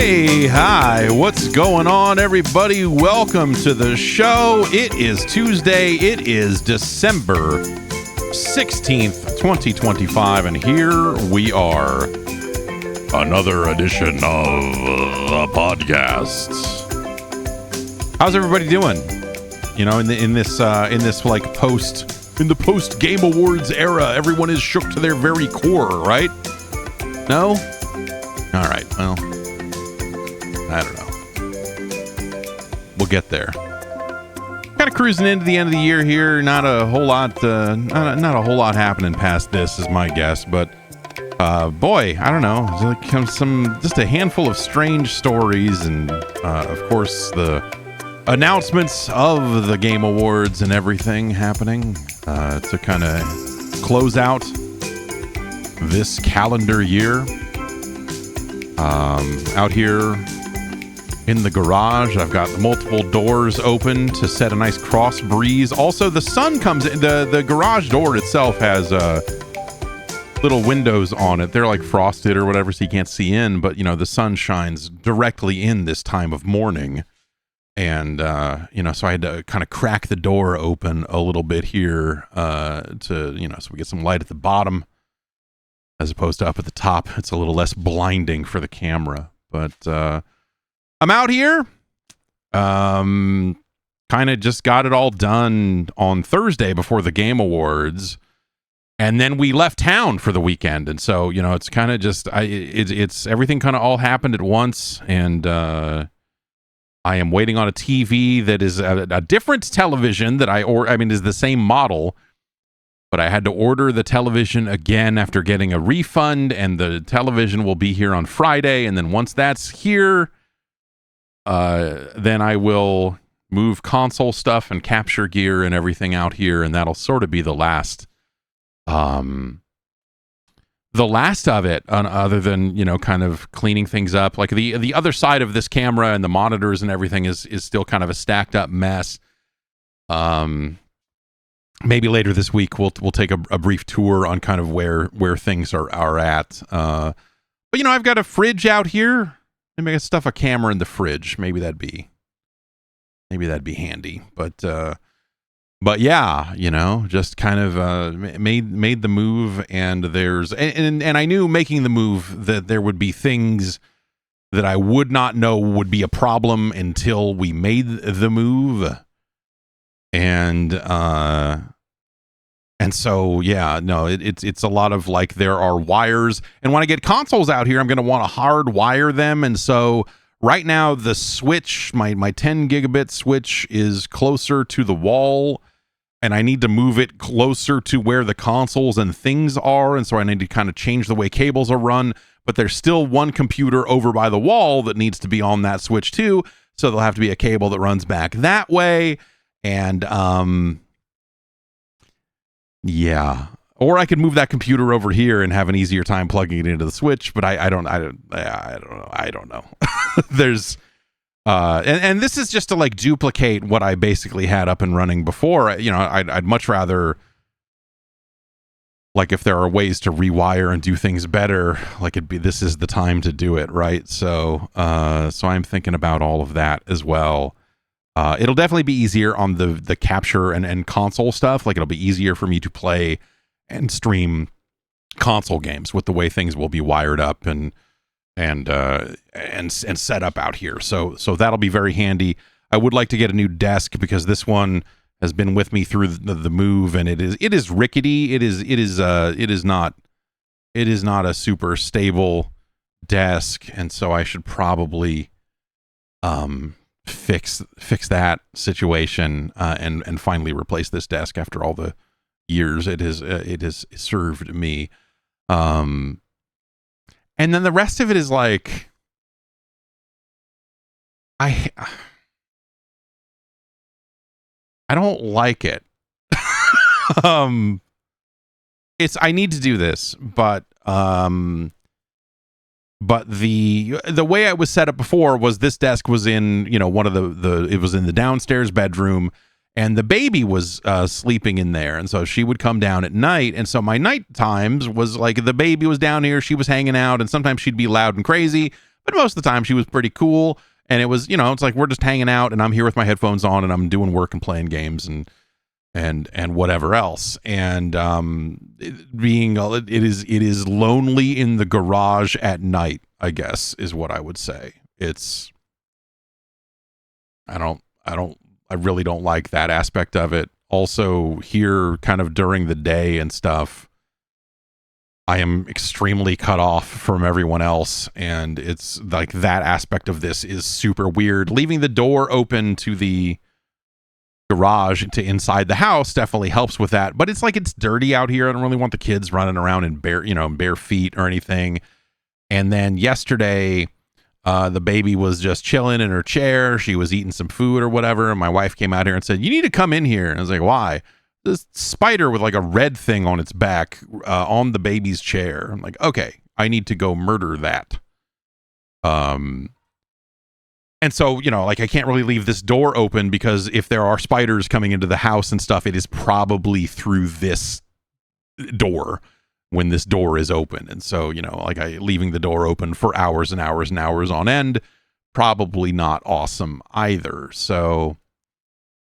Hey, hi, what's going on, everybody? Welcome to the show. It is Tuesday. It is December 16th, 2025, and here we are. Another edition of the podcast. How's everybody doing? You know, in this like post Game Awards era, everyone is shook to their very core, right? No? All right. Well, I don't know. We'll get there. Kind of cruising into the end of the year here. Not a whole lot. Not a whole lot happening past this, is my guess. But boy, I don't know. There's like just a handful of strange stories, and of course the announcements of the Game Awards and everything happening to kind of close out this calendar year. Out here in the garage, I've got multiple doors open to set a nice cross breeze. Also, the sun comes in. The garage door itself has little windows on it. They're like frosted or whatever, so you can't see in, but you know, the sun shines directly in this time of morning. And so I had to kind of crack the door open a little bit here so we get some light at the bottom as opposed to up at the top. It's a little less blinding for the camera. But I'm out here. Kind of just got it all done on Thursday before the Game Awards. And then we left town for the weekend. And so, you know, it's kind of just, it's everything kind of all happened at once. And I am waiting on a TV that is a different television that is the same model, but I had to order the television again after getting a refund, and the television will be here on Friday. And then once that's here, then I will move console stuff and capture gear and everything out here, and that'll sort of be the last of it, other than, you know, kind of cleaning things up. Like the other side of this camera and the monitors and everything is still kind of a stacked up mess. Maybe later this week we'll take a brief tour on kind of where things are at. But you know, I've got a fridge out here. Maybe I can stuff a camera in the fridge. Maybe that'd be handy. But yeah, you know, just kind of made the move, and and I knew making the move that there would be things that I would not know would be a problem until we made the move. And so, yeah, no, it's a lot of like, there are wires, and when I get consoles out here, I'm going to want to hard wire them. And so right now the switch, my 10 gigabit switch is closer to the wall, and I need to move it closer to where the consoles and things are. And so I need to kind of change the way cables are run, but there's still one computer over by the wall that needs to be on that switch too. So there'll have to be a cable that runs back that way. And, yeah, or I could move that computer over here and have an easier time plugging it into the switch, but I don't know. There's, and this is just to like duplicate what I basically had up and running before. You know, I'd much rather, like, if there are ways to rewire and do things better, like this is the time to do it, right? So I'm thinking about all of that as well. It'll definitely be easier on the capture and console stuff. Like, it'll be easier for me to play and stream console games with the way things will be wired up and set up out here. So that'll be very handy. I would like to get a new desk because this one has been with me through the move, and it is rickety. It is not a super stable desk, and so I should probably fix that situation and finally replace this desk after all the years it has served me. And then the rest of it is like, I don't like it. I need to do this, but the way it was set up before was this desk was in, you know, one of it was in the downstairs bedroom, and the baby was sleeping in there, and so she would come down at night, and so my night times was like the baby was down here, she was hanging out, and sometimes she'd be loud and crazy, but most of the time she was pretty cool. And it was, it's like we're just hanging out, and I'm here with my headphones on, and I'm doing work and playing games and whatever else. And it is lonely in the garage at night, I guess, is what I would say. I really don't like that aspect of it. Also, here kind of during the day and stuff, I am extremely cut off from everyone else, and it's like that aspect of this is super weird. Leaving the door open to the garage to inside the house definitely helps with that, but it's like it's dirty out here. I don't really want the kids running around in bare feet or anything. And then yesterday, the baby was just chilling in her chair. She was eating some food or whatever, and my wife came out here and said, "You need to come in here." And I was like, "Why?" This spider with like a red thing on its back on the baby's chair. I'm like, okay, I need to go murder that. And so, like I can't really leave this door open, because if there are spiders coming into the house and stuff, it is probably through this door when this door is open. And so, like leaving the door open for hours and hours and hours on end, probably not awesome either. So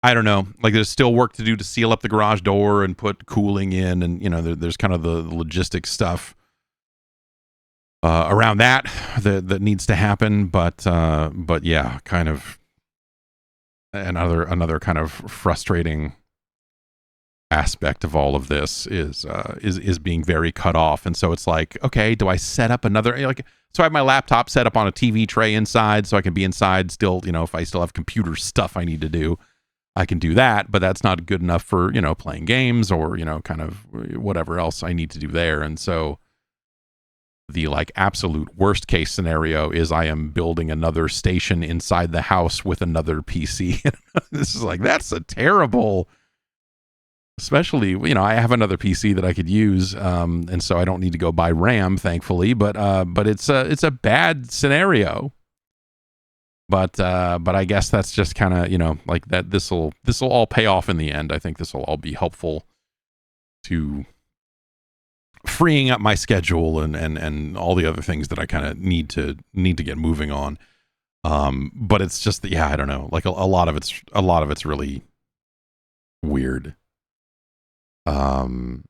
I don't know, like there's still work to do to seal up the garage door and put cooling in, and there's kind of the logistics stuff around that needs to happen. But yeah, kind of another kind of frustrating aspect of all of this is being very cut off. And so it's like, okay, do I set up another, so I have my laptop set up on a TV tray inside, so I can be inside still, if I still have computer stuff I need to do, I can do that, but that's not good enough for, playing games or, kind of whatever else I need to do there. And so the absolute worst case scenario is I am building another station inside the house with another PC. This is that's a terrible, especially, I have another PC that I could use. And so I don't need to go buy RAM, thankfully, but it's a bad scenario. But I guess that's just kind of, that this will all pay off in the end. I think this will all be helpful to freeing up my schedule and all the other things that I kind of need to get moving on. But it's just that, I don't know, a lot of it's really weird. And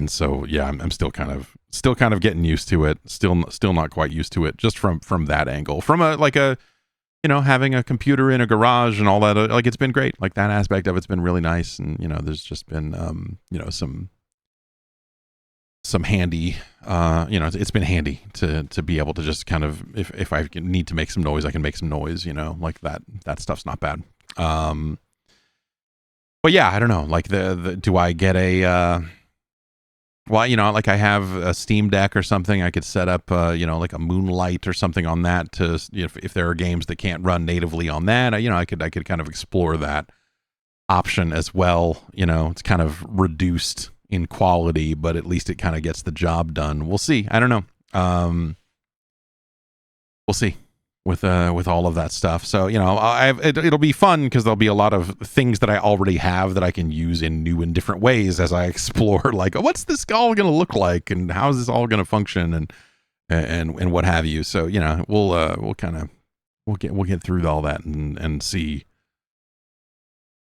so, I'm still kind of getting used to it. Still not quite used to it, just from that angle, from having a computer in a garage and all that. It's been great. Like that aspect of it's been really nice. And, there's just been, some handy, it's been handy to be able to just kind of, if I need to make some noise, I can make some noise, like that stuff's not bad. But yeah, I don't know, do I get a, I have a Steam Deck or something. I could set up, like a Moonlight or something on that to, if there are games that can't run natively on that, I could kind of explore that option as well. It's kind of reduced in quality, but at least it kind of gets the job done. We'll see. I don't know. We'll see with all of that stuff. So, it'll be fun because there'll be a lot of things that I already have that I can use in new and different ways as I explore, what's this all going to look like and how is this all going to function and what have you. So, we'll get through all that and see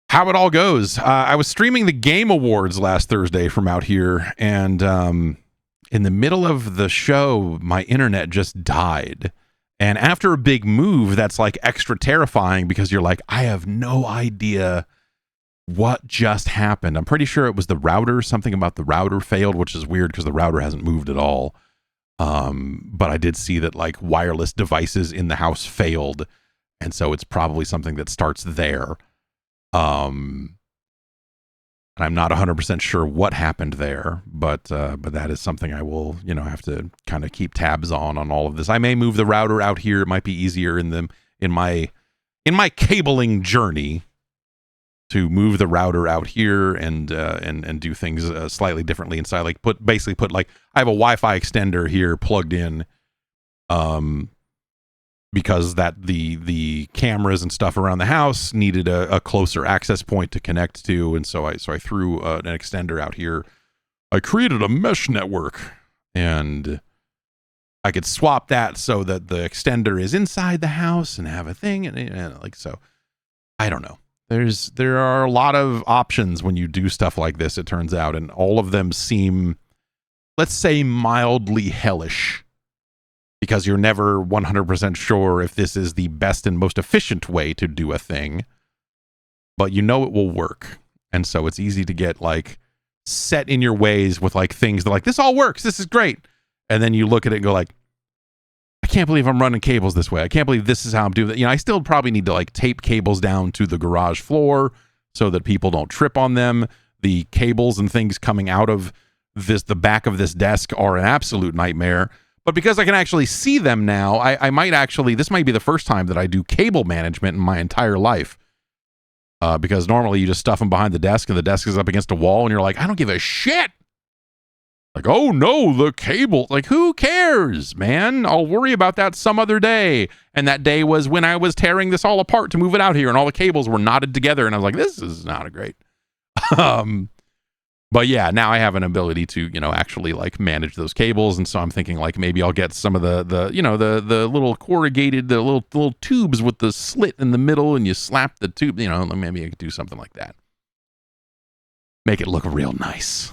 how it all goes. I was streaming the Game Awards last Thursday from out here, and in the middle of the show, my internet just died. And after a big move, that's extra terrifying because you're I have no idea what just happened. I'm pretty sure it was the router. Something about the router failed, which is weird because the router hasn't moved at all. But I did see that wireless devices in the house failed. And so it's probably something that starts there. And I'm not 100% sure what happened there, but that is something I will, have to kind of keep tabs on all of this. I may move the router out here. It might be easier in my cabling journey to move the router out here and do things slightly differently inside. I have a Wi-Fi extender here plugged in, because the cameras and stuff around the house needed a closer access point to connect to, and so I threw an extender out here. I created a mesh network, and I could swap that so that the extender is inside the house and have a thing, and like, so I don't know. There are a lot of options when you do stuff like this, it turns out, and all of them seem, let's say, mildly hellish, because you're never 100% sure if this is the best and most efficient way to do a thing, but you know it will work. And so it's easy to get like set in your ways with like things that like, this all works, this is great. And then you look at it and go like, I can't believe I'm running cables this way. I can't believe this is how I'm doing it. You know, I still probably need to like tape cables down to the garage floor so that people don't trip on them. The cables and things coming out of the back of this desk are an absolute nightmare. But because I can actually see them now, I might actually, this might be the first time that I do cable management in my entire life. Because normally you just stuff them behind the desk and the desk is up against a wall and you're like, I don't give a shit. Like, oh no, the cable. Like, who cares, man? I'll worry about that some other day. And that day was when I was tearing this all apart to move it out here and all the cables were knotted together. And I was like, this is not a great. But yeah, now I have an ability to, you know, actually like manage those cables. And so I'm thinking like maybe I'll get some of the you know, the little corrugated, the little tubes with the slit in the middle and you slap the tube, you know, maybe I could do something like that. Make it look real nice.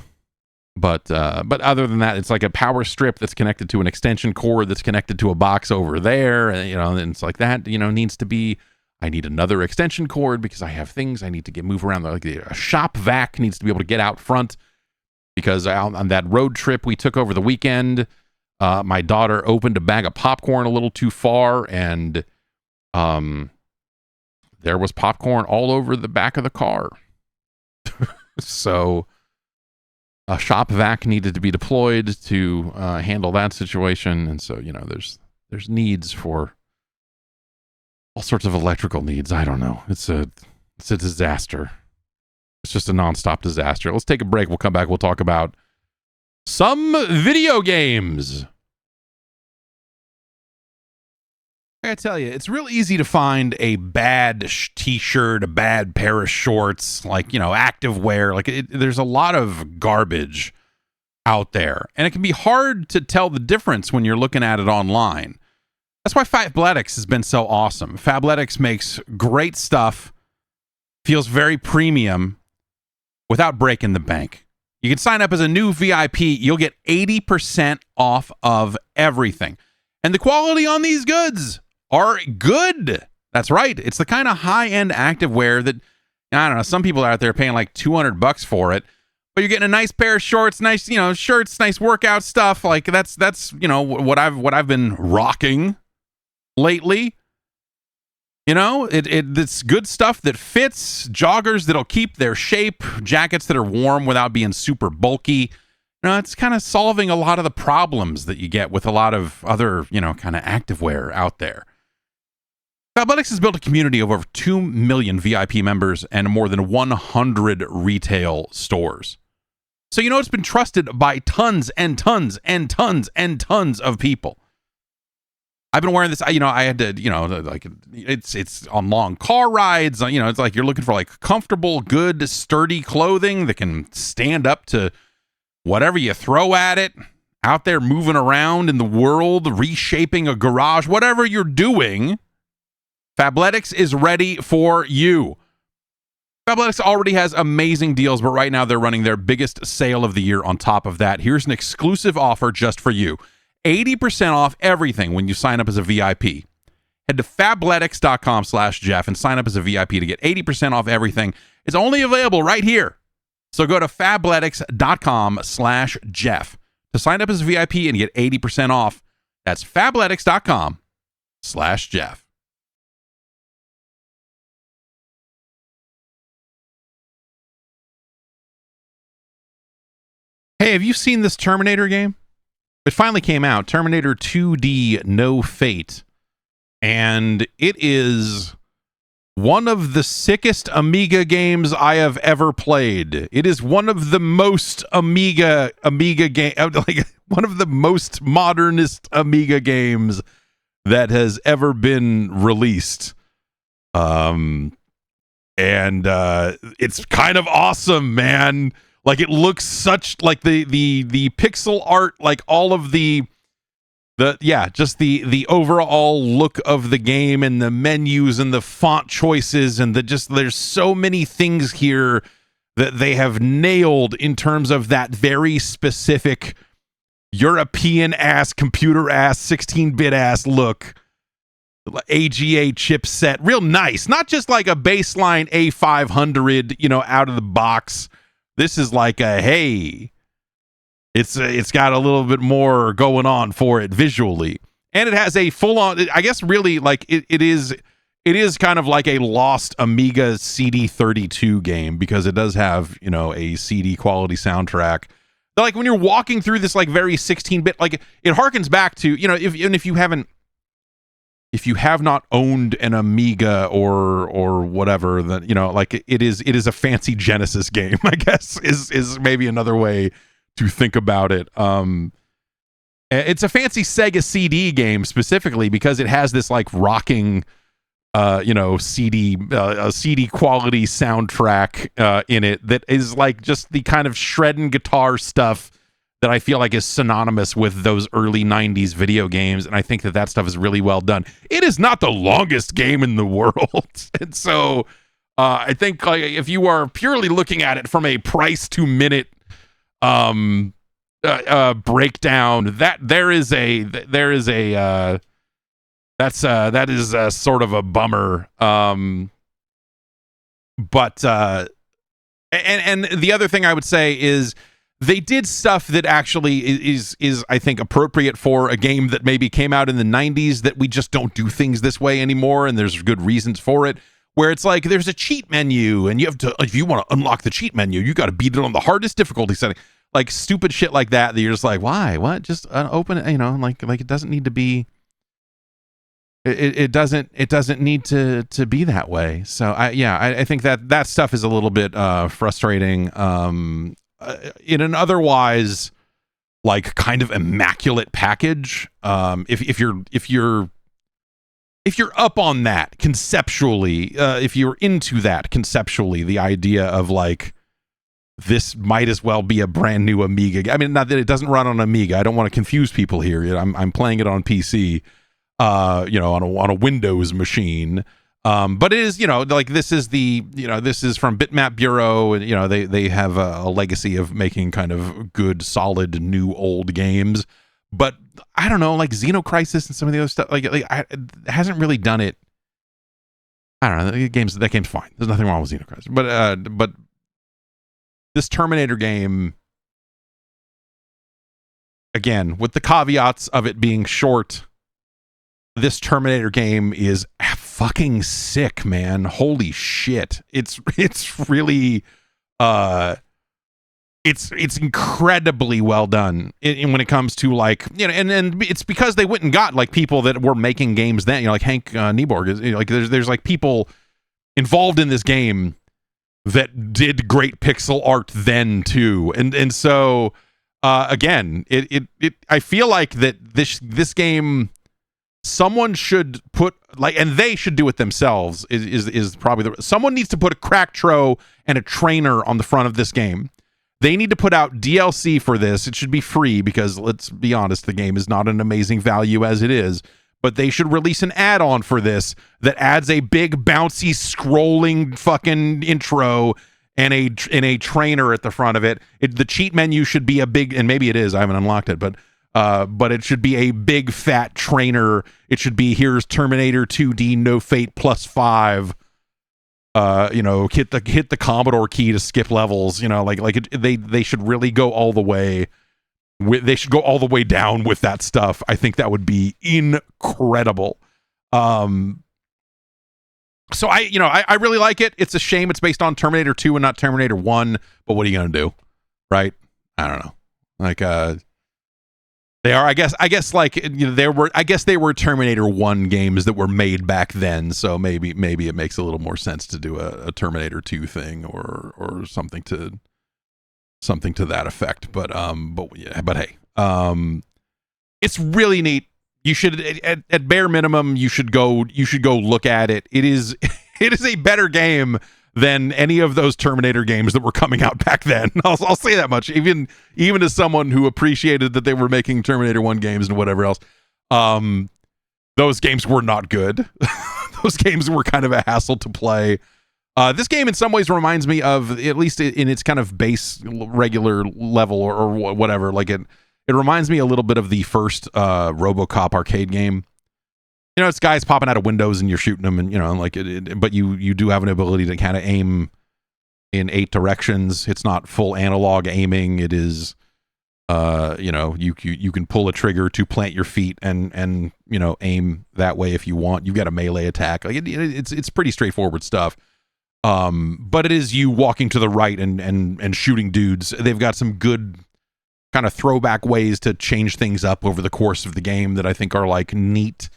But other than that, it's like a power strip that's connected to an extension cord that's connected to a box over there. And, you know, and it's like that, you know, needs to be, I need another extension cord because I have things I need to move around. Like a shop vac needs to be able to get out front because on that road trip we took over the weekend, my daughter opened a bag of popcorn a little too far and there was popcorn all over the back of the car. So a shop vac needed to be deployed to handle that situation. And so, you know, there's needs for all sorts of electrical needs. I don't know. It's a disaster. It's just a nonstop disaster. Let's take a break. We'll come back. We'll talk about some video games. I gotta tell you, it's real easy to find a bad t-shirt, a bad pair of shorts, like, you know, activewear. Like, there's a lot of garbage out there. And it can be hard to tell the difference when you're looking at it online. That's why Fabletics has been so awesome. Fabletics makes great stuff, feels very premium, without breaking the bank. You can sign up as a new VIP. You'll get 80% off of everything. And the quality on these goods are good. That's right. It's the kind of high-end activewear that, I don't know, some people out there are paying like $200 for it, but you're getting a nice pair of shorts, nice, you know, shirts, nice workout stuff. Like that's, you know, what I've been rocking lately. You know, it's good stuff that fits, joggers that'll keep their shape, jackets that are warm without being super bulky. You know, it's kind of solving a lot of the problems that you get with a lot of other, you know, kind of activewear out there. Fabletics has built a community of over 2 million VIP members and more than 100 retail stores. So, you know, it's been trusted by tons and tons and tons and tons of people. I've been wearing this, you know, I had to, you know, like it's on long car rides, you know, it's like you're looking for like comfortable, good, sturdy clothing that can stand up to whatever you throw at it, out there moving around in the world, reshaping a garage, whatever you're doing. Fabletics is ready for you. Fabletics already has amazing deals, but right now they're running their biggest sale of the year on top of that. Here's an exclusive offer just for you. 80% off everything when you sign up as a VIP. Head to fabletics.com/Jeff and sign up as a VIP to get 80% off everything. It's only available right here. So go to fabletics.com/Jeff to sign up as a VIP and get 80% off. That's fabletics.com/Jeff. Hey, have you seen this Terminator game? It finally came out, Terminator 2D No Fate, and it is one of the sickest Amiga games I have ever played. It is one of the most Amiga game, like one of the most modernist Amiga games that has ever been released. And it's kind of awesome, man. Like, it looks such like the pixel art, like all of the just the overall look of the game and the menus and the font choices and there's so many things here that they have nailed in terms of that very specific European ass, computer ass, 16-bit ass look. AGA chipset, real nice. Not just like a baseline A500, out of the box. This is like a, hey, it's got a little bit more going on for it visually. And it has a full-on, I guess really like it is kind of like a lost Amiga CD32 game because it does have, a CD quality soundtrack. But like when you're walking through this like very 16-bit, like it harkens back to, if you have not owned an Amiga or whatever, then like it is a fancy Genesis game, I guess is maybe another way to think about it. It's a fancy Sega CD game specifically because it has this like rocking CD quality soundtrack in it that is like just the kind of shredding guitar stuff that I feel like is synonymous with those early 90s video games, and I think that stuff is really well done. It is not the longest game in the world, and so I think like if you are purely looking at it from a price to minute breakdown, that is sort of a bummer. But and the other thing I would say is they did stuff that actually is I think appropriate for a game that maybe came out in the 90s, that we just don't do things this way anymore, and there's good reasons for it, where it's like there's a cheat menu and you have to, if you want to unlock the cheat menu, you got to beat it on the hardest difficulty setting. Like stupid shit like that you're just like, why? What? Just open it, like it doesn't need to be. It doesn't need to be that way. So I think that stuff is a little bit frustrating. In an otherwise like kind of immaculate package, if you're up on that conceptually, if you're into that conceptually, the idea of like this might as well be a brand new Amiga. I mean, not that it doesn't run on Amiga. I don't want to confuse people here. I'm playing it on PC, on a Windows machine. But it is, like this is from Bitmap Bureau, and they have a legacy of making kind of good, solid, new old games. But I don't know, like Xenocrisis and some of the other stuff, it hasn't really done it. I don't know. That game's fine. There's nothing wrong with Xenocrisis, but this Terminator game, again, with the caveats of it being short, this Terminator game is fucking sick, man. Holy shit. It's really it's incredibly well done when it comes to like, and it's because they went and got like people that were making games then, like Hank Nieborg is like, there's like people involved in this game that did great pixel art then too, and so again, it I feel like that this game, someone should put like, and they should do it themselves, is probably someone needs to put a crack tro and a trainer on the front of this game. They need to put out DLC for this. It should be free because, let's be honest, the game is not an amazing value as it is. But they should release an add-on for this that adds a big, bouncy, scrolling fucking intro and a trainer at the front of it. The cheat menu should be a big, and maybe it is, I haven't unlocked it, but it should be a big, fat trainer. It should be, here's Terminator 2D No Fate +5. Hit the Commodore key to skip levels. They should really go all the way. They should go all the way down with that stuff. I think that would be incredible. So I really like it. It's a shame it's based on Terminator 2 and not Terminator 1, but what are you gonna do, right? I don't know. Like they are, I guess like they were Terminator 1 games that were made back then, so maybe it makes a little more sense to do a Terminator 2 thing or something to that effect. But hey, it's really neat. You should, at bare minimum, you should go look at it. It is a better game than any of those Terminator games that were coming out back then. I'll say that much. Even as someone who appreciated that they were making Terminator 1 games and whatever else, Those games were not good. Those games were kind of a hassle to play. This game in some ways reminds me of, at least in its kind of base regular level or whatever, like it reminds me a little bit of the first RoboCop arcade game. You know, it's guys popping out of windows and you're shooting them, and you know, like but you do have an ability to kind of aim in 8 directions. It's not full analog aiming. It is, you know, you can pull a trigger to plant your feet and you know, aim that way if you want. You've got a melee attack. Like it's pretty straightforward stuff. But it is you walking to the right and shooting dudes. They've got some good kind of throwback ways to change things up over the course of the game that I think are like neat.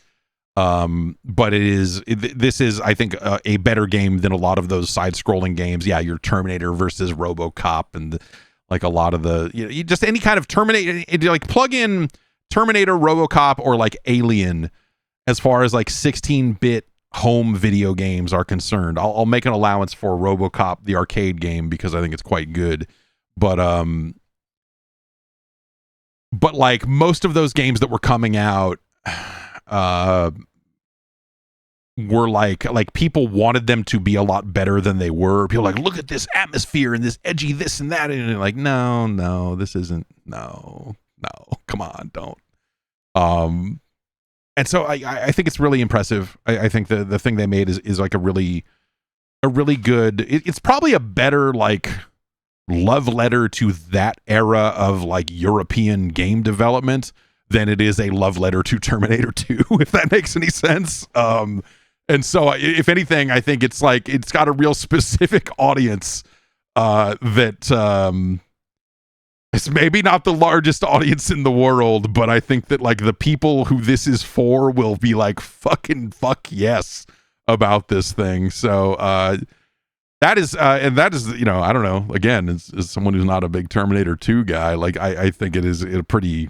But this is, I think, a better game than a lot of those side-scrolling games. Yeah, your Terminator versus RoboCop, and like a lot of the, you know, just any kind of Terminator, like plug in Terminator, RoboCop, or like Alien, as far as like 16-bit home video games are concerned. I'll make an allowance for RoboCop, the arcade game, because I think it's quite good. But like most of those games that were coming out, were like people wanted them to be a lot better than they were. People were like, look at this atmosphere and this edgy this and that, and you're like, no, this isn't, no, come on, don't. And so I think it's really impressive. I think the thing they made is like a really good, it's probably a better like love letter to that era of like European game development than it is a love letter to Terminator 2, if that makes any sense. And so if anything, I think it's like, it's got a real specific audience that it's maybe not the largest audience in the world, but I think that like the people who this is for will be like fucking fuck yes about this thing. So that is, you know, I don't know, again, as someone who's not a big Terminator 2 guy, like I think it is a pretty,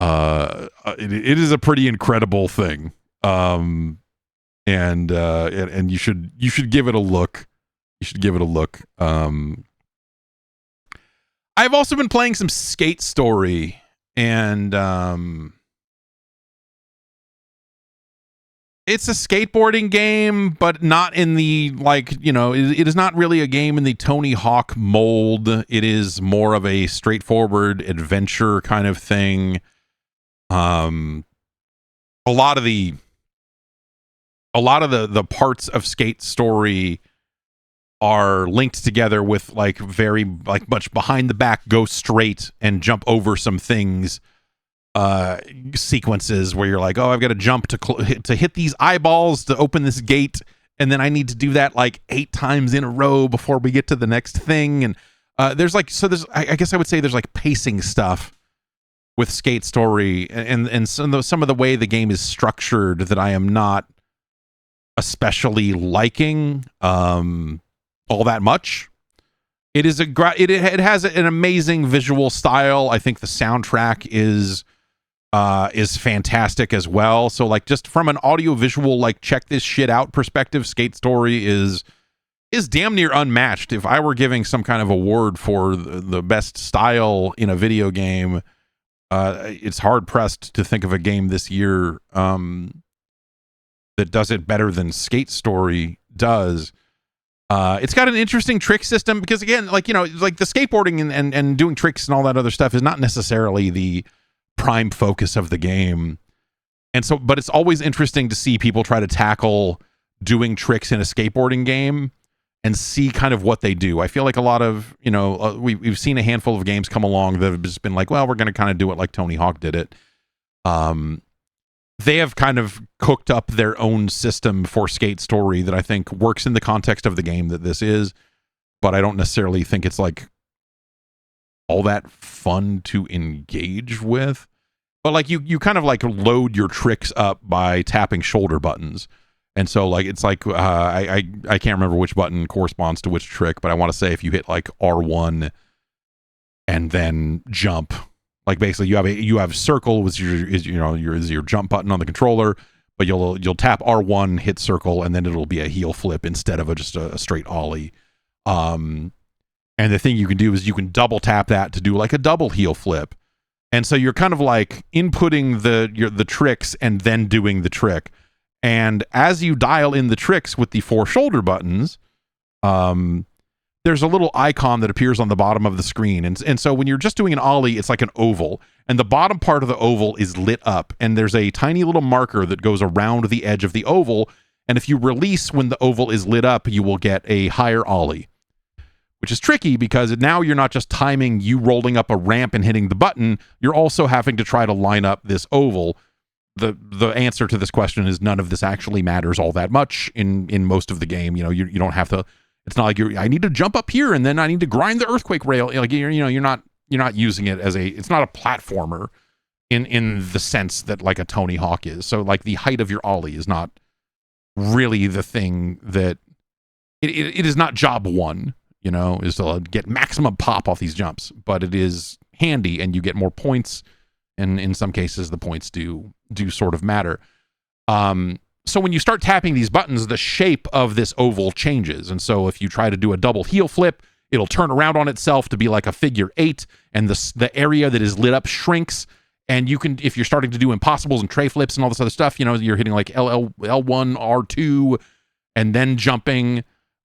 it is a pretty incredible thing. And you should give it a look. You should give it a look. I've also been playing some Skate Story, and it's a skateboarding game, but not in the, like, you know, it is not really a game in the Tony Hawk mold. It is more of a straightforward adventure kind of thing. A lot of the parts of Skate Story are linked together with like very like much behind the back, go straight and jump over some things sequences where you're like, oh, I've got to jump to hit these eyeballs to open this gate, and then I need to do that like 8 times in a row before we get to the next thing. And there's I guess I would say there's like pacing stuff with Skate Story, and some of the way the game is structured that I am not especially liking all that much. It is it has an amazing visual style. I think the soundtrack is fantastic as well. So like just from an audio visual, like check this shit out perspective, Skate Story is damn near unmatched. If I were giving some kind of award for the best style in a video game, it's hard pressed to think of a game this year that does it better than Skate Story does. It's got an interesting trick system because, again, like, you know, like the skateboarding and doing tricks and all that other stuff is not necessarily the prime focus of the game. And so, but it's always interesting to see people try to tackle doing tricks in a skateboarding game and see kind of what they do. I feel like a lot of, you know, we've seen a handful of games come along that have just been like, well, we're going to kind of do it like Tony Hawk did it. They have kind of cooked up their own system for Skate Story that I think works in the context of the game that this is, but I don't necessarily think it's like all that fun to engage with. But like you kind of like load your tricks up by tapping shoulder buttons. And so like it's like I can't remember which button corresponds to which trick, but I want to say if you hit like R1 and then jump, like basically you have circle is your jump button on the controller, but you'll tap R1, hit circle, and then it'll be a heel flip instead of just a straight ollie. And the thing you can do is you can double tap that to do like a double heel flip. And so you're kind of like inputting the tricks and then doing the trick. And as you dial in the tricks with the 4 shoulder buttons, there's a little icon that appears on the bottom of the screen. And so when you're just doing an ollie, it's like an oval. And the bottom part of the oval is lit up. And there's a tiny little marker that goes around the edge of the oval. And if you release when the oval is lit up, you will get a higher ollie. Which is tricky because now you're not just timing you rolling up a ramp and hitting the button, you're also having to try to line up this oval. The answer to this question is none of this actually matters all that much in most of the game. You know, you don't have to, it's not like I need to jump up here and then I need to grind the earthquake rail. Like, you're not using it as it's not a platformer in the sense that like a Tony Hawk is. So like the height of your ollie is not really the thing that it is not job one. You know, is to get maximum pop off these jumps, but it is handy and you get more points. And in some cases, the points do sort of matter. So when you start tapping these buttons, the shape of this oval changes. And so if you try to do a double heel flip, it'll turn around on itself to be like a figure 8. And the area that is lit up shrinks. And you can, if you're starting to do impossibles and tray flips and all this other stuff, you know, you're hitting like L1, R2, and then jumping.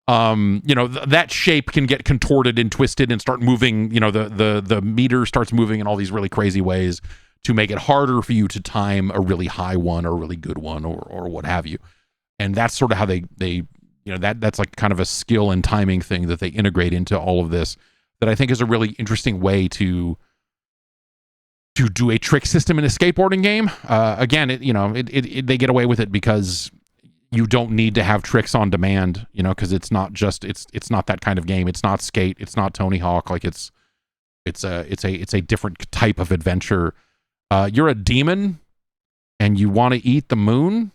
You know, that shape can get contorted and twisted and start moving. You know, the meter starts moving in all these really crazy ways to make it harder for you to time a really high one or a really good one or what have you. And that's sort of how they you know, that's like kind of a skill and timing thing that they integrate into all of this that I think is a really interesting way to do a trick system in a skateboarding game. Again, they get away with it because you don't need to have tricks on demand, you know, because it's not that kind of game. It's not Skate. It's not Tony Hawk. Like it's a different type of adventure. You're a demon, and you want to eat the moon,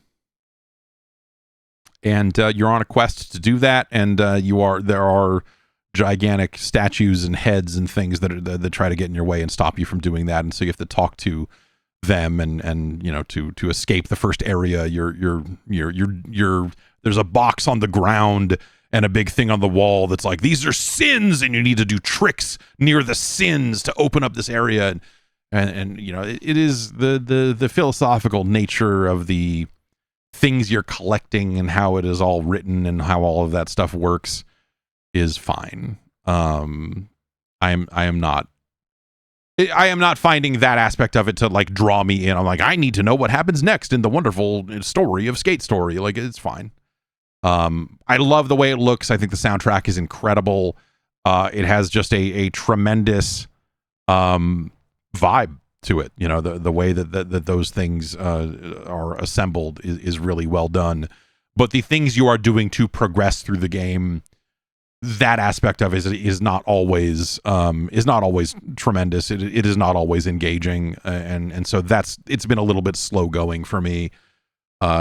and you're on a quest to do that. And there are gigantic statues and heads and things that try to get in your way and stop you from doing that. And so you have to talk to them and you know, to escape the first area. You're there's a box on the ground and a big thing on the wall that's like, these are sins, and you need to do tricks near the sins to open up this area. And you know, it is the philosophical nature of the things you're collecting and how it is all written and how all of that stuff works is fine. I am not finding that aspect of it to like draw me in. I'm like, I need to know what happens next in the wonderful story of Skate Story. Like, it's fine. I love the way it looks. I think the soundtrack is incredible. It has just a tremendous vibe to it. You know, the way that those things are assembled is really well done. But the things you are doing to progress through the game, that aspect of it is not always tremendous. It is not always engaging, and so it's been a little bit slow going for me,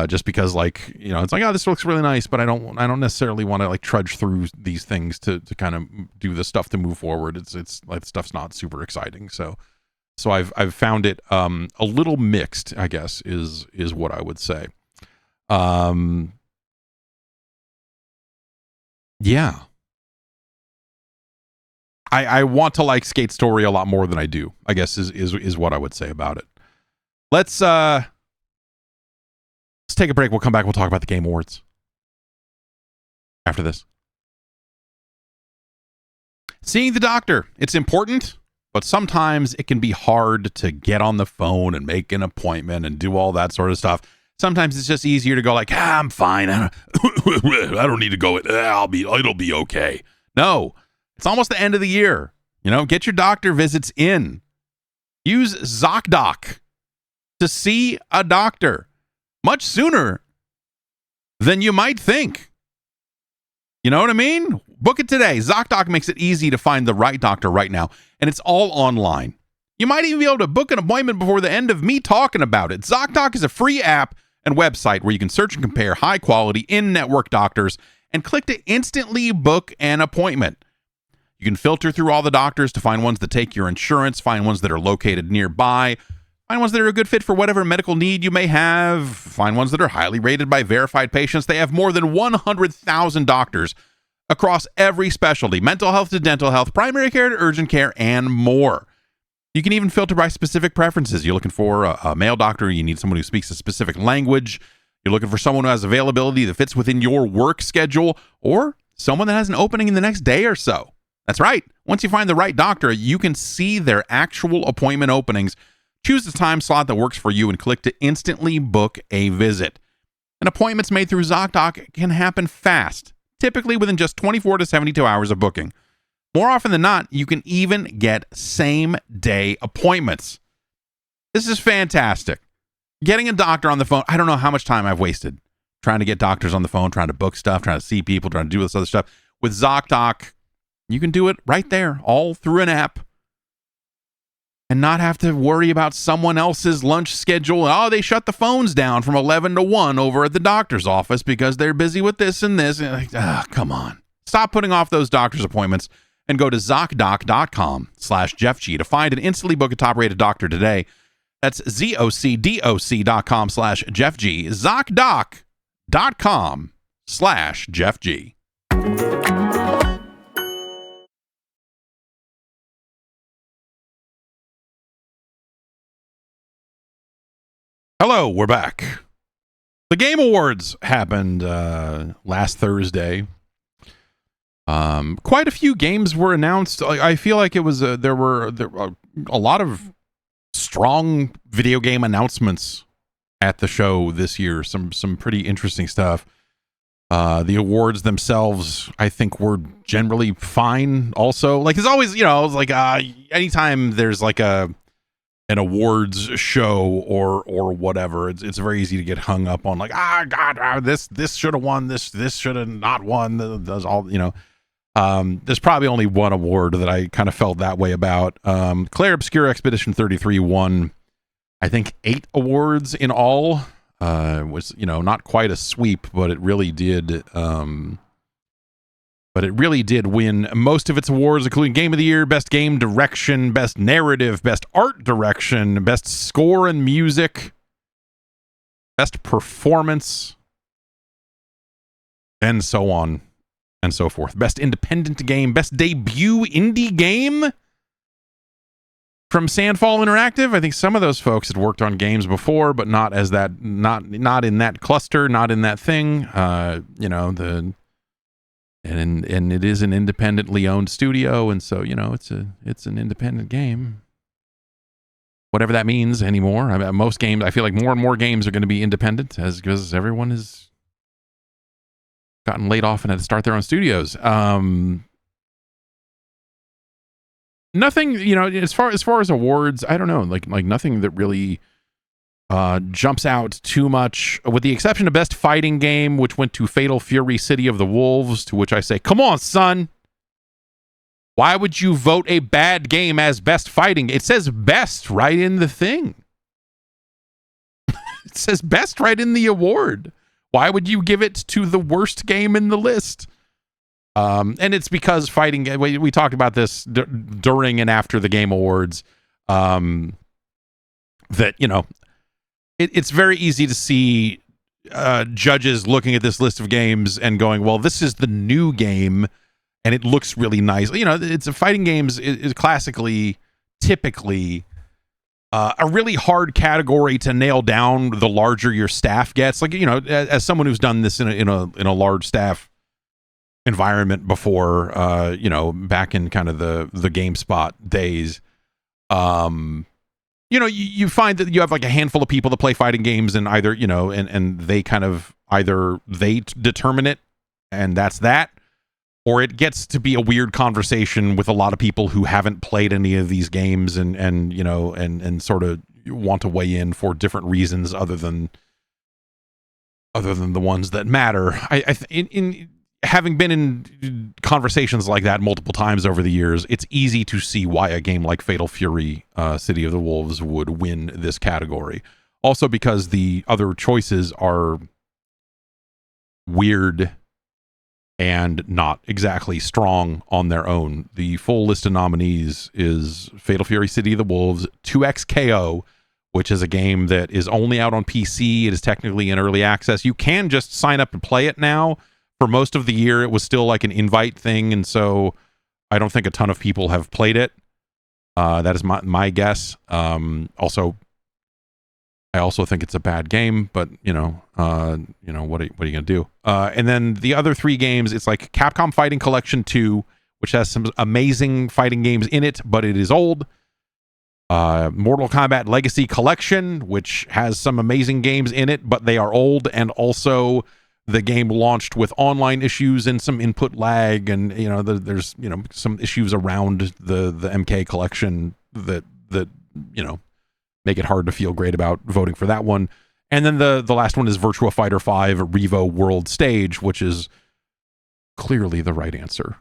just because, like, you know, it's like, oh, this looks really nice, but I don't necessarily want to like trudge through these things to kind of do the stuff to move forward. It's like stuff's not super exciting, so I've found it a little mixed, I guess is what I would say. Yeah. I want to like Skate Story a lot more than I do, I guess is what I would say about it. Let's take a break. We'll come back. We'll talk about the Game Awards after this. Seeing the doctor. It's important, but sometimes it can be hard to get on the phone and make an appointment and do all that sort of stuff. Sometimes it's just easier to go like, I'm fine. I don't need to go. It'll be okay. No. It's almost the end of the year. You know, get your doctor visits in. Use ZocDoc to see a doctor much sooner than you might think. You know what I mean? Book it today. ZocDoc makes it easy to find the right doctor right now, and it's all online. You might even be able to book an appointment before the end of me talking about it. ZocDoc is a free app and website where you can search and compare high-quality in-network doctors and click to instantly book an appointment. You can filter through all the doctors to find ones that take your insurance, find ones that are located nearby, find ones that are a good fit for whatever medical need you may have, find ones that are highly rated by verified patients. They have more than 100,000 doctors across every specialty, mental health to dental health, primary care to urgent care, and more. You can even filter by specific preferences. You're looking for a male doctor. You need someone who speaks a specific language. You're looking for someone who has availability that fits within your work schedule, or someone that has an opening in the next day or so. That's right. Once you find the right doctor, you can see their actual appointment openings, choose the time slot that works for you, and click to instantly book a visit. And appointments made through ZocDoc can happen fast, typically within just 24 to 72 hours of booking. More often than not, you can even get same-day appointments. This is fantastic. Getting a doctor on the phone, I don't know how much time I've wasted trying to get doctors on the phone, trying to book stuff, trying to see people, trying to do this other stuff. With ZocDoc, you can do it right there, all through an app, and not have to worry about someone else's lunch schedule. Oh, they shut the phones down from 11 to 1 over at the doctor's office because they're busy with this and this. And come on. Stop putting off those doctor's appointments and go to ZocDoc.com/JeffG to find and instantly book a top-rated doctor today. That's ZocDoc.com/JeffG. ZocDoc.com/JeffG. Hello, we're back. The Game Awards happened last Thursday. Quite a few games were announced. I feel like it was there were a lot of strong video game announcements at the show this year. Some pretty interesting stuff. The awards themselves, I think, were generally fine. Also, like there's always, it's like anytime there's like an awards show or whatever, it's very easy to get hung up on like this should have won, this should have not won. Does all there's probably only one award that I kind of felt that way about. Claire Obscure Expedition 33 won, I think, 8 awards in all. Was not quite a sweep, but it really did. But it really did win most of its awards, including Game of the Year, Best Game Direction, Best Narrative, Best Art Direction, Best Score and Music, Best Performance, and so on and so forth. Best Independent Game, Best Debut Indie Game from Sandfall Interactive. I think some of those folks had worked on games before, but not as that, not in that cluster, not in that thing. And it is an independently owned studio, and so it's an independent game, whatever that means anymore. I mean, most games, I feel like more and more games are going to be independent because everyone has gotten laid off and had to start their own studios. Nothing, as far as awards, I don't know, like nothing that really jumps out too much, with the exception of Best Fighting Game, which went to Fatal Fury City of the Wolves, to which I say, come on, son. Why would you vote a bad game as Best Fighting? It says best right in the thing. It says best right in the award. Why would you give it to the worst game in the list? And it's because fighting, we talked about this during and after the Game Awards, that, it's very easy to see judges looking at this list of games and going, well, this is the new game and it looks really nice. It's a fighting games is classically, typically, a really hard category to nail down the larger your staff gets. Like, as someone who's done this in a large staff environment before, back in kind of the GameSpot days, you find that you have like a handful of people that play fighting games, and either, and they kind of either they determine it and that's that, or it gets to be a weird conversation with a lot of people who haven't played any of these games and sort of want to weigh in for different reasons other than the ones that matter. In having been in conversations like that multiple times over the years, it's easy to see why a game like Fatal Fury City of the Wolves would win this category. Also because the other choices are weird and not exactly strong on their own. The full list of nominees is Fatal Fury City of the Wolves, 2XKO, which is a game that is only out on PC. It is technically in early access. You can just sign up and play it now. For most of the year, it was still like an invite thing, and so I don't think a ton of people have played it. That is my guess. Also, I also think it's a bad game, but what are you gonna do? And then the other 3 games, it's like Capcom Fighting Collection 2, which has some amazing fighting games in it, but it is old. Mortal Kombat Legacy Collection, which has some amazing games in it, but they are old, and also the game launched with online issues and some input lag, and there's some issues around the MK collection that make it hard to feel great about voting for that one. And then the last one is Virtua Fighter 5 Revo World Stage, which is clearly the right answer.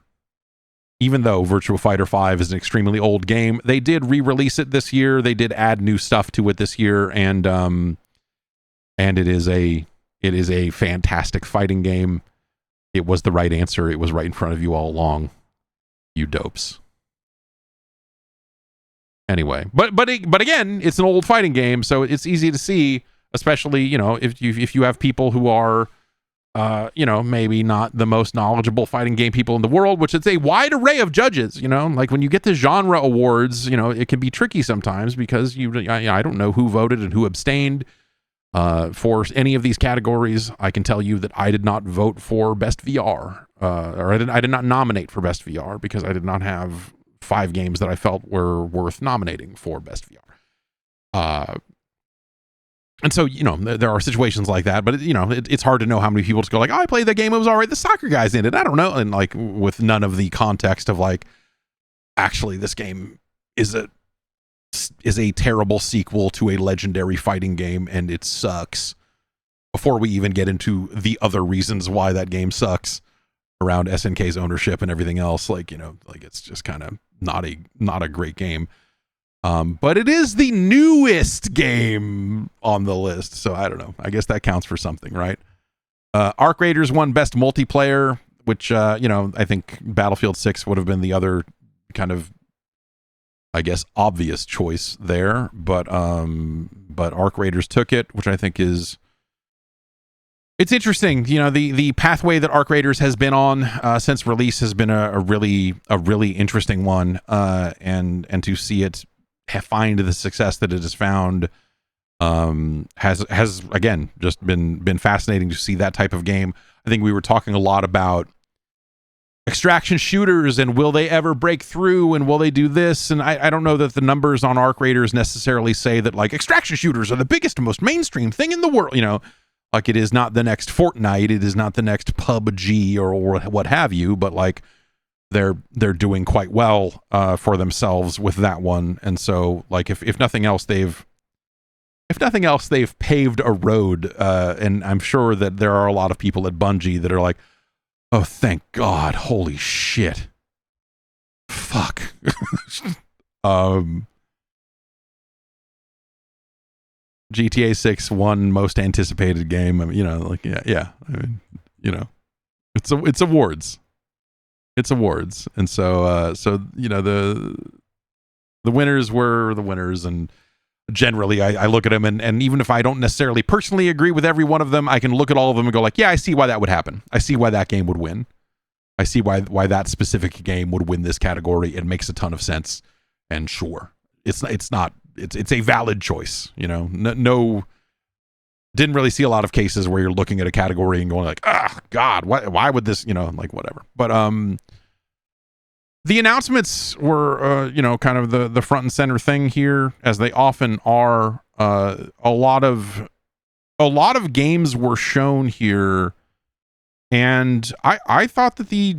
Even though Virtua Fighter 5 is an extremely old game, they did re-release it this year. They did add new stuff to it this year, and it is a fantastic fighting game. It was the right answer. It was right in front of you all along, you dopes. Anyway, but again, it's an old fighting game, so it's easy to see, especially if you have people who are maybe not the most knowledgeable fighting game people in the world, which it's a wide array of judges. Like when you get the genre awards, it can be tricky sometimes because I don't know who voted and who abstained for any of these categories. I can tell you that I did not vote for Best VR, or I did not nominate for Best VR because I did not have 5 games that I felt were worth nominating for Best VR. And so, there are situations like that, but it's hard to know how many people just go like, oh, I played the game, it was all right, the soccer guy's in it, I don't know. And like with none of the context of like, actually this game is a terrible sequel to a legendary fighting game and it sucks, before we even get into the other reasons why that game sucks around SNK's ownership and everything else. Like, it's just kind of not a great game. But it is the newest game on the list, so I don't know. I guess that counts for something, right? Arc Raiders won Best Multiplayer, which I think Battlefield 6 would have been the other kind of, I guess, obvious choice there. But Arc Raiders took it, which I think is, it's interesting. The pathway that Arc Raiders has been on since release has been a really interesting one, and to see it find the success that it has found has again just been fascinating to see that type of game. I think we were talking a lot about extraction shooters and will they ever break through and will they do this, and I don't know that the numbers on Arc Raiders necessarily say that like extraction shooters are the biggest and most mainstream thing in the world. Like it is not the next Fortnite, it is not the next PUBG or what have you, but like they're doing quite well for themselves with that one. And so like if nothing else they've paved a road, and I'm sure that there are a lot of people at Bungie that are like, oh thank God, holy shit, fuck. GTA 6 won most anticipated game. I mean, yeah. I mean, it's awards. It's awards. And so the winners were the winners, and generally I look at them and even if I don't necessarily personally agree with every one of them, I can look at all of them and go like, yeah, I see why that would happen. I see why that game would win. I see why that specific game would win this category. It makes a ton of sense. And sure, it's a valid choice, no, didn't really see a lot of cases where you're looking at a category and going like, God, why would this, like whatever. But the announcements were, kind of the front and center thing here, as they often are. A lot of games were shown here, and I thought that the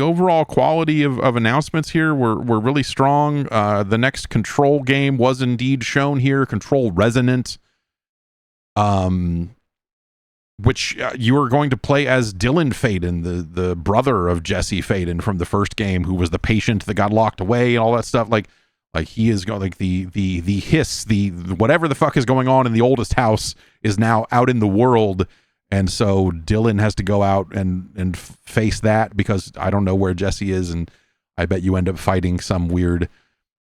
overall quality of announcements here were really strong. The next Control game was indeed shown here, Control Resonant, which you are going to play as Dylan Faden, the brother of Jesse Faden from the first game, who was the patient that got locked away and all that stuff. Like he is going, like the hiss, the whatever the fuck is going on in the oldest house is now out in the world. And so Dylan has to go out and face that, because I don't know where Jessie is, and I bet you end up fighting some weird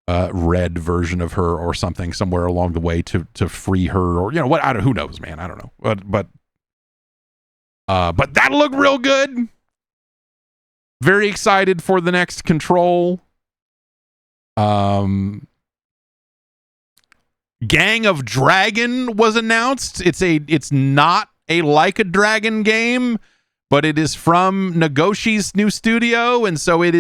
red version of her or something somewhere along the way to free her, or what, who knows, man, I don't know. But that looked real good. Very excited for the next Control. Gang of Dragon was announced. It's not a Like a Dragon game, but it is from Negoshi's new studio, and so it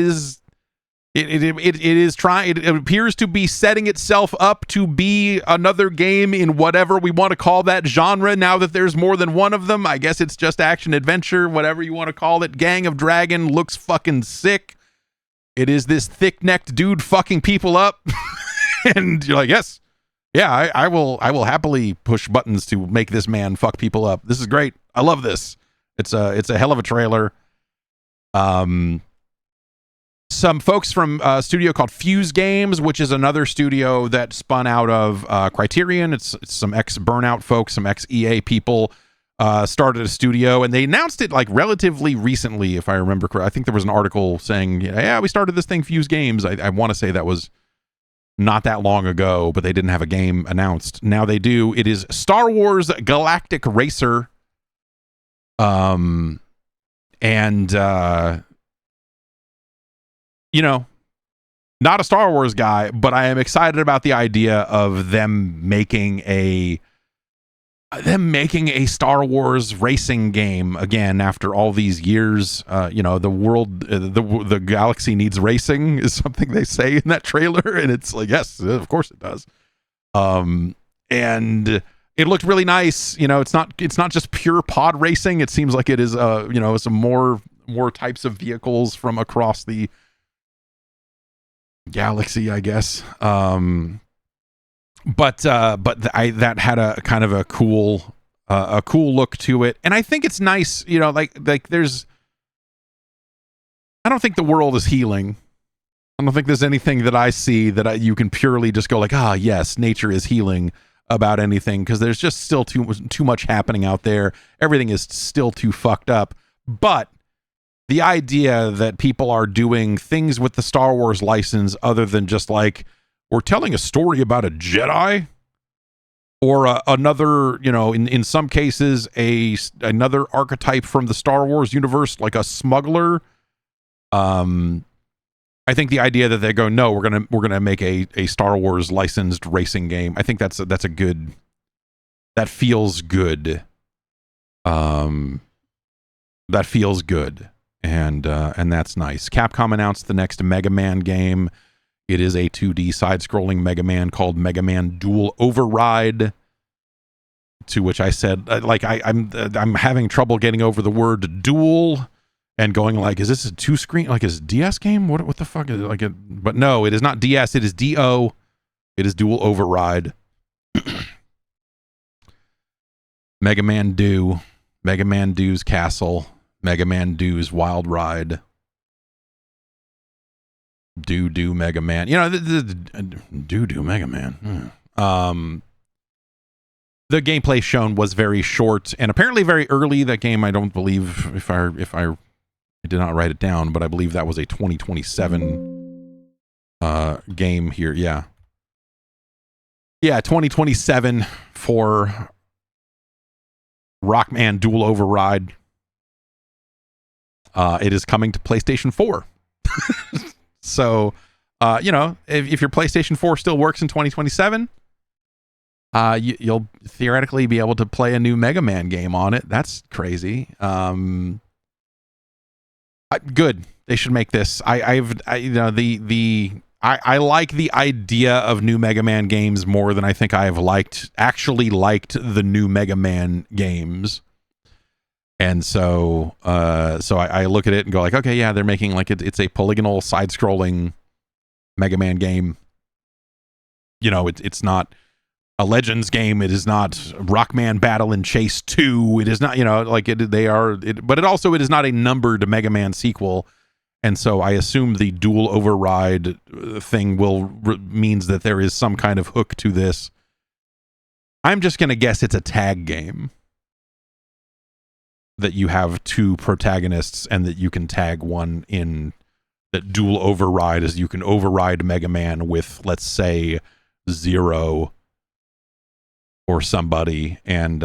appears to be setting itself up to be another game in whatever we want to call that genre. Now that there's more than one of them, I guess it's just action adventure, whatever you want to call it. Gang of Dragon looks fucking sick. It is this thick-necked dude fucking people up, and you're like, yes. Yeah, I will happily push buttons to make this man fuck people up. This is great. I love this. It's a hell of a trailer. Some folks from a studio called Fuse Games, which is another studio that spun out of Criterion. It's some ex-Burnout folks, some ex-EA people started a studio, and they announced it like relatively recently, if I remember correctly. I think there was an article saying, yeah, we started this thing, Fuse Games. I want to say that was not that long ago, but they didn't have a game announced. Now they do. It is Star Wars Galactic Racer. You know, not a Star Wars guy, but I am excited about the idea of them making a Star Wars racing game again after all these years. You know, the world, the galaxy needs racing is something they say in that trailer, and it's like, yes, of course it does. And it looked really nice. You know, it's not just pure pod racing. It seems like it is you know, some more types of vehicles from across the galaxy, I guess. But that had a kind of a cool look to it, and I think it's nice. You know, like there's. I don't think the world is healing. I don't think there's anything that I see that you can purely just go like, yes, nature is healing about anything, because there's just still too much happening out there. Everything is still too fucked up. But the idea that people are doing things with the Star Wars license other than just like, we're telling a story about a Jedi, or another, you know, in some cases, another archetype from the Star Wars universe, like a smuggler. I think the idea that they go, no, we're gonna make a Star Wars licensed racing game. I think that's a good. That feels good. That feels good, and that's nice. Capcom announced the next Mega Man game. It is a 2D side-scrolling Mega Man called Mega Man Dual Override. To which I said, like, I'm having trouble getting over the word dual, and going like, is this a 2-screen, like, is DS game? What the fuck is it? Like, but no, it is not DS. It is DO. It is Dual Override. Mega Man Do, Mega Man Do's Castle, Mega Man Do's Wild Ride. Do Mega Man. You know, do Mega Man. The gameplay shown was very short and apparently very early. That game, I don't believe, if I did not write it down, but I believe that was a 2027 game here. Yeah, 2027 for Rockman Dual Override. It is coming to PlayStation 4. So, you know, if your PlayStation 4 still works in 2027, you'll theoretically be able to play a new Mega Man game on it. That's crazy. Good. They should make this. I like the idea of new Mega Man games more than I think I have actually liked the new Mega Man games. And so I look at it and go like, okay, yeah, they're making like it's a polygonal side-scrolling Mega Man game. You know, it's not a Legends game. It is not Rockman Battle and Chase 2. It is not, you know, like but it is not a numbered Mega Man sequel. And so I assume the Dual Override thing means that there is some kind of hook to this. I'm just going to guess it's a tag game. That you have two protagonists and that you can tag one in. That Dual Override is you can override Mega Man with, let's say, Zero or somebody, and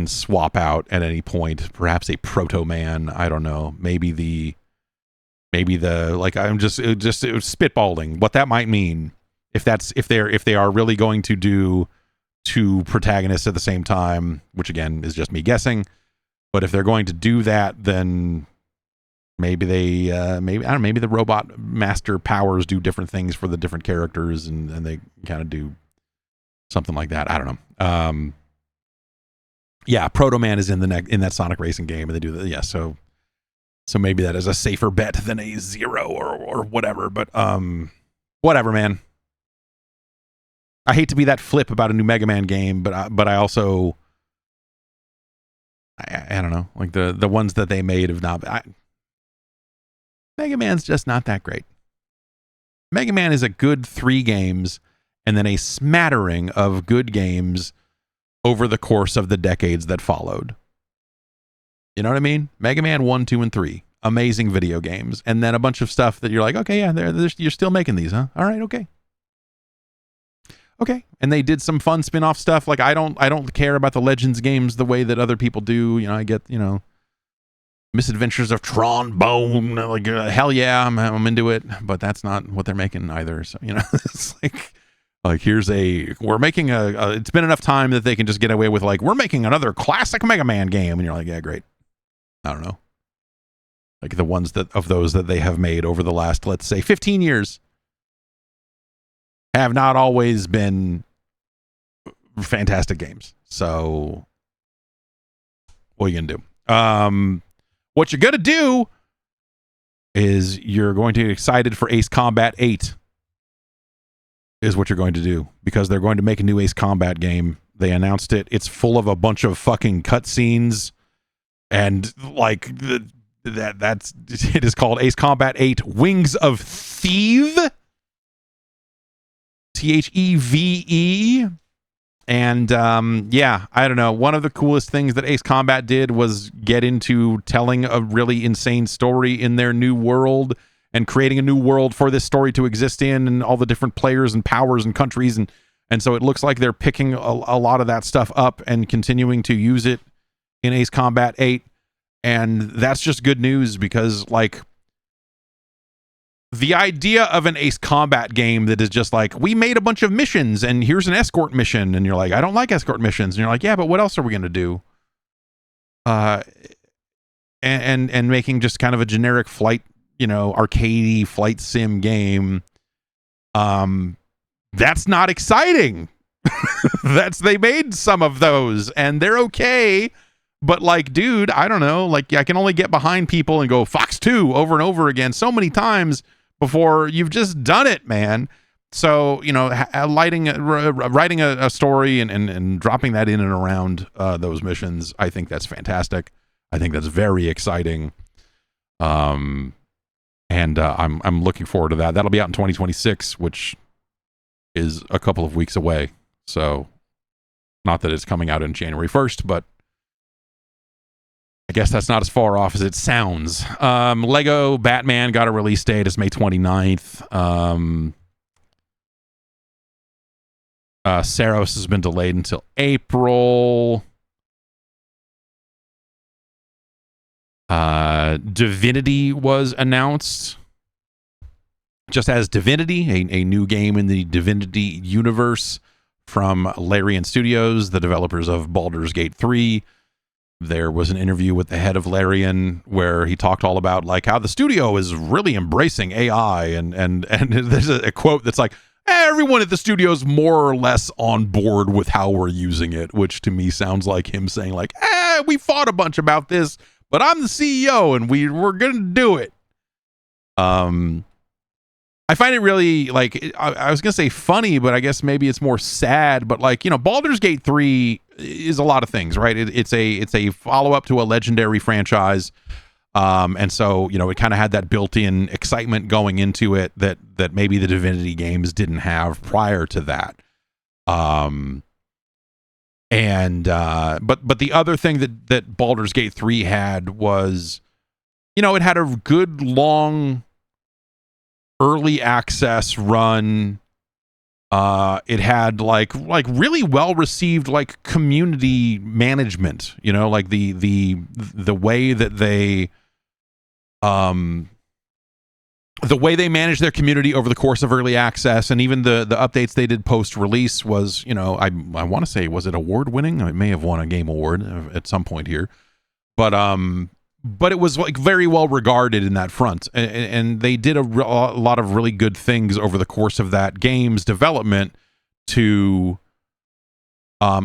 swap out at any point, perhaps a Proto Man. I don't know. Maybe maybe I'm just spitballing what that might mean if they are really going to do two protagonists at the same time, which again is just me guessing. But if they're going to do that, then maybe maybe the robot master powers do different things for the different characters, and they kind of do something like that. I don't know. Yeah, Proto Man is in that Sonic Racing game, and they do that. Yeah, so maybe that is a safer bet than a Zero or whatever. But whatever, man. I hate to be that flip about a new Mega Man game, but I also I don't know, like the ones that they made have not. Mega Man's just not that great. Mega Man is a good 3 games, and then a smattering of good games over the course of the decades that followed. You know what I mean? Mega Man 1, 2, and 3. Amazing video games. And then a bunch of stuff that you're like, okay, yeah, you're still making these, huh? All right, okay. Okay. And they did some fun spin-off stuff. Like, I don't care about the Legends games the way that other people do. You know, I get, Misadventures of Tron Bone. Like, hell yeah, I'm into it. But that's not what they're making either. So, it's like we're making it's been enough time that they can just get away with, like, we're making another classic Mega Man game. And you're like, yeah, great. I don't know. Like the ones of those that they have made over the last, let's say, 15 years have not always been fantastic games. So what are you going to do? What you're going to do is you're going to get excited for Ace Combat 8 is what you're going to do, because they're going to make a new Ace Combat game. They announced it. It's full of a bunch of fucking cutscenes, and like it is called Ace Combat 8 Wings of Thieve. Theve. And yeah, I don't know. One of the coolest things that Ace Combat did was get into telling a really insane story in their new world and creating a new world for this story to exist in, and all the different players and powers and countries. And so it looks like they're picking a lot of that stuff up and continuing to use it in Ace Combat 8. And that's just good news, because like the idea of an Ace Combat game that is just like, we made a bunch of missions and here's an escort mission, and you're like, I don't like escort missions, and you're like, yeah, but what else are we going to do? And making just kind of a generic flight, arcadey flight sim game. That's not exciting. They made some of those and they're okay. But like, dude, I don't know. Like, I can only get behind people and go Fox 2 over and over again so many times before you've just done it, man. So, writing a story and dropping that in and around those missions, I think that's fantastic. I think that's very exciting. And I'm looking forward to that. That'll be out in 2026, which is a couple of weeks away. So, not that it's coming out on January 1st, but I guess that's not as far off as it sounds. Lego Batman got a release date. It's May 29th. Saros has been delayed until April. Divinity was announced. Just as Divinity, a new game in the Divinity universe from Larian Studios, the developers of Baldur's Gate 3. There was an interview with the head of Larian where he talked all about like how the studio is really embracing AI, and there's a quote that's like, everyone at the studio is more or less on board with how we're using it, which to me sounds like him saying like, we fought a bunch about this, but I'm the CEO and we're going to do it. I find it really, like, I was going to say funny, but I guess maybe it's more sad. But like, Baldur's Gate 3 is a lot of things, right? It's a follow-up to a legendary franchise. And so, it kind of had that built-in excitement going into it that maybe the Divinity games didn't have prior to that. But the other thing that Baldur's Gate 3 had was, it had a good long early access run. It had like really well received like community management, like the way that they the way they managed their community over the course of early access, and even the updates they did post-release was, you know, I want to say, was it award-winning? It may have won a game award at some point here. But it was like very well regarded in that front, and they did a lot of really good things over the course of that game's development to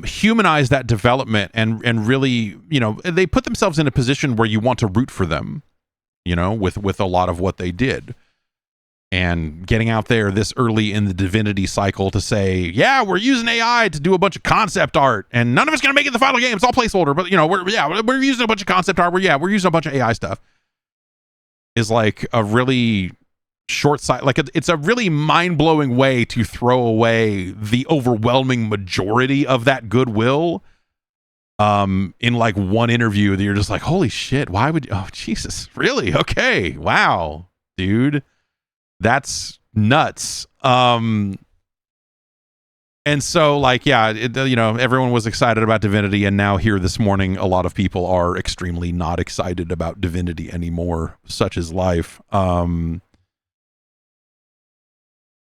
humanize that development and really, you know, they put themselves in a position where you want to root for them, you know, with a lot of what they did. And getting out there this early in the Divinity cycle to say, yeah, we're using AI to do a bunch of concept art, and none of it's going to make it the final game. It's all placeholder, but you know, we're using a bunch of concept art. We're using a bunch of AI stuff. Is like a really short sight. Like it's a really mind blowing way to throw away the overwhelming majority of that goodwill. In like one interview that you're just like, holy shit, why would you? Oh Jesus, really? Okay, wow, dude. That's nuts. And so like, yeah, you know, everyone was excited about Divinity, and now here this morning, a lot of people are extremely not excited about Divinity anymore. Such is life.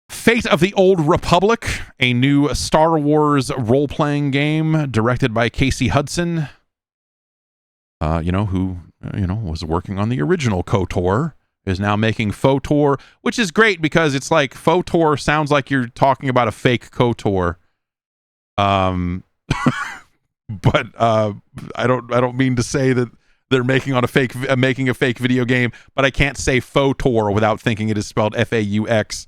Fate of the Old Republic, a new Star Wars role-playing game directed by Casey Hudson, you know, who, you know, was working on the original KOTOR, is now making FOTOR, which is great because it's like FOTOR sounds like you're talking about a fake KOTOR. But I don't mean to say that they're making a fake video game, but I can't say FOTOR without thinking it is spelled FAUX,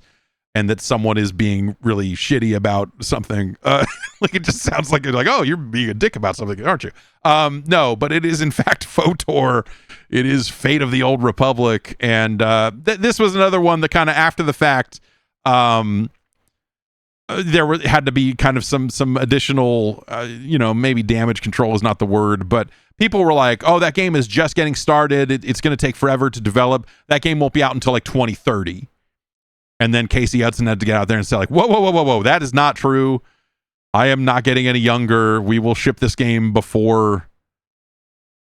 and that someone is being really shitty about something. Like it just sounds like, oh, you're being a dick about something, aren't you? No, but it is in fact FOTOR. It is Fate of the Old Republic, and this was another one that kind of after the fact, had to be kind of some additional, you know, maybe damage control is not the word, but people were like, oh, that game is just getting started. It's going to take forever to develop. That game won't be out until like 2030. And then Casey Hudson had to get out there and say like, whoa, that is not true. I am not getting any younger. We will ship this game before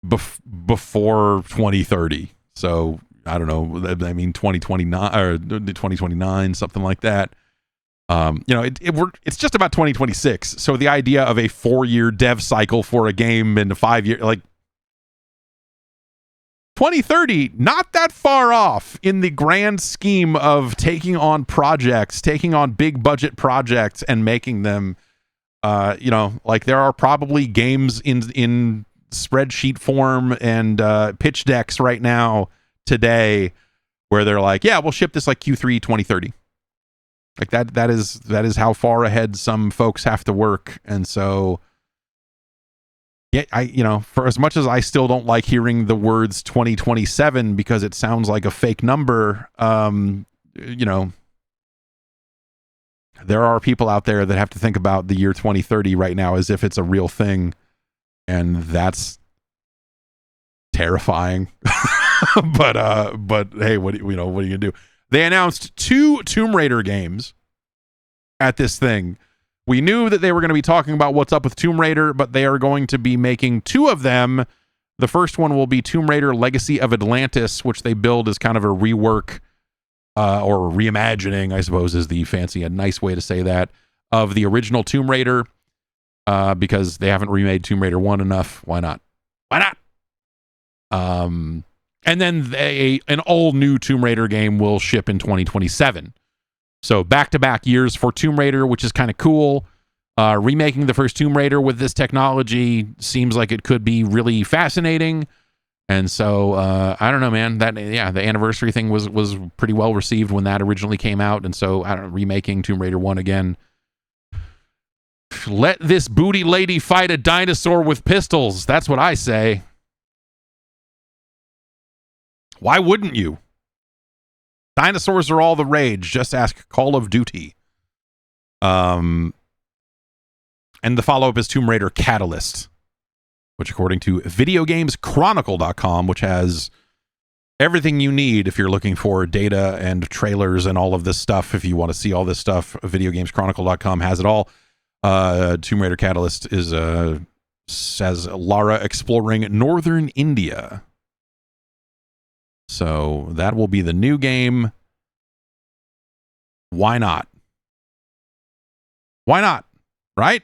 2030. So I don't know. I mean, 2029 or 2029, something like that. You know, it's just about 2026. So the idea of a 4-year dev cycle for a game and a 5-year, like 2030, not that far off in the grand scheme of taking on big budget projects and making them, you know, like there are probably games in spreadsheet form and pitch decks right now today where they're like, yeah, we'll ship this like Q3 2030. Like that is how far ahead some folks have to work. And so yeah, you know, for as much as I still don't like hearing the words 2027 because it sounds like a fake number, you know, there are people out there that have to think about the year 2030 right now as if it's a real thing, and that's terrifying. but hey, what are you gonna do? They announced 2 Tomb Raider games at this thing. We knew that they were going to be talking about what's up with Tomb Raider, but they are going to be making 2 of them. The first one will be Tomb Raider Legacy of Atlantis, which they build as kind of a rework or reimagining, I suppose is the fancy and nice way to say that, of the original Tomb Raider, because they haven't remade Tomb Raider 1 enough. Why not? And then an all new Tomb Raider game will ship in 2027. So back-to-back years for Tomb Raider, which is kind of cool. Remaking the first Tomb Raider with this technology seems like it could be really fascinating. And so, I don't know, man. The anniversary thing was pretty well received when that originally came out. And so, I don't know, remaking Tomb Raider 1 again. Let this booty lady fight a dinosaur with pistols. That's what I say. Why wouldn't you? Dinosaurs are all the rage. Just ask Call of Duty. And the follow-up is Tomb Raider Catalyst, which according to videogameschronicle.com, which has everything you need if you're looking for data and trailers and all of this stuff. If you want to see all this stuff, videogameschronicle.com has it all. Tomb Raider Catalyst says Lara exploring northern India. So that will be the new game. Why not? Why not? Right?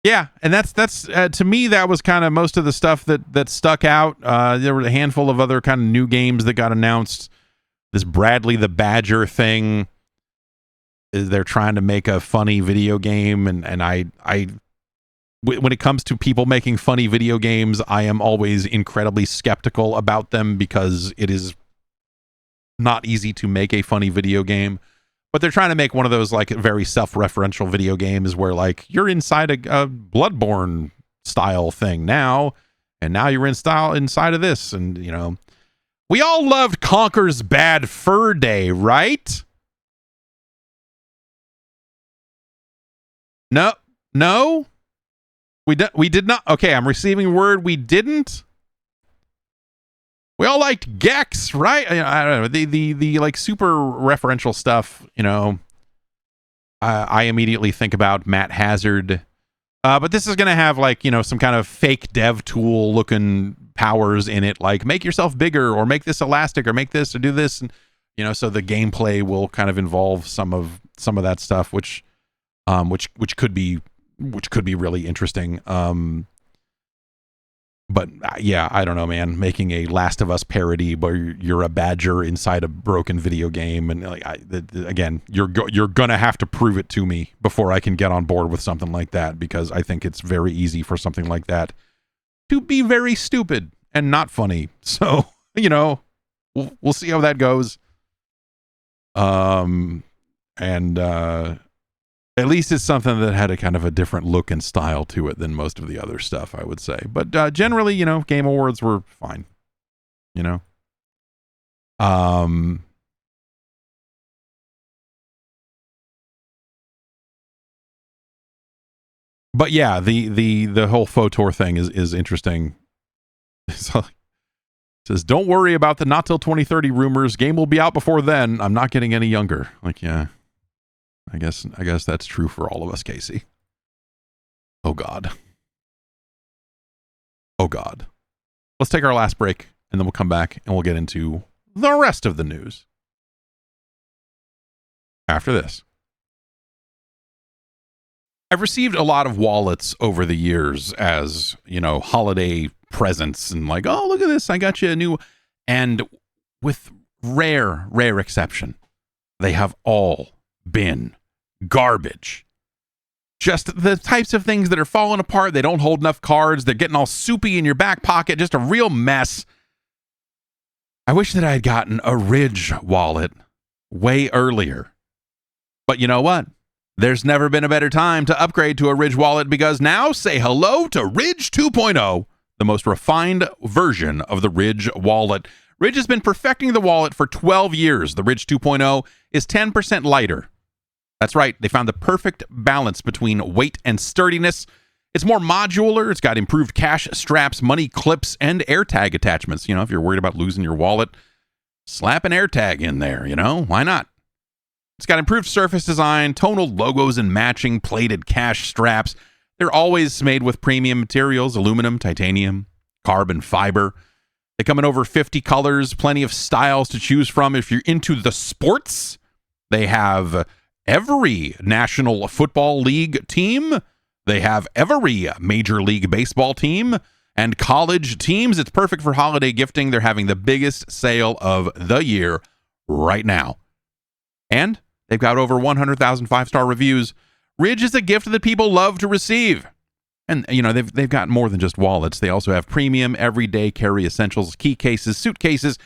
Yeah, and that's to me, that was kind of most of the stuff that stuck out. There were a handful of other kind of new games that got announced. This Bradley the Badger thing, they're trying to make a funny video game, and I when it comes to people making funny video games, I am always incredibly skeptical about them because it is not easy to make a funny video game. But they're trying to make one of those like very self-referential video games where like you're inside a Bloodborne style thing now, and now you're inside of this, and you know, we all loved Conker's Bad Fur Day, right? No, we did not. Okay, I'm receiving word we didn't. We all liked Gex, right? I don't know, the like super referential stuff. You know, I immediately think about Matt Hazard, but this is gonna have like, you know, some kind of fake dev tool looking powers in it, like make yourself bigger or make this elastic or make this or do this, and you know, so the gameplay will kind of involve some of that stuff, which could be really interesting. But yeah, I don't know, man. Making a Last of Us parody where you're a badger inside a broken video game, and like, again, you're gonna have to prove it to me before I can get on board with something like that, because I think it's very easy for something like that to be very stupid and not funny. So you know, we'll see how that goes. At least it's something that had a kind of a different look and style to it than most of the other stuff, I would say. But generally, you know, Game Awards were fine. You know? But yeah, the whole FOTOR thing is interesting. So, it says, don't worry about the not till 2030 rumors. Game will be out before then. I'm not getting any younger. Like, yeah. I guess that's true for all of us, Casey. Oh God. Oh God. Let's take our last break, and then we'll come back and we'll get into the rest of the news after this. I've received a lot of wallets over the years as, you know, holiday presents, and like, oh, look at this, I got you a new, and with rare exception, they have all been garbage. Just the types of things that are falling apart. They don't hold enough cards. They're getting all soupy in your back pocket. Just a real mess. I wish that I had gotten a Ridge wallet way earlier. But you know what? There's never been a better time to upgrade to a Ridge wallet, because now say hello to Ridge 2.0, the most refined version of the Ridge wallet. Ridge has been perfecting the wallet for 12 years. The Ridge 2.0 is 10% lighter. That's right. They found the perfect balance between weight and sturdiness. It's more modular. It's got improved cash straps, money clips, and AirTag attachments. You know, if you're worried about losing your wallet, slap an AirTag in there, you know? Why not? It's got improved surface design, tonal logos, and matching plated cash straps. They're always made with premium materials: aluminum, titanium, carbon fiber. They come in over 50 colors, plenty of styles to choose from. If you're into the sports, they have every National Football League team. They have every Major League Baseball team and college teams. It's perfect for holiday gifting. They're having the biggest sale of the year right now. And they've got over 100,000 five-star reviews. Ridge is a gift that people love to receive. And, you know, they've got more than just wallets. They also have premium, everyday carry essentials, key cases, suitcases,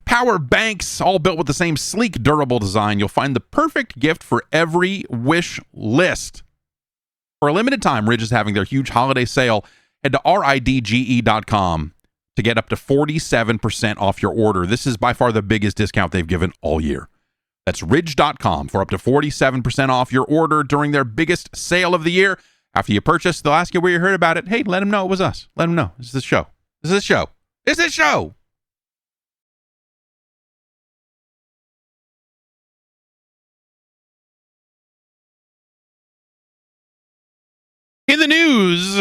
power banks, all built with the same sleek, durable design. You'll find the perfect gift for every wish list. For a limited time, Ridge is having their huge holiday sale. Head to ridge.com to get up to 47% off your order. This is by far the biggest discount they've given all year. That's ridge.com for up to 47% off your order during their biggest sale of the year. After you purchase, they'll ask you where you heard about it. Hey, let them know it was us. Let them know. It's this show. It's this show. It's this show. In the news,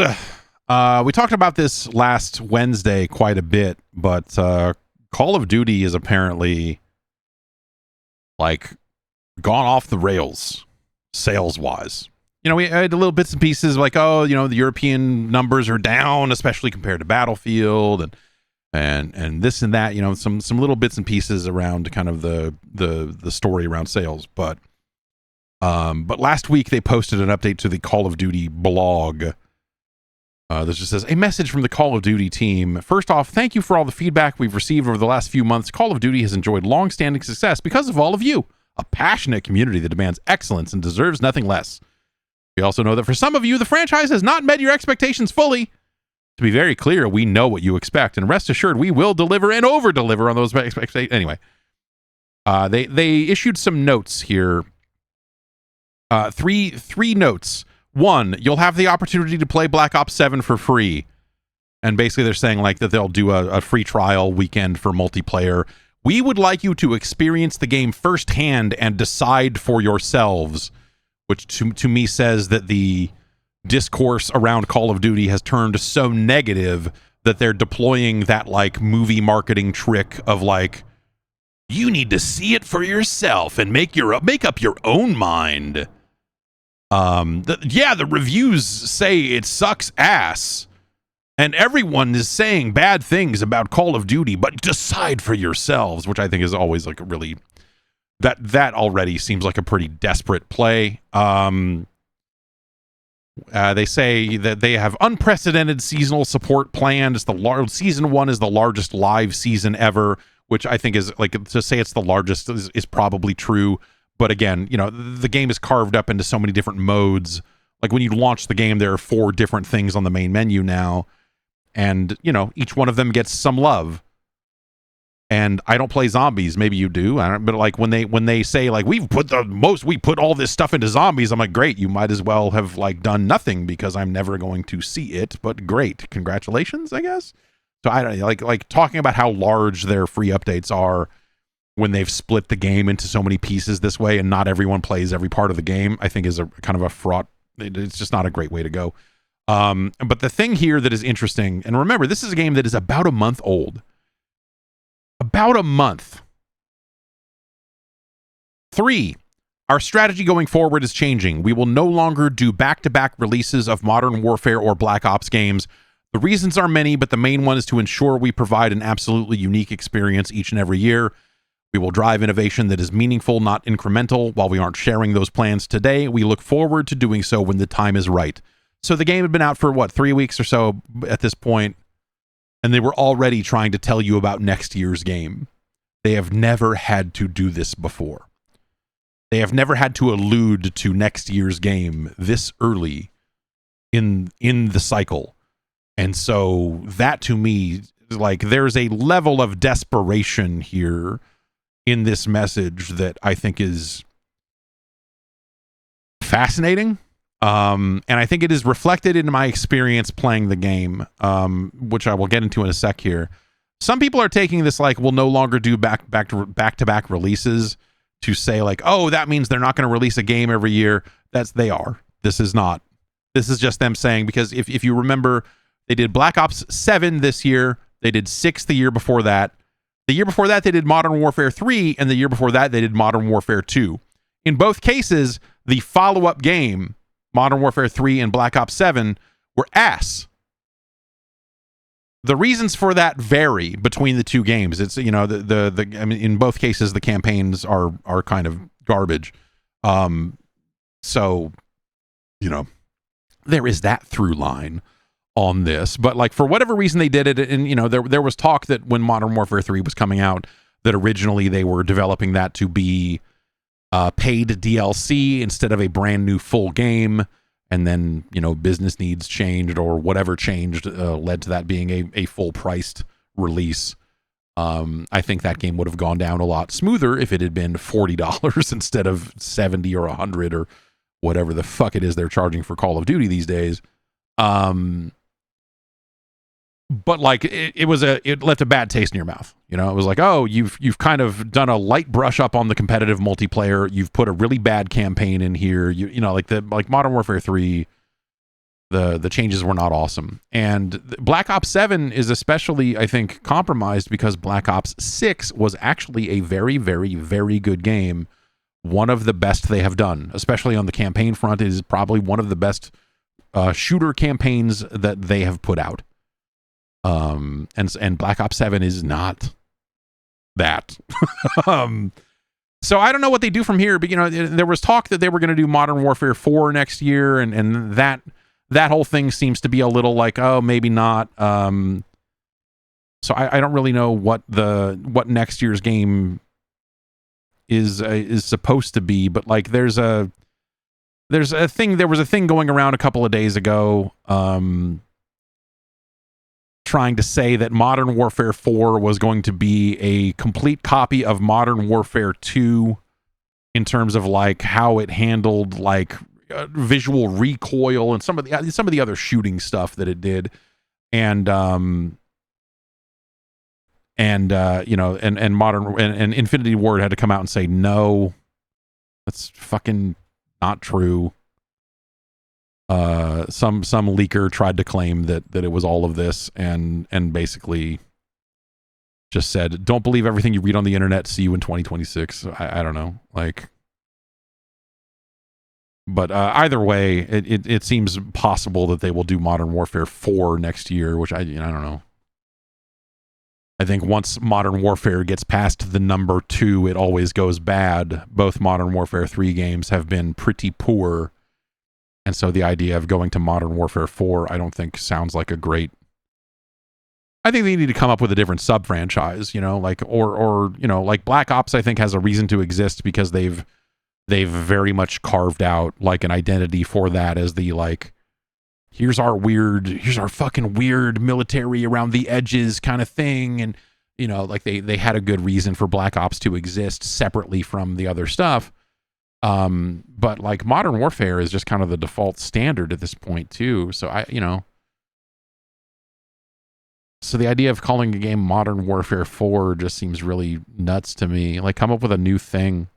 we talked about this last Wednesday quite a bit, but Call of Duty is apparently like gone off the rails sales wise. You know, we had the little bits and pieces like, oh, you know, the European numbers are down, especially compared to Battlefield, and this and that. You know, some little bits and pieces around kind of the story around sales. But last week they posted an update to the Call of Duty blog. That just says, a message from the Call of Duty team. First off, thank you for all the feedback we've received over the last few months. Call of Duty has enjoyed long-standing success because of all of you. A passionate community that demands excellence and deserves nothing less. We also know that for some of you, the franchise has not met your expectations fully. To be very clear, we know what you expect, and rest assured, we will deliver and over-deliver on those expectations. Anyway, they issued some notes here. Three notes. One, you'll have the opportunity to play Black Ops 7 for free. And basically they're saying like that they'll do a free trial weekend for multiplayer. We would like you to experience the game firsthand and decide for yourselves, which to me says that the discourse around Call of Duty has turned so negative that they're deploying that like movie marketing trick of like, you need to see it for yourself and make up your own mind. The reviews say it sucks ass, and everyone is saying bad things about Call of Duty, but decide for yourselves, which I think is always like a really, that already seems like a pretty desperate play. They say that they have unprecedented seasonal support planned. Season 1 is the largest live season ever, which I think is like, to say it's the largest is probably true. But again, you know, the game is carved up into so many different modes. Like when you launch the game, there are 4 different things on the main menu now. And, you know, each one of them gets some love. And I don't play zombies. Maybe you do. But like when they say like, we put all this stuff into zombies, I'm like, great. You might as well have like done nothing because I'm never going to see it. But great. Congratulations, I guess. So I don't like talking about how large their free updates are when they've split the game into so many pieces this way and not everyone plays every part of the game, I think is a kind of a fraught. It's just not a great way to go. But the thing here that is interesting, and remember, this is a game that is about a month old. About a month. 3, our strategy going forward is changing. We will no longer do back-to-back releases of Modern Warfare or Black Ops games. The reasons are many, but the main one is to ensure we provide an absolutely unique experience each and every year. We will drive innovation that is meaningful, not incremental. While we aren't sharing those plans today, we look forward to doing so when the time is right. So the game had been out for, 3 weeks or so at this point, and they were already trying to tell you about next year's game. They have never had to do this before. They have never had to allude to next year's game this early in the cycle. And so that, to me, like, there's a level of desperation here in this message that I think is fascinating. And I think it is reflected in my experience playing the game, which I will get into in a sec here. Some people are taking this like, we'll no longer do back-to-back releases to say like, oh, that means they're not going to release a game every year. They are. This is not. This is just them saying, because if you remember, they did Black Ops 7 this year. They did 6 the year before that. The year before that, they did Modern Warfare 3, and the year before that, they did Modern Warfare 2. In both cases, the follow-up game, Modern Warfare 3 and Black Ops 7, were ass. The reasons for that vary between the two games. It's, you know, I mean, in both cases, the campaigns are kind of garbage. So, you know, there is that through line on this, but like for whatever reason they did it, and you know there was talk that when Modern Warfare 3 was coming out, that originally they were developing that to be paid DLC instead of a brand new full game, and then, you know, business needs changed or whatever changed led to that being a full priced release. I think that game would have gone down a lot smoother if it had been $40 instead of $70 or $100 or whatever the fuck it is they're charging for Call of Duty these days. But like it left a bad taste in your mouth. You know, it was like, oh, you've kind of done a light brush up on the competitive multiplayer. You've put a really bad campaign in here. You know, like Modern Warfare 3 The changes were not awesome. And Black Ops 7 is especially, I think, compromised because Black Ops 6 was actually a very, very, very good game. One of the best they have done, especially on the campaign front. It is probably one of the best shooter campaigns that they have put out. And Black Ops 7 is not that. So I don't know what they do from here, but there was talk that they were going to do Modern Warfare 4 next year, and that whole thing seems to be a little like, oh, maybe not. So I don't really know what next year's game is supposed to be, but like there was a thing going around a couple of days ago, trying to say that Modern Warfare 4 was going to be a complete copy of Modern Warfare 2 in terms of like how it handled like visual recoil and some of the other shooting stuff that it did, and Infinity Ward had to come out and say no, that's fucking not true. Some leaker tried to claim that it was all of this, and basically just said, don't believe everything you read on the internet, see you in 2026. I don't know, like, but either way, it seems possible that they will do Modern Warfare 4 next year, which I don't know. I think once Modern Warfare gets past the number 2, it always goes bad. Both Modern Warfare 3 games have been pretty poor. And so the idea of going to Modern Warfare 4, I don't think sounds like a great... I think they need to come up with a different sub-franchise, like, or like Black Ops, I think, has a reason to exist because they've very much carved out, like, an identity for that as the, like, here's our fucking weird military around the edges kind of thing. And, like, they had a good reason for Black Ops to exist separately from the other stuff. But like Modern Warfare is just kind of the default standard at this point too. So so the idea of calling a game Modern Warfare 4 just seems really nuts to me. Like, come up with a new thing.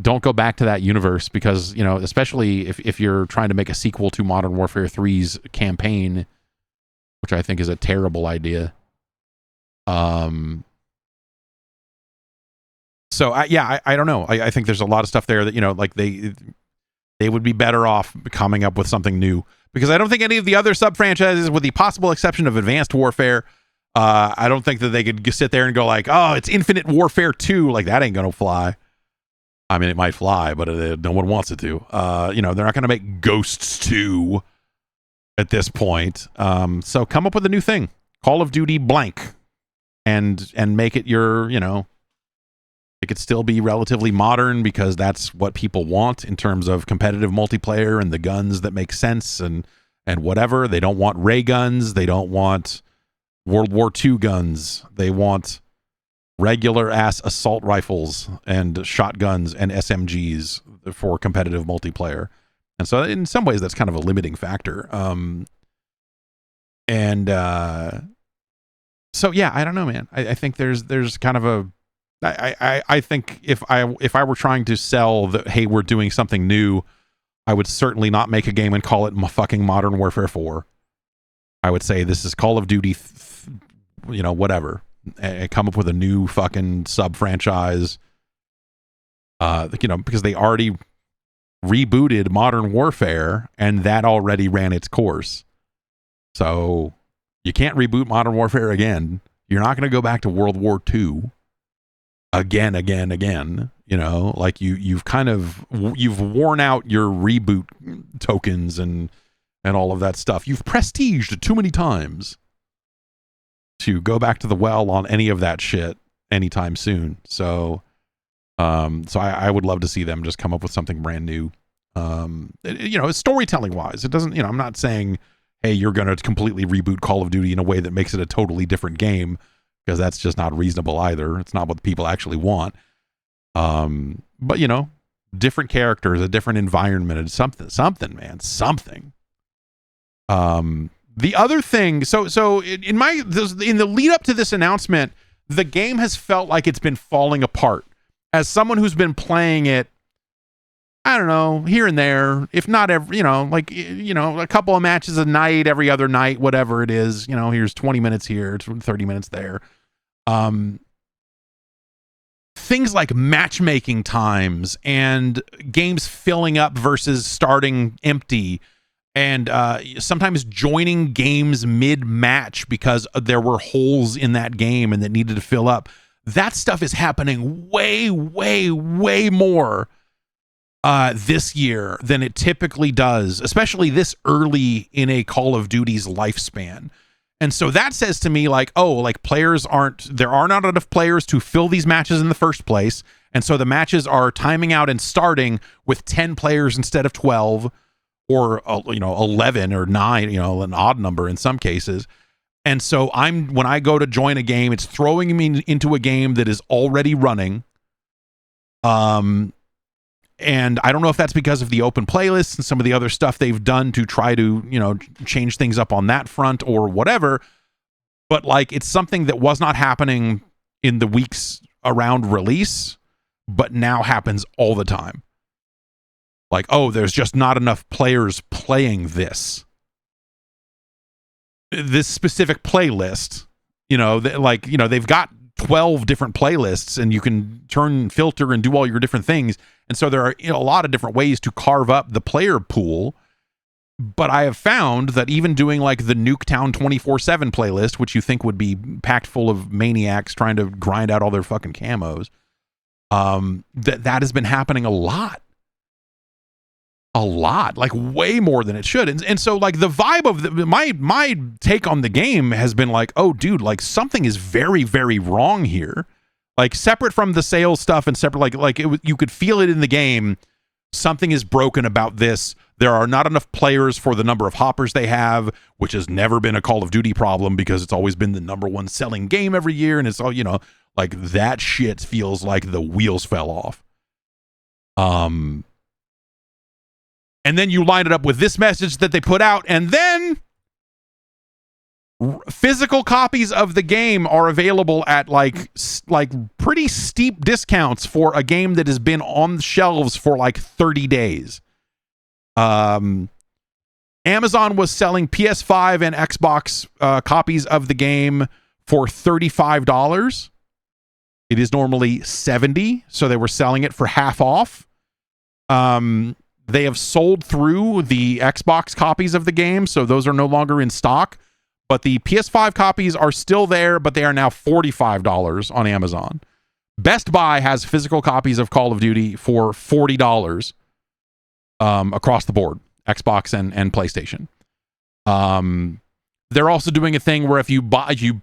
Don't go back to that universe because, especially if you're trying to make a sequel to Modern Warfare 3's campaign, which I think is a terrible idea. So I don't know. I think there's a lot of stuff there that, like they would be better off coming up with something new, because I don't think any of the other sub franchises, with the possible exception of Advanced Warfare, I don't think that they could sit there and go like, oh, it's Infinite Warfare 2. Like, that ain't going to fly. I mean, it might fly, but no one wants it to. They're not going to make Ghosts 2 at this point. So come up with a new thing. Call of Duty blank and make it your, it could still be relatively modern because that's what people want in terms of competitive multiplayer and the guns that make sense and whatever. They don't want ray guns. They don't want World War II guns. They want regular ass assault rifles and shotguns and SMGs for competitive multiplayer. And so in some ways that's kind of a limiting factor. So yeah, I don't know, man. I think there's kind of a... I think if I were trying to sell that, hey, we're doing something new, I would certainly not make a game and call it fucking Modern Warfare 4. I would say this is Call of Duty, whatever, and come up with a new fucking sub franchise. Because they already rebooted Modern Warfare and that already ran its course. So you can't reboot Modern Warfare again. You're not going to go back to World War II. Again, like you've worn out your reboot tokens and all of that stuff. You've prestiged too many times to go back to the well on any of that shit anytime soon. So I would love to see them just come up with something brand new. Storytelling wise, it doesn't, I'm not saying, hey, you're going to completely reboot Call of Duty in a way that makes it a totally different game, because that's just not reasonable either. It's not what people actually want. But different characters, a different environment, and something, man, something. The other thing, so in the lead up to this announcement, the game has felt like it's been falling apart. As someone who's been playing it I don't know, here and there, if not every, a couple of matches a night, every other night, whatever it is, here's 20 minutes here, 30 minutes there. Things like matchmaking times and games filling up versus starting empty, and sometimes joining games mid-match because there were holes in that game and that needed to fill up. That stuff is happening way, way, way more this year than it typically does, especially this early in a Call of Duty's lifespan. And so that says to me, like, oh, like there are not enough players to fill these matches in the first place. And so the matches are timing out and starting with 10 players instead of 12 or, 11 or 9, an odd number in some cases. And so when I go to join a game, it's throwing me into a game that is already running. And I don't know if that's because of the open playlists and some of the other stuff they've done to try to, change things up on that front or whatever. But like, it's something that was not happening in the weeks around release, but now happens all the time. Like, oh, there's just not enough players playing this specific playlist. They've got 12 different playlists and you can filter and do all your different things. And so there are a lot of different ways to carve up the player pool. But I have found that even doing like the Nuketown 24/7 playlist, which you think would be packed full of maniacs trying to grind out all their fucking camos, that has been happening a lot, like way more than it should. And so like the vibe of my take on the game has been like, oh dude, like something is very, very wrong here. Like separate from the sales stuff and separate, you could feel it in the game. Something is broken about this. There are not enough players for the number of hoppers they have, which has never been a Call of Duty problem because it's always been the number one selling game every year. And it's all, like that shit feels like the wheels fell off. And then you line it up with this message that they put out, and then physical copies of the game are available at like pretty steep discounts for a game that has been on the shelves for like 30 days. Amazon was selling PS5 and Xbox copies of the game for $35. It is normally $70, so they were selling it for half off. They have sold through the Xbox copies of the game, so those are no longer in stock. But the PS5 copies are still there, but they are now $45 on Amazon. Best Buy has physical copies of Call of Duty for $40 across the board, Xbox and PlayStation. They're also doing a thing where if you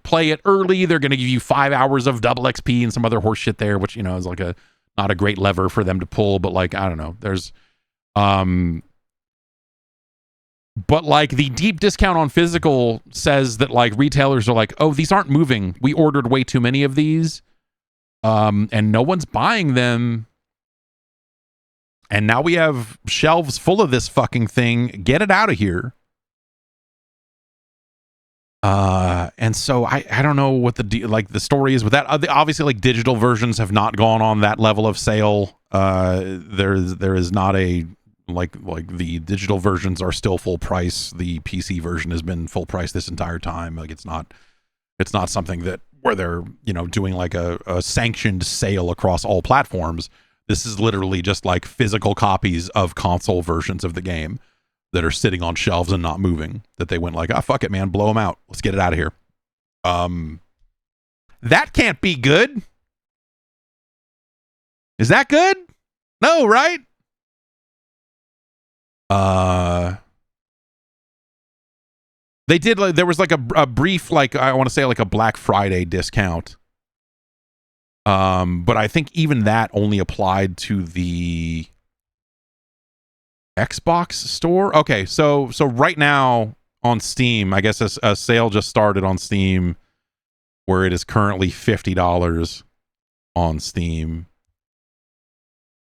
play it early, they're going to give you 5 hours of double XP and some other horse shit there, which, is like not a great lever for them to pull, but like, I don't know. There's but like the deep discount on physical says that like retailers are like, oh, these aren't moving. We ordered way too many of these. And no one's buying them. And now we have shelves full of this fucking thing. Get it out of here. And so I don't know what the story is with that. Obviously, like digital versions have not gone on that level of sale. There is not a like the digital versions are still full price. The PC version has been full price this entire time. Like it's not something that where they're doing like a sanctioned sale across all platforms. This is literally just like physical copies of console versions of the game that are sitting on shelves and not moving, that they went like, fuck it, man, blow them out. Let's get it out of here. That can't be good. Is that good? No, right? They did, there was like a brief, like, I want to say like a Black Friday discount. But I think even that only applied to the Xbox store. Okay, so right now on Steam, I guess a sale just started on Steam where it is currently $50 on Steam.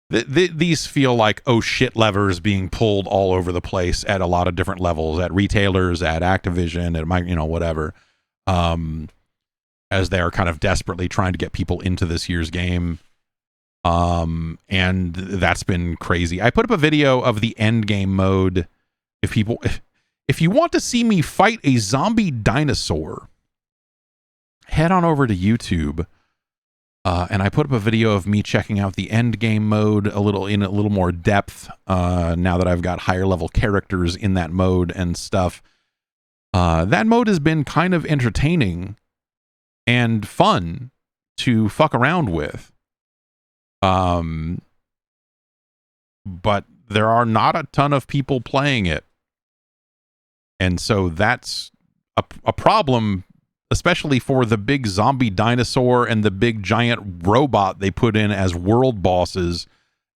These feel like oh shit levers being pulled all over the place at a lot of different levels, at retailers, at Activision, at whatever, as they're kind of desperately trying to get people into this year's game. And that's been crazy. I put up a video of the end game mode. If you want to see me fight a zombie dinosaur, head on over to YouTube. And I put up a video of me checking out the end game mode in a little more depth. Now that I've got higher level characters in that mode and stuff. That mode has been kind of entertaining and fun to fuck around with. But there are not a ton of people playing it. And so that's a problem, especially for the big zombie dinosaur and the big giant robot they put in as world bosses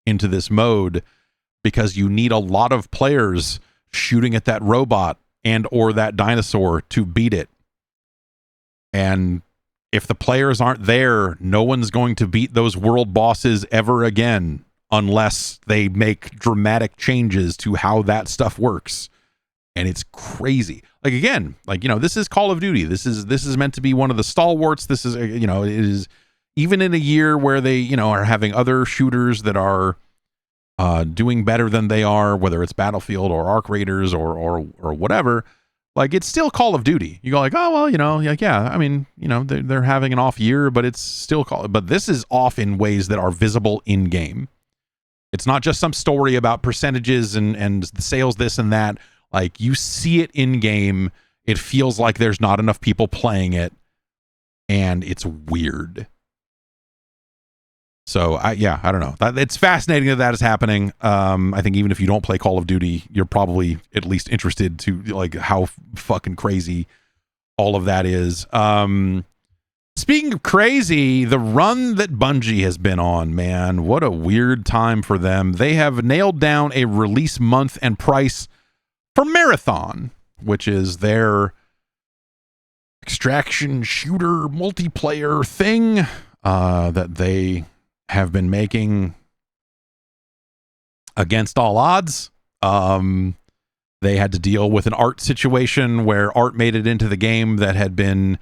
into this mode, because you need a lot of players shooting at that robot and or that dinosaur to beat it. And if the players aren't there, no one's going to beat those world bosses ever again unless they make dramatic changes to how that stuff works. And it's crazy. Like, again, like, you know, this is Call of Duty. This is meant to be one of the stalwarts. This is, you know, it is, even in a year where they, you know, are having other shooters that are doing better than they are, whether it's Battlefield or Arc Raiders or whatever. Like, it's still Call of Duty. You go like, oh, well, you know, like, yeah, I mean, you know, they're having an off year, but it's still but this is off in ways that are visible in game. It's not just some story about percentages and sales, this and that. Like, you see it in game. It feels like there's not enough people playing it, and it's weird. So I don't know. It's fascinating that is happening. I think even if you don't play Call of Duty, you're probably at least interested to like how fucking crazy all of that is. Speaking of crazy, the run that Bungie has been on, man, what a weird time for them. They have nailed down a release month and price for Marathon, which is their extraction shooter multiplayer thing that they have been making against all odds. They had to deal with an art situation where art made it into the game that had been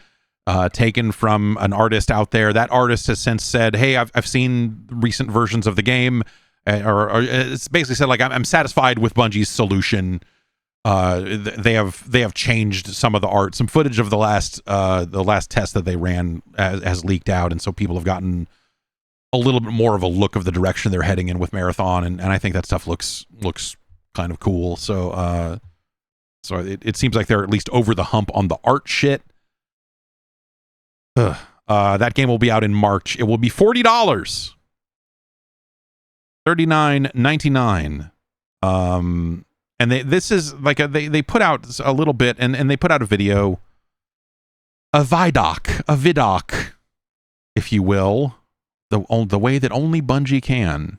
taken from an artist out there. That artist has since said, hey, I've seen recent versions of the game, or it's basically said, like, I'm satisfied with Bungie's solution. They have changed some of the art. Some footage of the last test that they ran has leaked out, and so people have gotten a little bit more of a look of the direction they're heading in with Marathon, and I think that stuff looks kind of cool. So it seems like they're at least over the hump on the art shit. That game will be out in March. It will be $40, $39.99. And this is like they put out a little bit, and they put out a video, a vidoc, if you will, the way that only Bungie can,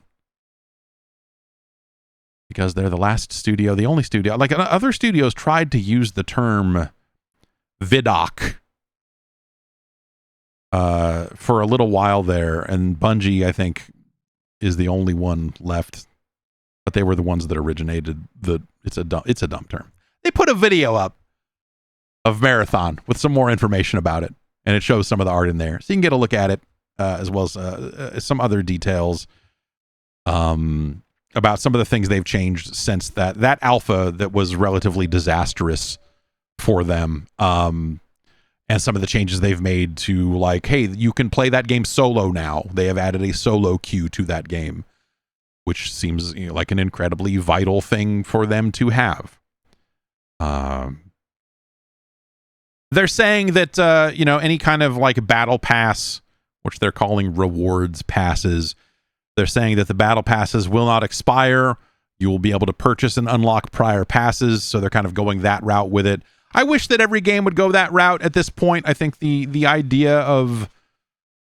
because they're the last studio, the only studio. Like, other studios tried to use the term vidoc for a little while there, and Bungie, I think, is the only one left. But they were the ones that originated it's a dumb term. They put a video up of Marathon with some more information about it, and it shows some of the art in there, so you can get a look at it, as well as some other details about some of the things they've changed since that alpha that was relatively disastrous for them, and some of the changes they've made to, like, hey, you can play that game solo now. They have added a solo queue to that game, which seems, you know, like an incredibly vital thing for them to have. They're saying that, you know, any kind of like battle pass, which they're calling rewards passes, they're saying that the battle passes will not expire. You will be able to purchase and unlock prior passes. So they're kind of going that route with it. I wish that every game would go that route at this point. I think the idea of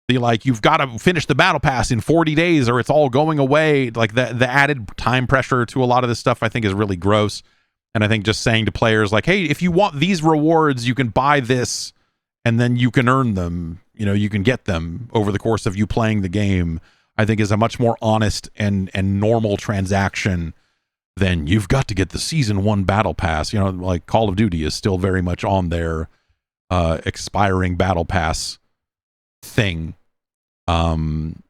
like, you've got to finish the battle pass in 40 days or it's all going away, like the added time pressure to a lot of this stuff, I think, is really gross. And I think just saying to players, like, hey, if you want these rewards, you can buy this and then you can earn them, you know, you can get them over the course of you playing the game, I think is a much more honest and normal transaction than you've got to get the season 1 battle pass. You know, like Call of Duty is still very much on their expiring battle pass thing. And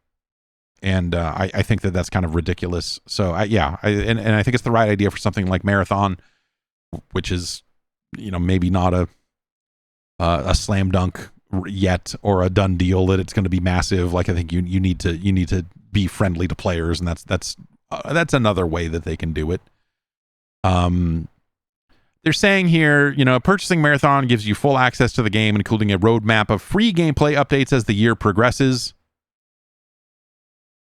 And I think that that's kind of ridiculous. So I think it's the right idea for something like Marathon, which is, maybe not a slam dunk yet or a done deal that it's going to be massive. Like, I think you need to be friendly to players, and that's another way that they can do it. They're saying here, purchasing Marathon gives you full access to the game, including a roadmap of free gameplay updates as the year progresses.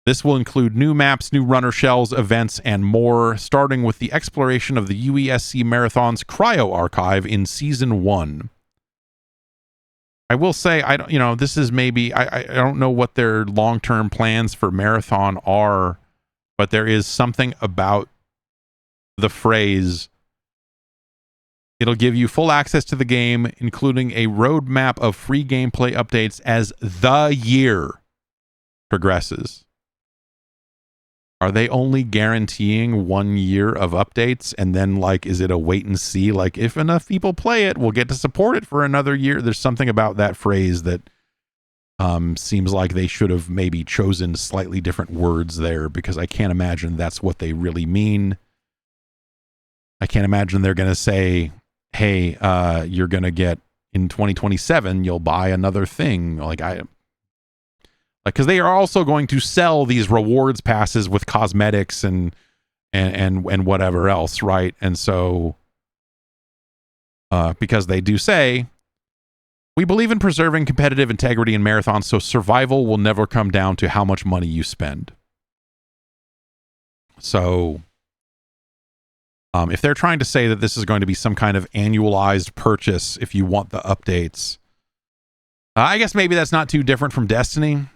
This will include new maps, new runner shells, events, and more, starting with the exploration of the UESC Marathon's Cryo Archive in Season 1. I will say, I don't, this is maybe, I don't know what their long-term plans for Marathon are, but there is something about the phrase, it'll give you full access to the game, including a roadmap of free gameplay updates as the year progresses. Are they only guaranteeing 1 year of updates? And then, like, is it a wait and see? Like, if enough people play it, we'll get to support it for another year. There's something about that phrase that seems like they should have maybe chosen slightly different words there, because I can't imagine that's what they really mean. I can't imagine they're going to say, hey, you're going to get, in 2027, you'll buy another thing. Because they are also going to sell these rewards passes with cosmetics and whatever else, right? And so, because they do say, we believe in preserving competitive integrity in marathons, so survival will never come down to how much money you spend. So, if they're trying to say that this is going to be some kind of annualized purchase if you want the updates, I guess maybe that's not too different from Destiny.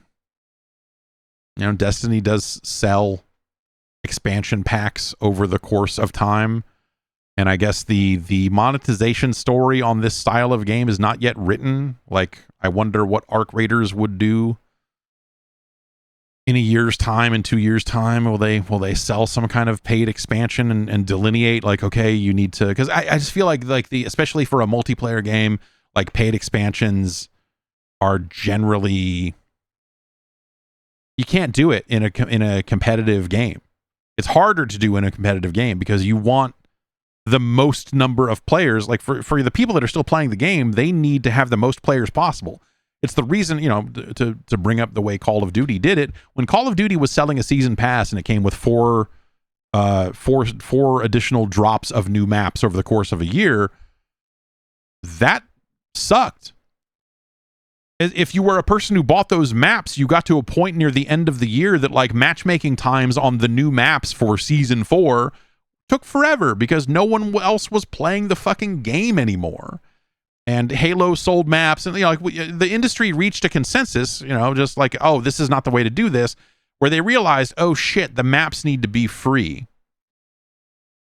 Destiny does sell expansion packs over the course of time. And I guess the monetization story on this style of game is not yet written. Like, I wonder what Arc Raiders would do in a year's time, in 2 years' time. Will they sell some kind of paid expansion and delineate, like, okay, you need to, because I just feel like especially for a multiplayer game, like, paid expansions are generally, you can't do it in a competitive game. It's harder to do in a competitive game because you want the most number of players. Like, for the people that are still playing the game, they need to have the most players possible. It's the reason, to bring up the way Call of Duty did it. When Call of Duty was selling a season pass and it came with four additional drops of new maps over the course of a year, that sucked. If you were a person who bought those maps, you got to a point near the end of the year that, like, matchmaking times on the new maps for Season 4 took forever because no one else was playing the fucking game anymore. And Halo sold maps, and the industry reached a consensus, just like, oh, this is not the way to do this, where they realized, oh shit, the maps need to be free.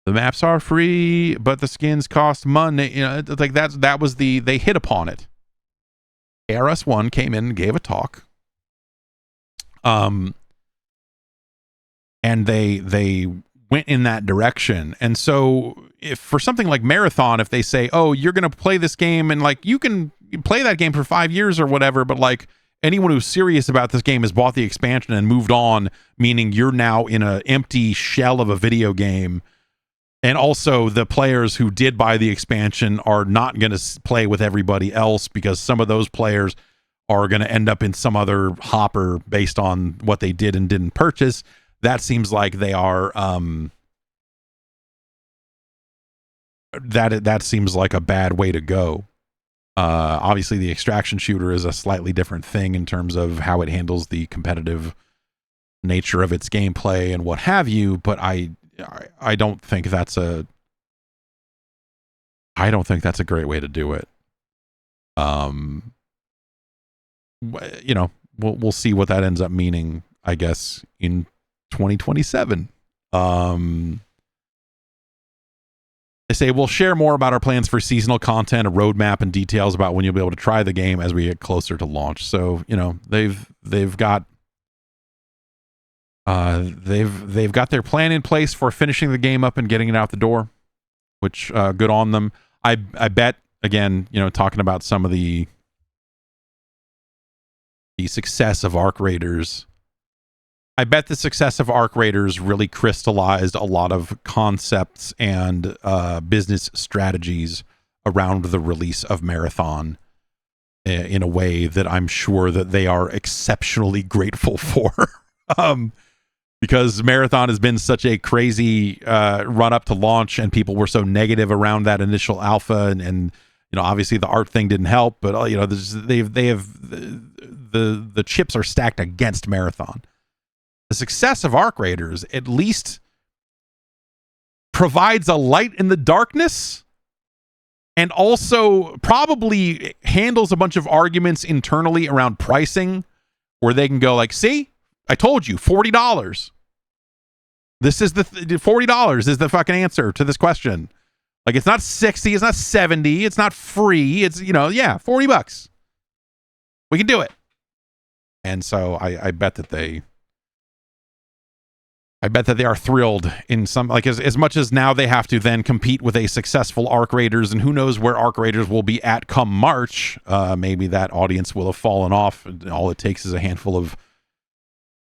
The maps are free, but the skins cost money. They hit upon it. ARS-1 came in and gave a talk. And they went in that direction. And so, if for something like Marathon, if they say, oh, you're going to play this game and, like, you can play that game for 5 years or whatever, but, like, anyone who's serious about this game has bought the expansion and moved on, meaning you're now in an empty shell of a video game. And also, the players who did buy the expansion are not going to play with everybody else because some of those players are going to end up in some other hopper based on what they did and didn't purchase. That seems like they are, that seems like a bad way to go. Obviously, the extraction shooter is a slightly different thing in terms of how it handles the competitive nature of its gameplay and what have you, but I don't think that's a great way to do it. We'll see what that ends up meaning, I guess, in 2027. They say we'll share more about our plans for seasonal content, a roadmap, and details about when you'll be able to try the game as we get closer to launch. So, they've got their plan in place for finishing the game up and getting it out the door, which good on them. I bet, again, talking about some of the success of Arc Raiders, I bet the success of Arc Raiders really crystallized a lot of concepts and business strategies around the release of Marathon in a way that I'm sure that they are exceptionally grateful for. Because Marathon has been such a crazy run up to launch, and people were so negative around that initial alpha, and you know, obviously the art thing didn't help, but you know, the chips are stacked against Marathon. The success of Arc Raiders at least provides a light in the darkness, and also probably handles a bunch of arguments internally around pricing, where they can go like, see, I told you, $40. This is the $40 is the fucking answer to this question. Like, it's not 60, it's not 70, it's not free. It's, you know, yeah, $40. We can do it. And so I bet that they are thrilled in some, like, as much as now they have to then compete with a successful Arc Raiders, and who knows where Arc Raiders will be at come March. Maybe that audience will have fallen off. All it takes is a handful of,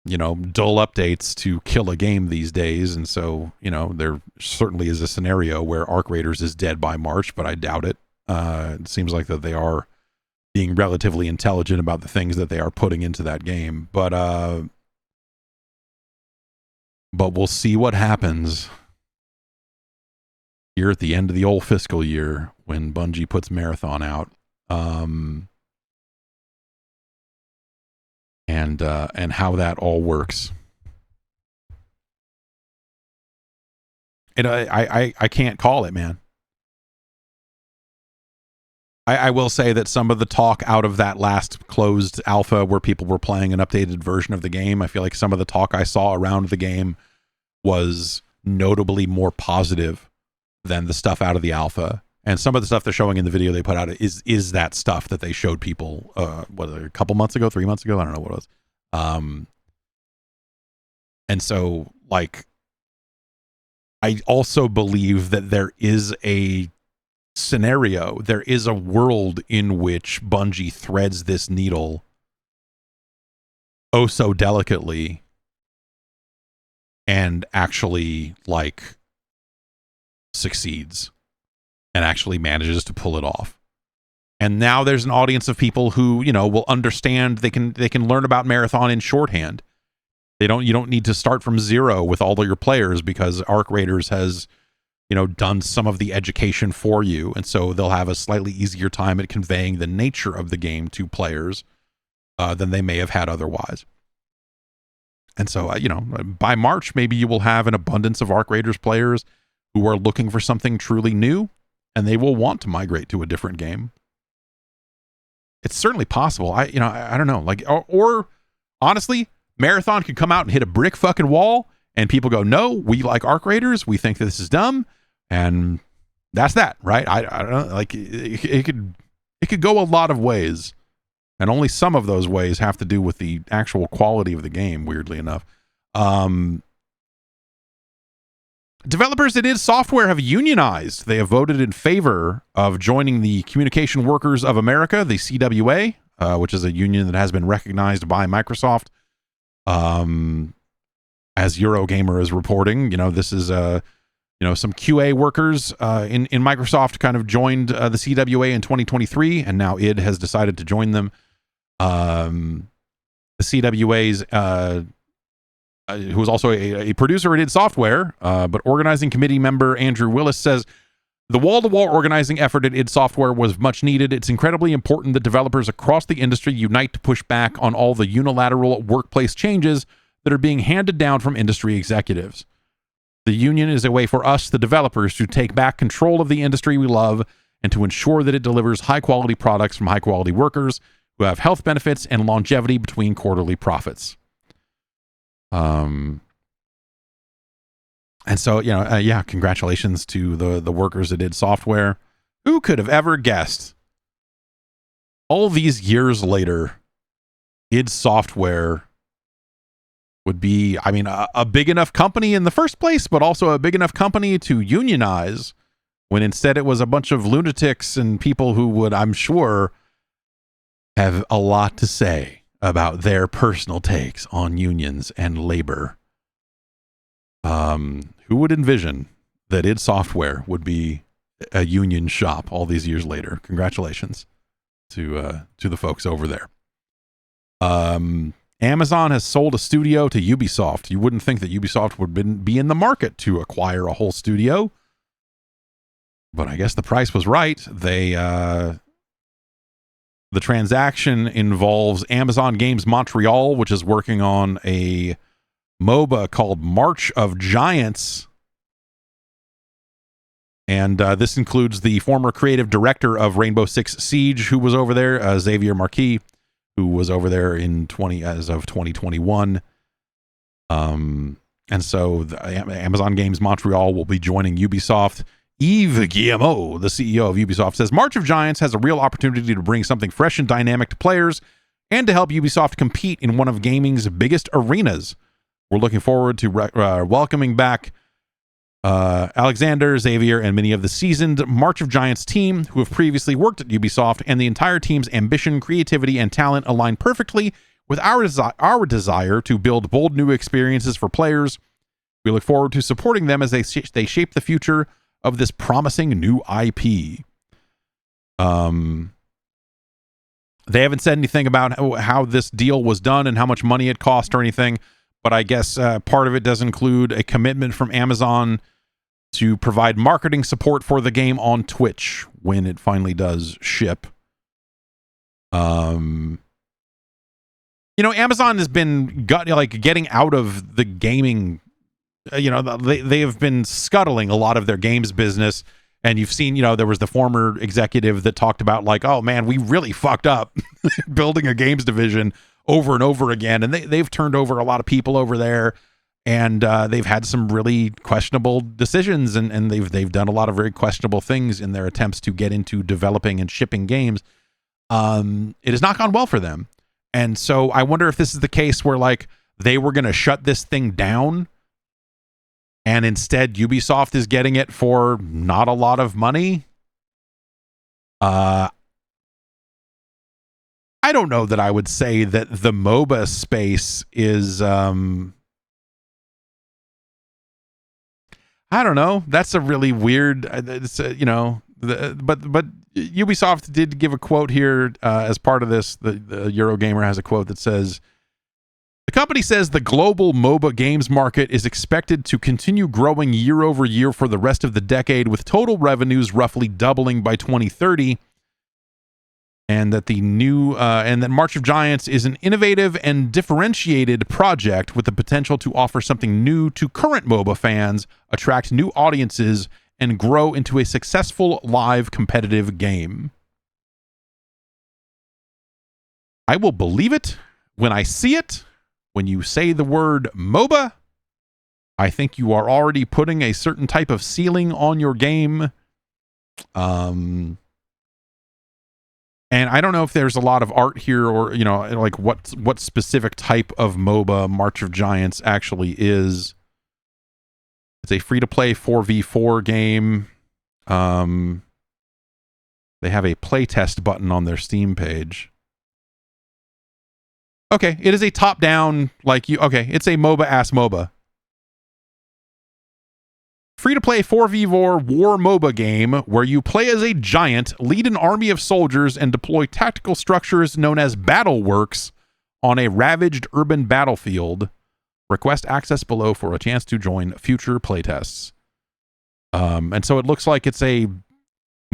you know, dull updates to kill a game these days. And so, you know, there certainly is a scenario where Arc Raiders is dead by March, but I doubt it. It seems like that they are being relatively intelligent about the things that they are putting into that game. But we'll see what happens here at the end of the old fiscal year when Bungie puts Marathon out. And how that all works. And I can't call it, man. I will say that some of the talk out of that last closed alpha where people were playing an updated version of the game, I feel like some of the talk I saw around the game was notably more positive than the stuff out of the alpha. And some of the stuff they're showing in the video they put out is that stuff that they showed people, a couple months ago, 3 months ago? I don't know what it was. And so, like, I also believe that there is a scenario, there is a world in which Bungie threads this needle oh so delicately and actually, like, succeeds and actually manages to pull it off. And now there's an audience of people who, you know, will understand. They can learn about Marathon in shorthand. You don't need to start from zero with all of your players, because Arc Raiders has, you know, done some of the education for you. And so they'll have a slightly easier time at conveying the nature of the game to players than they may have had otherwise. And so, you know, by March, maybe you will have an abundance of Arc Raiders players who are looking for something truly new, and they will want to migrate to a different game. It's certainly possible. I don't know. Like, or honestly, Marathon could come out and hit a brick fucking wall, and people go, no, we like Arc Raiders. We think that this is dumb. And that's that, right? I don't know. Like, it could go a lot of ways, and only some of those ways have to do with the actual quality of the game, weirdly enough. Developers at id Software have unionized. They have voted in favor of joining the Communication Workers of America, the CWA, which is a union that has been recognized by Microsoft. As Eurogamer is reporting, you know, this is some QA workers in Microsoft kind of joined the CWA in 2023, and now id has decided to join them. The CWA's who is also a producer at id Software, but organizing committee member Andrew Willis says, the wall-to-wall organizing effort at id Software was much needed. It's incredibly important that developers across the industry unite to push back on all the unilateral workplace changes that are being handed down from industry executives. The union is a way for us, the developers, to take back control of the industry we love and to ensure that it delivers high-quality products from high-quality workers who have health benefits and longevity between quarterly profits. And so, you know, yeah, congratulations to the workers that id Software. Who could have ever guessed all these years later, id Software would be, I mean, a big enough company in the first place, but also a big enough company to unionize, when instead it was a bunch of lunatics and people who would, I'm sure, have a lot to say about their personal takes on unions and labor. Who would envision that id Software would be a union shop all these years later? Congratulations to the folks over there. Amazon has sold a studio to Ubisoft. You wouldn't think that Ubisoft would be in the market to acquire a whole studio, but I guess the price was right. The transaction involves Amazon Games Montreal, which is working on a MOBA called March of Giants. And this includes the former creative director of Rainbow Six Siege, who was over there, Xavier Marquis, who was over there as of 2021. And so Amazon Games Montreal will be joining Ubisoft. Yves Guillemot, the CEO of Ubisoft, says March of Giants has a real opportunity to bring something fresh and dynamic to players and to help Ubisoft compete in one of gaming's biggest arenas. We're looking forward to welcoming back Alexander, Xavier, and many of the seasoned March of Giants team who have previously worked at Ubisoft, and the entire team's ambition, creativity, and talent align perfectly with our desire to build bold new experiences for players. We look forward to supporting them as they shape the future of this promising new IP. They haven't said anything about how this deal was done and how much money it cost or anything, but I guess part of it does include a commitment from Amazon to provide marketing support for the game on Twitch when it finally does ship. Amazon has been getting out of the gaming. They have been scuttling a lot of their games business, and you've seen, there was the former executive that talked about oh man, we really fucked up building a games division over and over again, and they've turned over a lot of people over there, and they've had some really questionable decisions, and they've done a lot of very questionable things in their attempts to get into developing and shipping games. It has not gone well for them, and so I wonder if this is the case where they were going to shut this thing down, and instead Ubisoft is getting it for not a lot of money. I don't know that I would say that the MOBA space is, I don't know. That's a really weird, but Ubisoft did give a quote here as part of this. The Eurogamer has a quote that says, the company says the global MOBA games market is expected to continue growing year over year for the rest of the decade, with total revenues roughly doubling by 2030. And that that March of Giants is an innovative and differentiated project with the potential to offer something new to current MOBA fans, attract new audiences, and grow into a successful live competitive game. I will believe it when I see it. When you say the word MOBA, I think you are already putting a certain type of ceiling on your game. And I don't know if there's a lot of art here, or what specific type of MOBA March of Giants actually is. It's a free-to-play 4v4 game. They have a playtest button on their Steam page. Okay, it is a top-down, it's a MOBA-ass MOBA. Free-to-play 4v4 war MOBA game where you play as a giant, lead an army of soldiers, and deploy tactical structures known as battle works on a ravaged urban battlefield. Request access below for a chance to join future playtests. And so it looks like it's a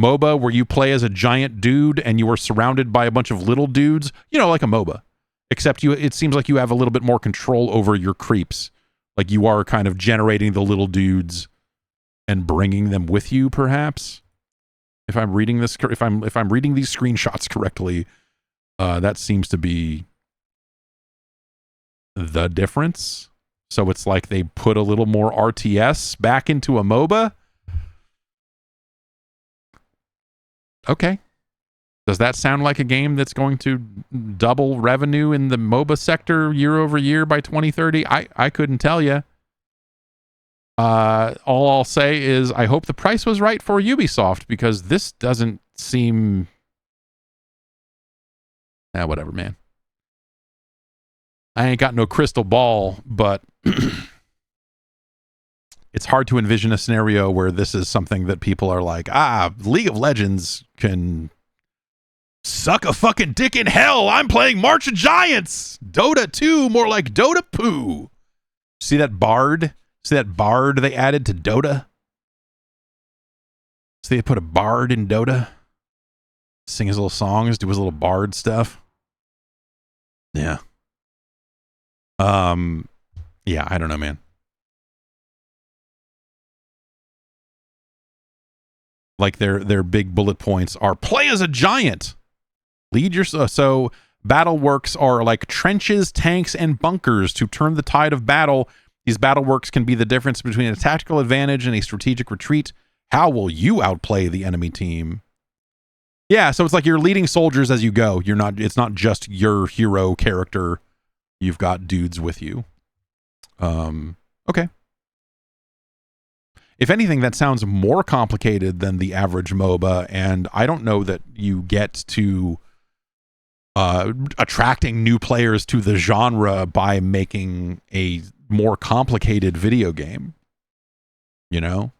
MOBA where you play as a giant dude and you are surrounded by a bunch of little dudes, like a MOBA. Except it seems like you have a little bit more control over your creeps. Like you are kind of generating the little dudes and bringing them with you, perhaps. If I'm reading this, if I'm reading these screenshots correctly, that seems to be the difference. So it's like they put a little more RTS back into a MOBA. Okay. Does that sound like a game that's going to double revenue in the MOBA sector year over year by 2030? I couldn't tell you. All I'll say is I hope the price was right for Ubisoft, because this doesn't seem... whatever, man. I ain't got no crystal ball, but it's hard to envision a scenario where this is something that people are like, League of Legends can suck a fucking dick in hell. I'm playing March of Giants. Dota 2, more like Dota poo. See that bard? See that bard they added to Dota? So they put a bard in Dota? Sing his little songs, do his little bard stuff. Yeah. Yeah, I don't know, man. Like their big bullet points are play as a giant. Lead your so battle works are like trenches, tanks, and bunkers to turn the tide of battle. These battle works can be the difference between a tactical advantage and a strategic retreat. How will you outplay the enemy team? Yeah, so it's like you're leading soldiers as you go. It's not just your hero character. You've got dudes with you. Okay. If anything, that sounds more complicated than the average MOBA, and I don't know that you get to attracting new players to the genre by making a more complicated video game. You know?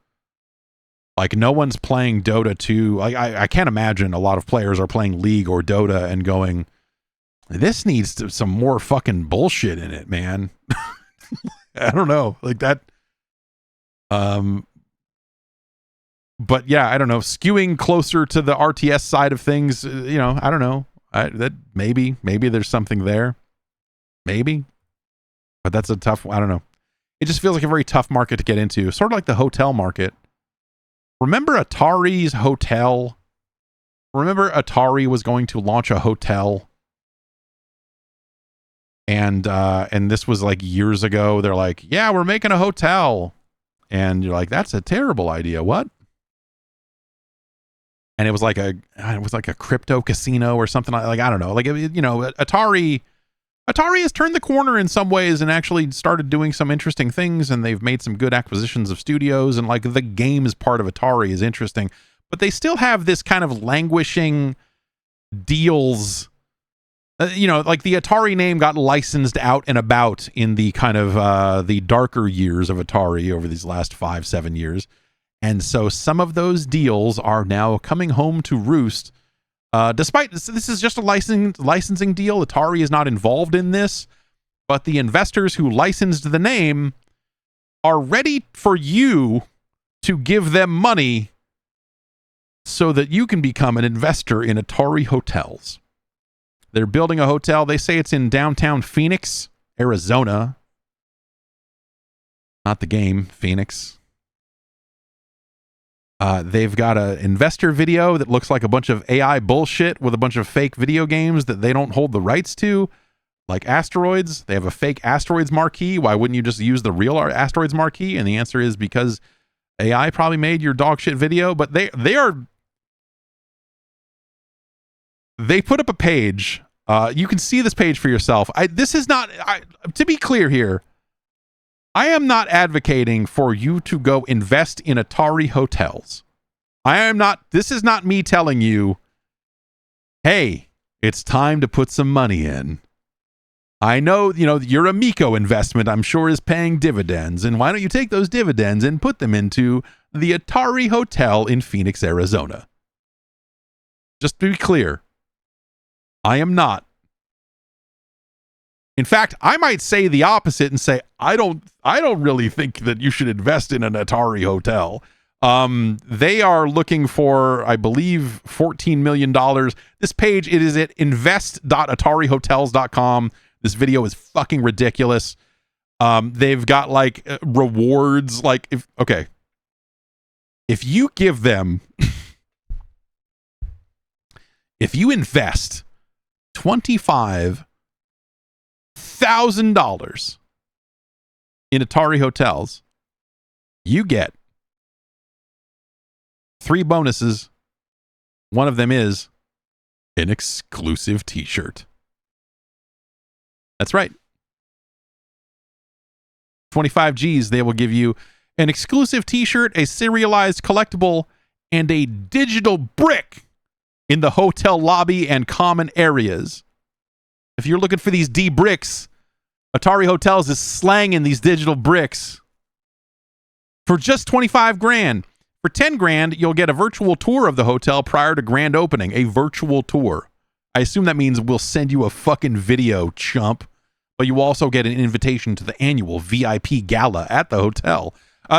Like, no one's playing Dota 2. I can't imagine a lot of players are playing League or Dota and going, this needs some more fucking bullshit in it, man. I don't know. Like that... but yeah, I don't know, skewing closer to the RTS side of things, you know, I don't know. That maybe there's something there. Maybe. But that's a tough, I don't know. It just feels like a very tough market to get into. Sort of like the hotel market. Remember Atari's hotel? Remember Atari was going to launch a hotel? And this was like years ago. They're like, yeah, we're making a hotel. And you're like, that's a terrible idea. What? And it was like a crypto casino or something like I don't know. Like, you know, Atari has turned the corner in some ways and actually started doing some interesting things, and they've made some good acquisitions of studios, and like the games part of Atari is interesting, but they still have this kind of languishing deals. You know, like the Atari name got licensed out and about in the kind of the darker years of Atari over these last 5-7 years. And so some of those deals are now coming home to roost. Despite this is just a licensing deal. Atari is not involved in this, but the investors who licensed the name are ready for you to give them money so that you can become an investor in Atari Hotels. They're building a hotel. They say it's in downtown Phoenix, Arizona. Not the game, Phoenix. They've got an investor video that looks like a bunch of AI bullshit with a bunch of fake video games that they don't hold the rights to, like Asteroids. They have a fake Asteroids marquee. Why wouldn't you just use the real Asteroids marquee? And the answer is because AI probably made your dog shit video. But they put up a page. You can see this page for yourself. To be clear here, I am not advocating for you to go invest in Atari Hotels. This is not me telling you, hey, it's time to put some money in. I know, you know, your Amico investment, I'm sure, is paying dividends. And why don't you take those dividends and put them into the Atari Hotel in Phoenix, Arizona? Just to be clear, I am not. In fact, I might say the opposite and say, I don't really think that you should invest in an Atari Hotel. They are looking for, I believe, $14 million. This page, it is at invest.atarihotels.com. This video is fucking ridiculous. They've got like rewards. Like, if you give them, if you invest $25,000 in Atari Hotels, you get 3 bonuses. One of them is an exclusive t-shirt. That's right. 25 G's, they will give you an exclusive t-shirt, a serialized collectible, and a digital brick in the hotel lobby and common areas. If you're looking for these D bricks, Atari Hotels is slanging these digital bricks for just 25 grand. For 10 grand, you'll get a virtual tour of the hotel prior to grand opening. A virtual tour. I assume that means we'll send you a fucking video, chump. But you also get an invitation to the annual VIP gala at the hotel.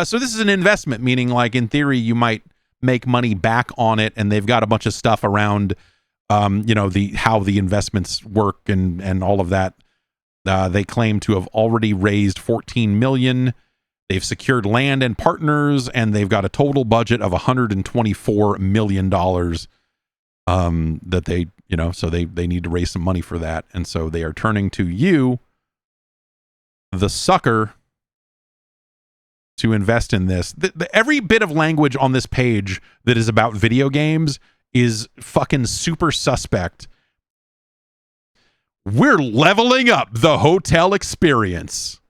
So this is an investment, meaning like in theory, you might make money back on it. And they've got a bunch of stuff around, how the investments work and all of that. They claim to have already raised $14 million. They've secured land and partners, and they've got a total budget of $124 million that they, so they need to raise some money for that. And so they are turning to you, the sucker, to invest in this. Every bit of language on this page that is about video games is fucking super suspect. We're leveling up the hotel experience.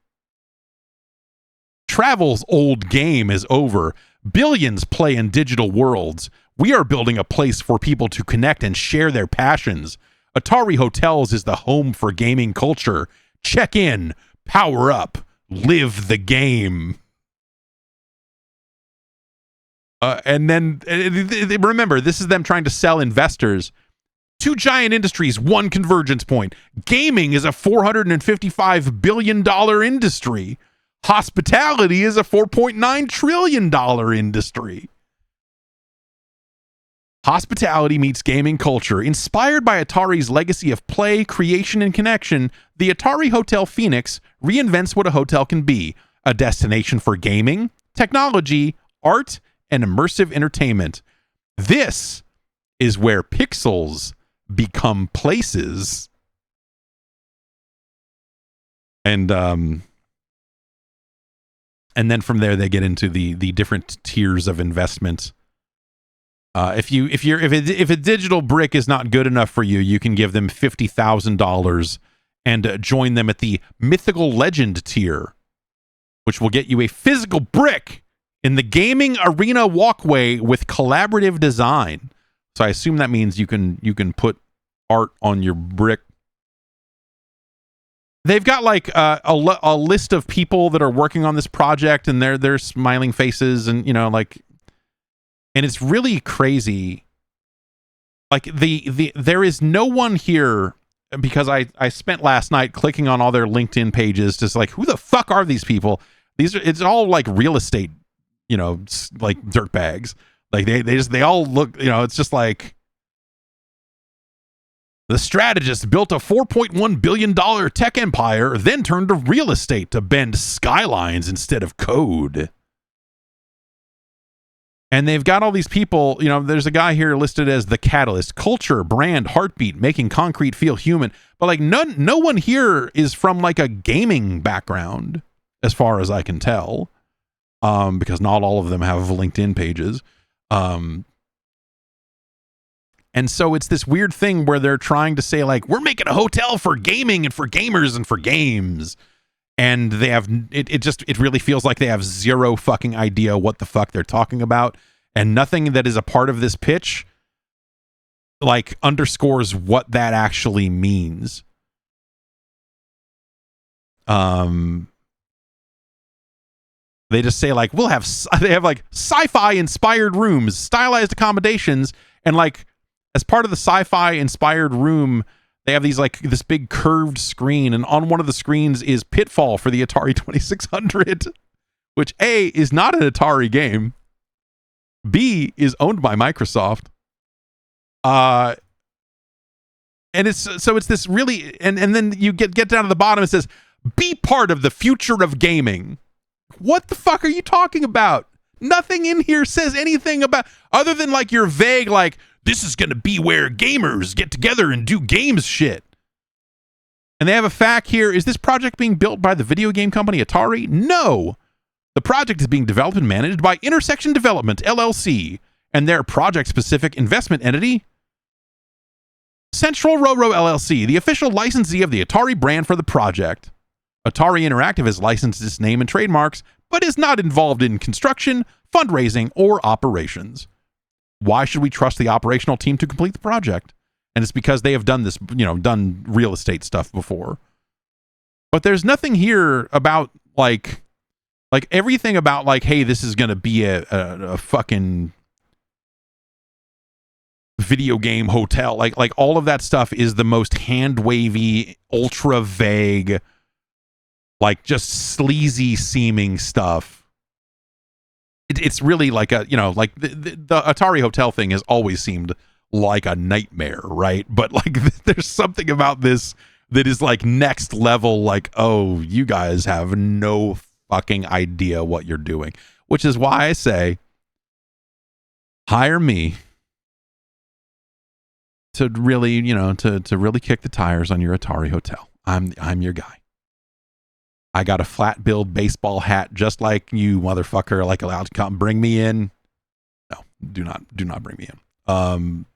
Travel's old game is over. Billions play in digital worlds. We are building a place for people to connect and share their passions. Atari Hotels is the home for gaming culture. Check in, power up, live the game. And then remember, this is them trying to sell investors. Two giant industries, one convergence point. Gaming is a $455 billion industry. Hospitality is a $4.9 trillion industry. Hospitality meets gaming culture. Inspired by Atari's legacy of play, creation, and connection, the Atari Hotel Phoenix reinvents what a hotel can be: a destination for gaming, technology, art, and immersive entertainment. This is where pixels become places. And then from there they get into the different tiers of investment. If a digital brick is not good enough for you, you can give them $50,000 and join them at the Mythical Legend tier, which will get you a physical brick in the gaming arena walkway with collaborative design. So I assume that means you can put art on your brick. They've got like a list of people that are working on this project, and they're smiling faces, and and it's really crazy. Like there is no one here, because I spent last night clicking on all their LinkedIn pages, just like, who the fuck are these people? It's all like real estate, like dirtbags. Like they all look, it's just like, the strategist built a $4.1 billion tech empire, then turned to real estate to bend skylines instead of code. And they've got all these people, there's a guy here listed as the catalyst: culture, brand, heartbeat, making concrete feel human. But like no one here is from like a gaming background, as far as I can tell, because not all of them have LinkedIn pages. And so it's this weird thing where they're trying to say, like, we're making a hotel for gaming and for gamers and for games. And they have, it really feels like they have zero fucking idea what the fuck they're talking about. And nothing that is a part of this pitch, like, underscores what that actually means. They just say, like, they have like sci-fi inspired rooms, stylized accommodations, and like, as part of the sci-fi inspired room, they have these like this big curved screen, and on one of the screens is Pitfall for the Atari 2600, which A, is not an Atari game, B, is owned by Microsoft. And it's this really, and then you get down to the bottom, it says, be part of the future of gaming. What the fuck are you talking about? Nothing in here says anything about, other than like your vague, like, this is going to be where gamers get together and do games shit. And they have a fact here. Is this project being built by the video game company Atari? No. The project is being developed and managed by Intersection Development, LLC, and their project-specific investment entity, Central Roro, LLC, the official licensee of the Atari brand for the project. Atari Interactive has licensed its name and trademarks, but is not involved in construction, fundraising, or operations. Why should we trust the operational team to complete the project? And it's because they have done this, done real estate stuff before. But there's nothing here about like everything about like, hey, this is gonna be a fucking video game hotel. Like all of that stuff is the most hand wavy, ultra vague, like just sleazy seeming stuff. It's really like a, you know, like the Atari Hotel thing has always seemed like a nightmare, right? But like there's something about this that is like next level, like, oh, you guys have no fucking idea what you're doing. Which is why I say, hire me to really, you know, to really kick the tires on your Atari Hotel. I'm your guy. I got a flat billed baseball hat just like you, motherfucker. Like, allowed to come bring me in. No, do not bring me in.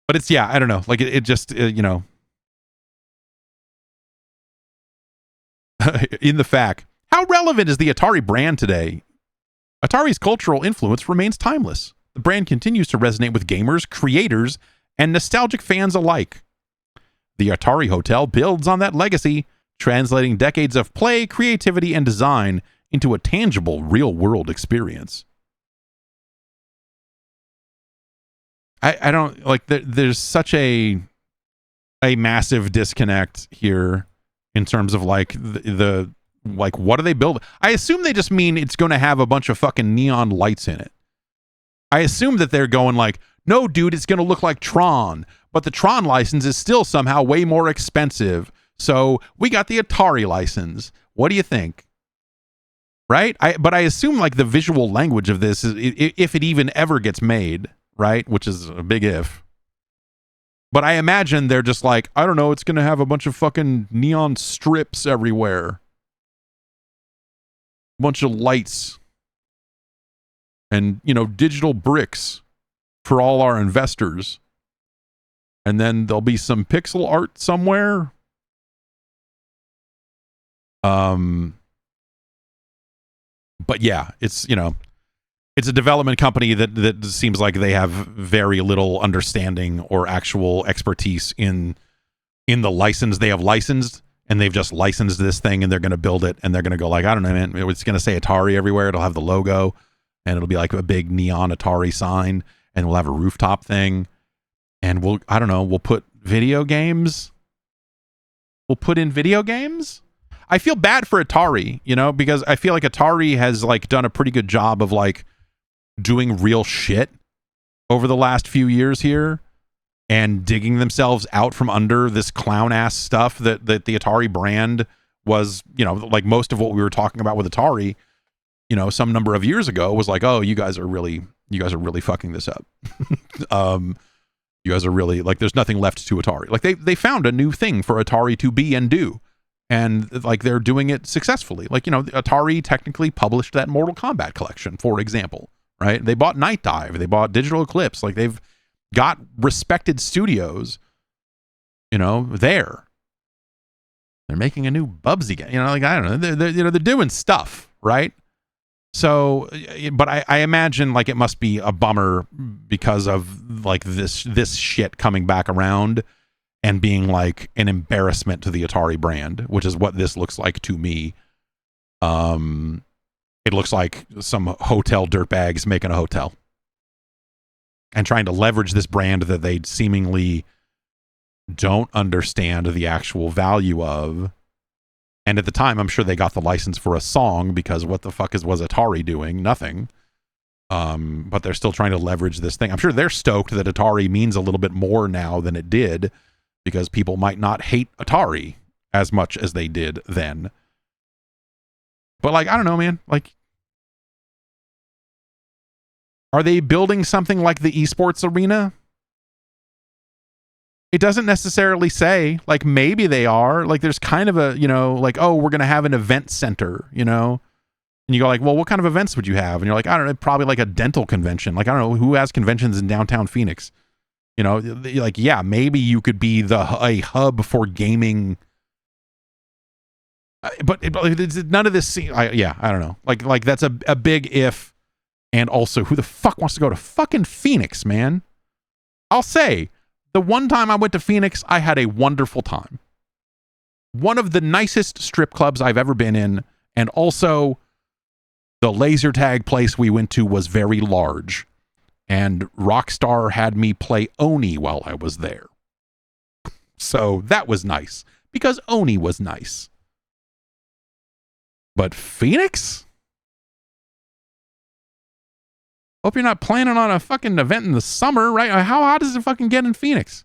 But it's, yeah, I don't know. Like it just, you know, in the fact, how relevant is the Atari brand today? Atari's cultural influence remains timeless. The brand continues to resonate with gamers, creators, and nostalgic fans alike. The Atari Hotel builds on that legacy, translating decades of play, creativity, and design into a tangible, real-world experience. I don't, like, there's such a massive disconnect here in terms of, like, the like, what do they build? I assume they just mean it's going to have a bunch of fucking neon lights in it. I assume that they're going like, no, dude, it's going to look like Tron, but the Tron license is still somehow way more expensive. So we got the Atari license. What do you think? Right? But I assume like the visual language of this is, if it even ever gets made, right? Which is a big if. But I imagine they're just like, I don't know, it's going to have a bunch of fucking neon strips everywhere. Bunch of lights. And, you know, digital bricks for all our investors. And then there'll be some pixel art somewhere. But yeah, it's, you know, it's a development company that seems like they have very little understanding or actual expertise in the license they have licensed, and they've just licensed this thing and they're going to build it and they're going to go like, I don't know, man, it's going to say Atari everywhere. It'll have the logo and it'll be like a big neon Atari sign, and we'll have a rooftop thing, and we'll put video games. We'll put in video games. I feel bad for Atari, you know, because I feel like Atari has like done a pretty good job of like doing real shit over the last few years here and digging themselves out from under this clown ass stuff that the Atari brand was, you know, like most of what we were talking about with Atari, you know, some number of years ago was like, oh, you guys are really fucking this up. You guys are really like, there's nothing left to Atari. Like they found a new thing for Atari to be and do. And like they're doing it successfully. Like, you know, Atari technically published that Mortal Kombat collection, for example, right? They bought Night Dive, they bought Digital Eclipse. Like they've got respected studios, you know, there. They're making a new Bubsy game, you know, like, I don't know, they're doing stuff, right? So, but I imagine like it must be a bummer because of like this shit coming back around and being like an embarrassment to the Atari brand, which is what this looks like to me. It looks like some hotel dirtbags making a hotel and trying to leverage this brand that they seemingly don't understand the actual value of. And at the time, I'm sure they got the license for a song, because what the fuck was Atari doing? Nothing. But they're still trying to leverage this thing. I'm sure they're stoked that Atari means a little bit more now than it did, because people might not hate Atari as much as they did then. But like, I don't know, man. Like, are they building something like the esports arena? It doesn't necessarily say. Like, maybe they are. Like, there's kind of a, you know, like, oh, we're going to have an event center, you know? And you go like, well, what kind of events would you have? And you're like, I don't know, probably like a dental convention. Like, I don't know, who has conventions in downtown Phoenix? You know, like, yeah, maybe you could be a hub for gaming. But none of this, I don't know. Like that's a big if. And also, who the fuck wants to go to fucking Phoenix, man? I'll say, the one time I went to Phoenix, I had a wonderful time. one of the nicest strip clubs I've ever been in, and also the laser tag place we went to was very large, and Rockstar had me play Oni while I was there. So that was nice, because Oni was nice. But Phoenix? Hope you're not planning on a fucking event in the summer, right? How hot does it fucking get in Phoenix?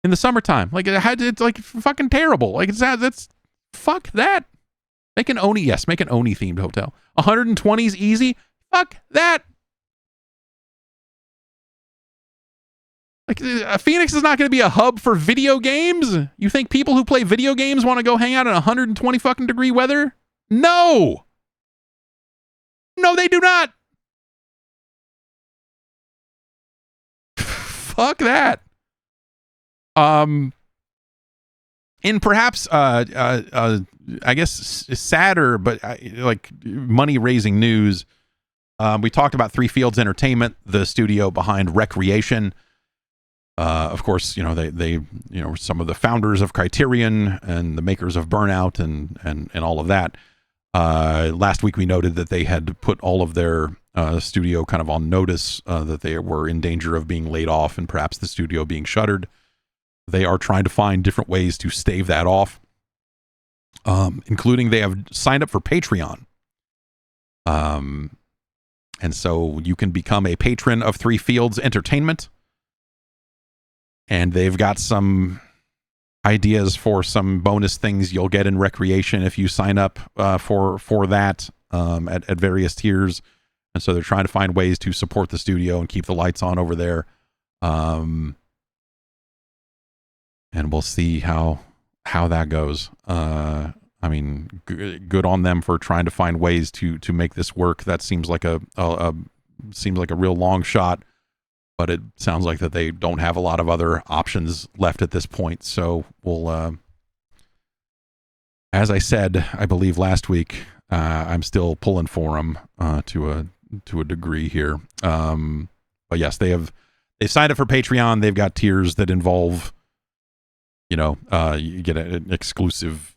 In the summertime? Like, it's like fucking terrible. Like, that's fuck that. Make an Oni themed hotel. 120's easy? Fuck that. Like, Phoenix is not going to be a hub for video games? You think people who play video games want to go hang out in 120 fucking degree weather? No! No, they do not! Fuck that. In perhaps, I guess, sadder, but like money-raising news, we talked about Three Fields Entertainment, the studio behind Recreation. Of course, they some of the founders of Criterion and the makers of Burnout and all of that. Last week we noted that they had put all of their studio kind of on notice that they were in danger of being laid off and perhaps the studio being shuttered. They are trying to find different ways to stave that off, including they have signed up for Patreon. And so you can become a patron of Three Fields Entertainment. And they've got some ideas for some bonus things you'll get in Recreation if you sign up for that at various tiers. And so they're trying to find ways to support the studio and keep the lights on over there. And we'll see how that goes. I mean, good on them for trying to find ways to make this work. That seems like a real long shot, but it sounds like that they don't have a lot of other options left at this point. So we'll, as I said, I believe last week, I'm still pulling for them to a degree here. But yes, they've signed up for Patreon. They've got tiers that involve, you get an exclusive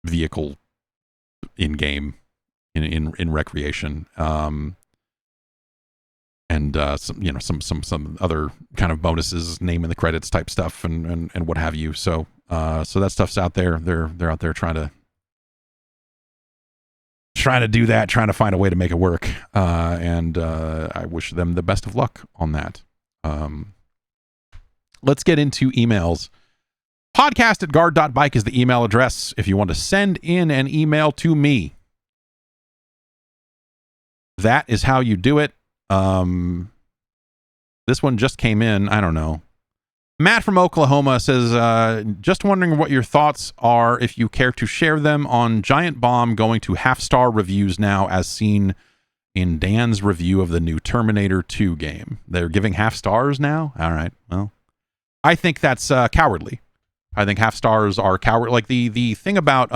vehicle in game in Recreation. And some other kind of bonuses, name in the credits type stuff and what have you. So that stuff's out there. They're out there trying to do that, trying to find a way to make it work. And I wish them the best of luck on that. Let's get into emails. podcast@guard.bike is the email address if you want to send in an email to me. That is how you do it. This one just came in. I don't know. Matt from Oklahoma says, just wondering what your thoughts are, if you care to share them, on Giant Bomb going to half-star reviews now, as seen in Dan's review of the new Terminator 2 game. They're giving half stars now? All right. Well, I think that's cowardly. I think half stars are coward. Like the thing about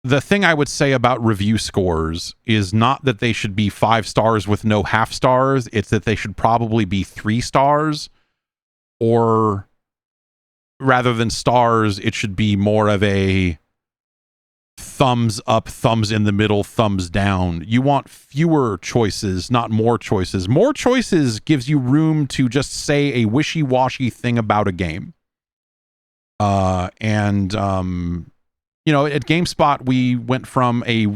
the thing I would say about review scores is not that they should be 5 stars with no half stars. It's that they should probably be 3 stars, or rather than stars, it should be more of a thumbs up, thumbs in the middle, thumbs down. You want fewer choices, not more choices. More choices gives you room to just say a wishy-washy thing about a game. At GameSpot, we went from a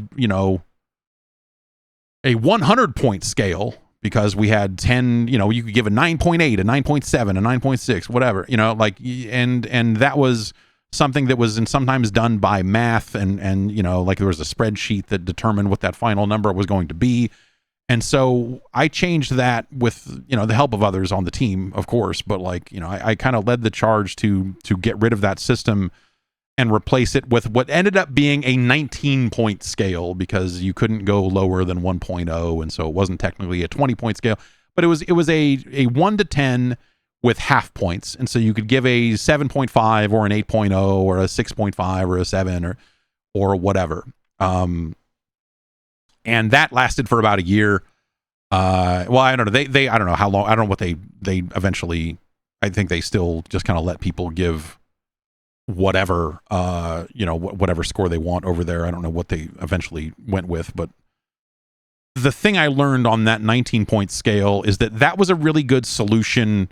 100 point scale, because we had 10, you could give a 9.8, a 9.7, a 9.6, whatever, and that was something that was sometimes done by math and there was a spreadsheet that determined what that final number was going to be. And so I changed that with, the help of others on the team, of course, but I kind of led the charge to get rid of that system and replace it with what ended up being a 19-point scale, because you couldn't go lower than 1.0, and so it wasn't technically a 20-point scale, but it was a 1 to 10 with half points, and so you could give a 7.5 or an 8.0 or a 6.5 or a 7 or whatever. And that lasted for about a year. Well, I don't know. They I don't know how long. I don't know what they eventually. I think they still just kind of let people give whatever, whatever score they want over there. I don't know what they eventually went with, but the thing I learned on that 19-point scale is that was a really good solution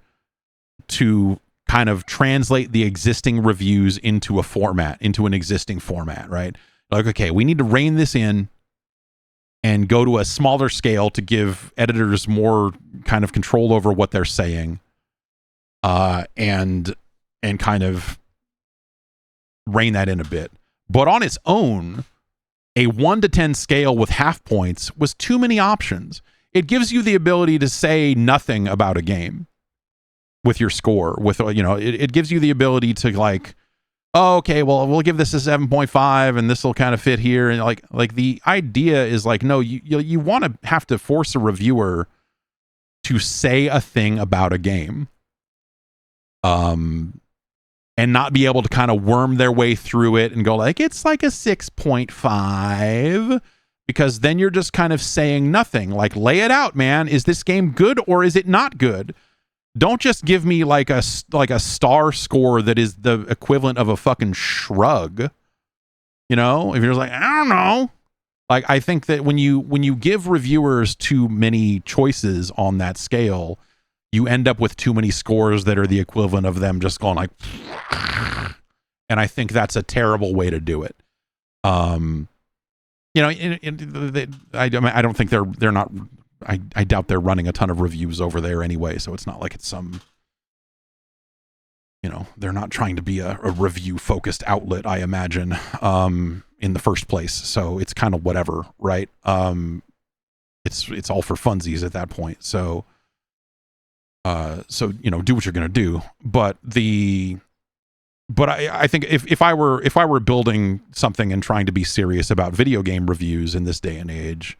to kind of translate the existing reviews into an existing format, right? Like, okay, we need to rein this in and go to a smaller scale to give editors more kind of control over what they're saying, and kind of rein that in a bit. But on its own, a 1 to 10 scale with half points was too many options. It gives you the ability to say nothing about a game with your score. It gives you the ability to like, oh, okay, well, we'll give this a 7.5 and this will kind of fit here. And like the idea is like, no, you want to have to force a reviewer to say a thing about a game. And not be able to kind of worm their way through it and go like, it's like a 6.5, because then you're just kind of saying nothing. Like, lay it out, man. Is this game good or is it not good? Don't just give me like a star score that is the equivalent of a fucking shrug. You know, if you're just like, I don't know. Like, I think that when you give reviewers too many choices on that scale, you end up with too many scores that are the equivalent of them just going like, and I think that's a terrible way to do it. I don't think they're not. I doubt they're running a ton of reviews over there anyway, so it's not like it's some. They're not trying to be a review focused outlet, I imagine, in the first place. So it's kind of whatever, right? It's all for funsies at that point. So do what you're going to do. But I think if I were building something and trying to be serious about video game reviews in this day and age,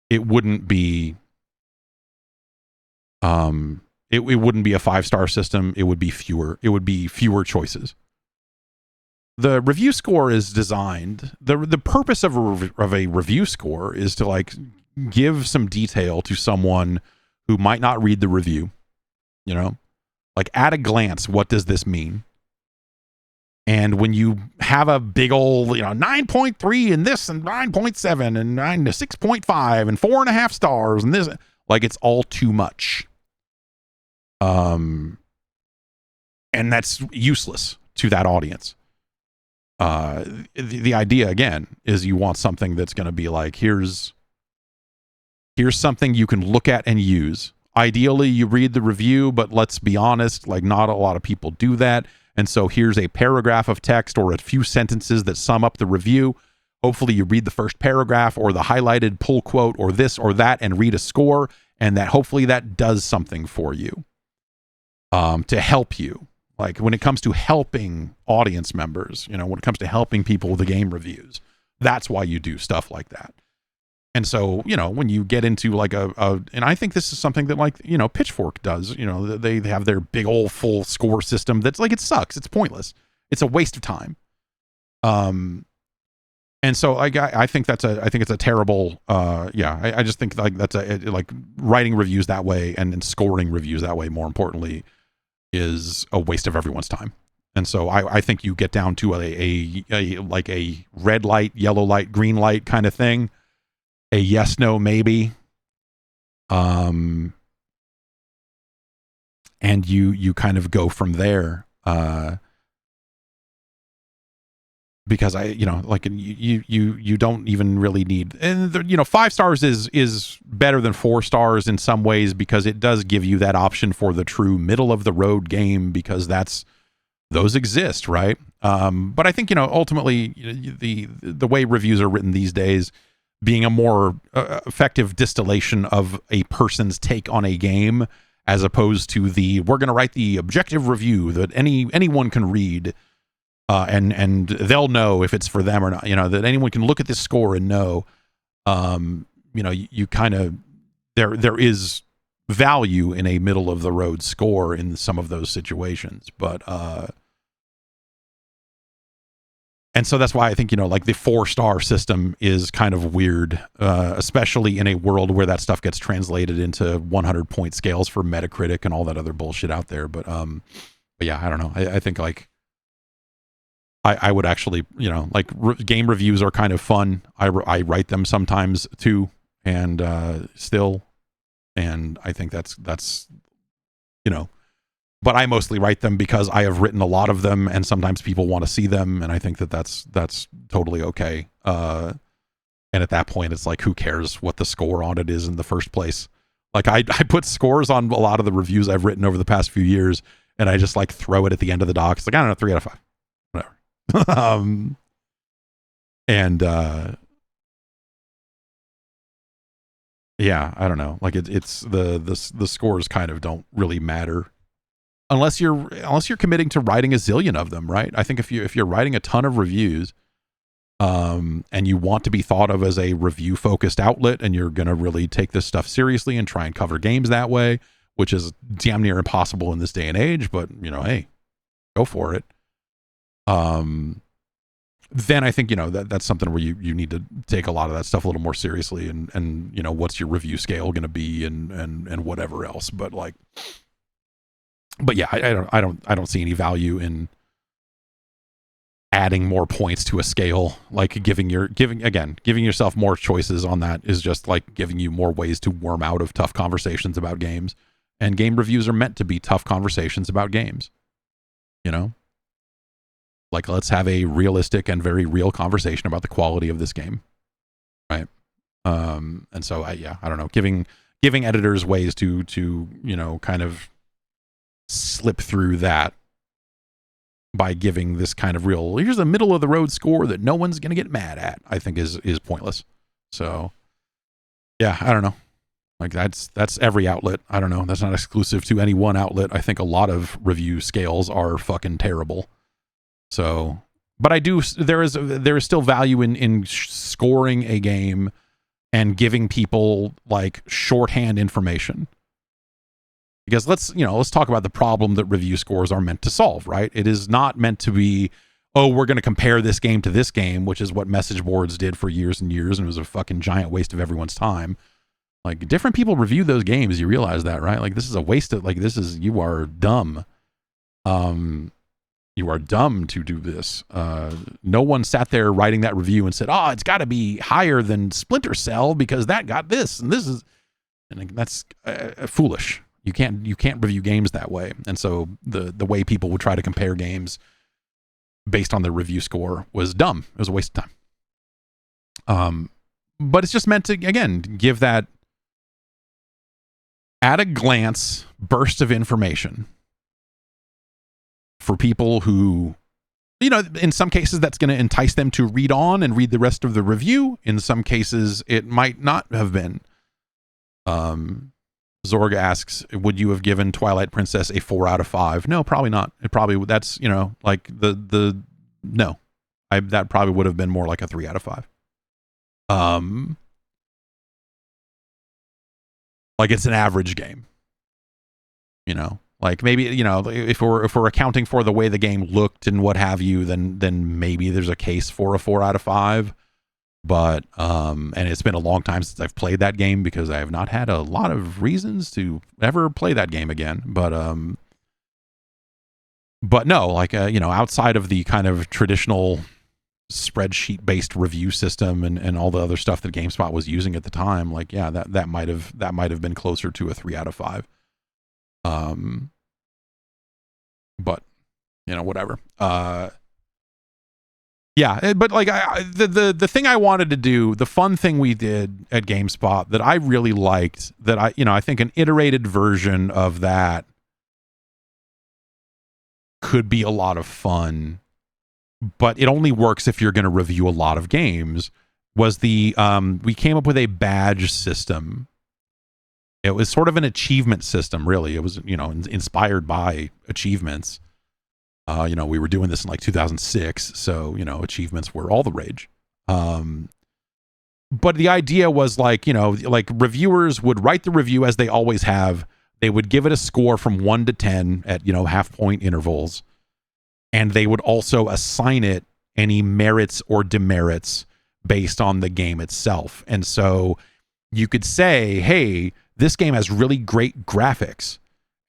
it wouldn't be it wouldn't be a 5-star system. It would be fewer choices. The review score is designed, the purpose of a review score is to like give some detail to someone who might not read the review, like at a glance, what does this mean? And when you have a big old, 9.3 and this and 9.7 and 9 to 6.5 and 4.5 stars and this, like, it's all too much. And that's useless to that audience. The idea again is you want something that's going to be like, here's something you can look at and use. Ideally, you read the review, but let's be honest, like, not a lot of people do that. And so here's a paragraph of text or a few sentences that sum up the review. Hopefully you read the first paragraph or the highlighted pull quote or this or that and read a score, and that hopefully that does something for you, to help you. Like, when it comes to helping audience members, when it comes to helping people with the game reviews, that's why you do stuff like that. And so, when you get into like and I think this is something that like, Pitchfork does, they have their big old full score system that's like, it sucks. It's pointless. It's a waste of time. And so I think it's a terrible, I just think like that's like writing reviews that way and scoring reviews that way, more importantly, is a waste of everyone's time. And so I think you get down to a like a red light, yellow light, green light kind of thing. A yes, no, maybe. And you kind of go from there. Because you don't even really need, and 5 stars is better than 4 stars in some ways, because it does give you that option for the true middle of the road game, because those exist, right? But I think, ultimately the way reviews are written these days, being a more effective distillation of a person's take on a game, as opposed to we're going to write the objective review that anyone can read, and they'll know if it's for them or not. That anyone can look at this score and know. You kind of there is value in a middle of the road score in some of those situations, but. And so that's why I think, like the 4-star system is kind of weird, especially in a world where that stuff gets translated into 100-point scales for Metacritic and all that other bullshit out there. But yeah, I don't know. I think like I would actually, like game reviews are kind of fun. I write them sometimes too, and still, and I think that's but I mostly write them because I have written a lot of them, and sometimes people want to see them, and I think that's totally okay. And at that point, it's like, who cares what the score on it is in the first place? Like I put scores on a lot of the reviews I've written over the past few years, and I just like throw it at the end of the doc. It's like, I don't know, 3 out of 5, whatever. Yeah, I don't know. Like it's the scores kind of don't really matter unless you're committing to writing a zillion of them, right? I think if you're writing a ton of reviews, and you want to be thought of as a review focused outlet, and you're gonna really take this stuff seriously and try and cover games that way, which is damn near impossible in this day and age, but hey, go for it. Then I think that's something where you need to take a lot of that stuff a little more seriously, and what's your review scale going to be, and whatever else. But yeah, I don't see any value in adding more points to a scale. Like giving yourself more choices on that is just like giving you more ways to worm out of tough conversations about games. And game reviews are meant to be tough conversations about games. Like, let's have a realistic and very real conversation about the quality of this game, right? And so I don't know, giving editors ways to kind of slip through that by giving this kind of real, here's a middle of the road score that no one's gonna get mad at, I think is pointless. So yeah, I don't know. Like that's every outlet. I don't know. That's not exclusive to any one outlet. I think a lot of review scales are fucking terrible. So, but there is still value in scoring a game and giving people like shorthand information. Because let's talk about the problem that review scores are meant to solve, right? It is not meant to be, oh, we're going to compare this game to this game, which is what message boards did for years and years, and it was a fucking giant waste of everyone's time. Like, different people review those games, you realize that, right? Like, this is a waste of, you are dumb. You are dumb to do this. No one sat there writing that review and said, oh, it's got to be higher than Splinter Cell because that got this, and this is, and that's foolish. You can't review games that way. And so the way people would try to compare games based on the review score was dumb. It was a waste of time. But it's just meant to, again, give that at a glance burst of information for people who, in some cases that's going to entice them to read on and read the rest of the review. In some cases it might not have been. Zorg asks, would you have given Twilight Princess a 4 out of 5? No, probably not. It probably, that's, like no. That probably would have been more like a 3 out of 5. Like, it's an average game. Like, maybe, if we're accounting for the way the game looked and what have you, then maybe there's a case for a 4 out of 5. But and it's been a long time since I've played that game because I have not had a lot of reasons to ever play that game again. But no, like outside of the kind of traditional spreadsheet based review system and all the other stuff that GameSpot was using at the time, like, yeah, that might have been closer to a 3 out of 5. But whatever. Yeah, but like the thing I wanted to do, the fun thing we did at GameSpot that I really liked, that I think an iterated version of that could be a lot of fun, but it only works if you're going to review a lot of games, was we came up with a badge system. It was sort of an achievement system, really. It was, inspired by achievements. We were doing this in like 2006, so achievements were all the rage. But the idea was like reviewers would write the review as they always have. They would give it a score from 1 to 10 at half point intervals, and they would also assign it any merits or demerits based on the game itself. And so you could say, hey, this game has really great graphics.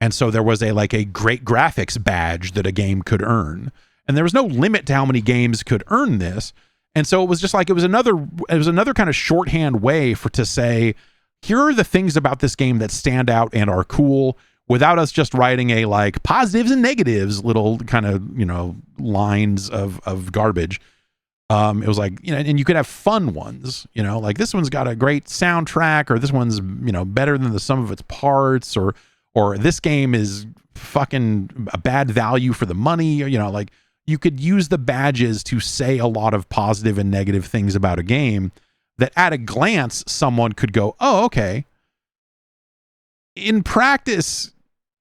And so there was a great graphics badge that a game could earn. and there was no limit to how many games could earn this. And so it was just like, it was another kind of shorthand way to say, here are the things about this game that stand out and are cool, without us just writing a like positives and negatives little kind of, lines of garbage. It was like, and you could have fun ones, like this one's got a great soundtrack, or this one's, better than the sum of its parts, or this game is fucking a bad value for the money, like you could use the badges to say a lot of positive and negative things about a game that at a glance someone could go, oh, okay. In practice,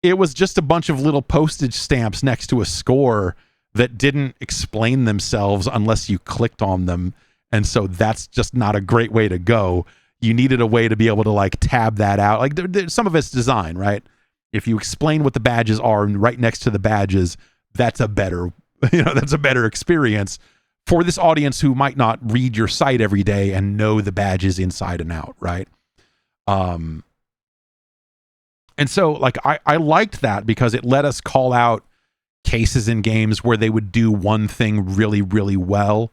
it was just a bunch of little postage stamps next to a score that didn't explain themselves unless you clicked on them. And so that's just not a great way to go. You needed a way to be able to like tab that out. Like some of it's design, right? If you explain what the badges are and right next to the badges, that's a better, that's a better experience for this audience who might not read your site every day and know the badges inside and out, right? And so like I liked that because it let us call out cases in games where they would do one thing really, really well.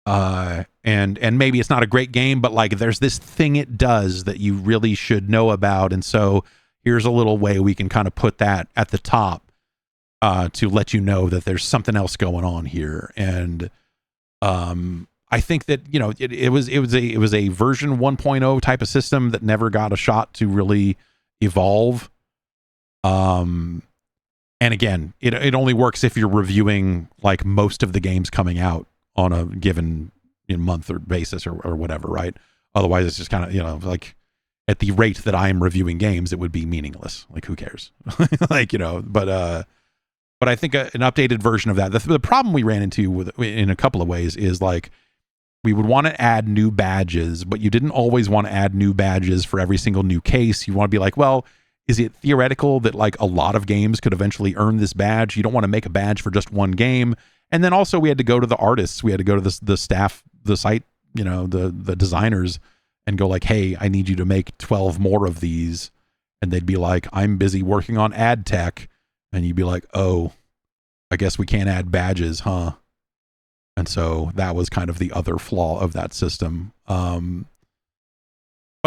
And maybe it's not a great game, but like there's this thing it does that you really should know about. And so here's a little way we can kind of put that at the top to let you know that there's something else going on here. And I think that, it was a version 1.0 type of system that never got a shot to really evolve. And again, it only works if you're reviewing like most of the games coming out on a given month or basis or whatever, right? Otherwise it's just kind of, like at the rate that I am reviewing games, it would be meaningless. Like who cares? Like, but I think an updated version of that, the problem we ran into in a couple of ways is like, we would want to add new badges, but you didn't always want to add new badges for every single new case. You want to be like, well, is it theoretical that like a lot of games could eventually earn this badge? You don't want to make a badge for just one game. And then also we had to go to the artists. We had to go to the staff, the site, the designers and go like, hey, I need you to make 12 more of these. And they'd be like, I'm busy working on ad tech. And you'd be like, oh, I guess we can't add badges, huh? And so that was kind of the other flaw of that system. But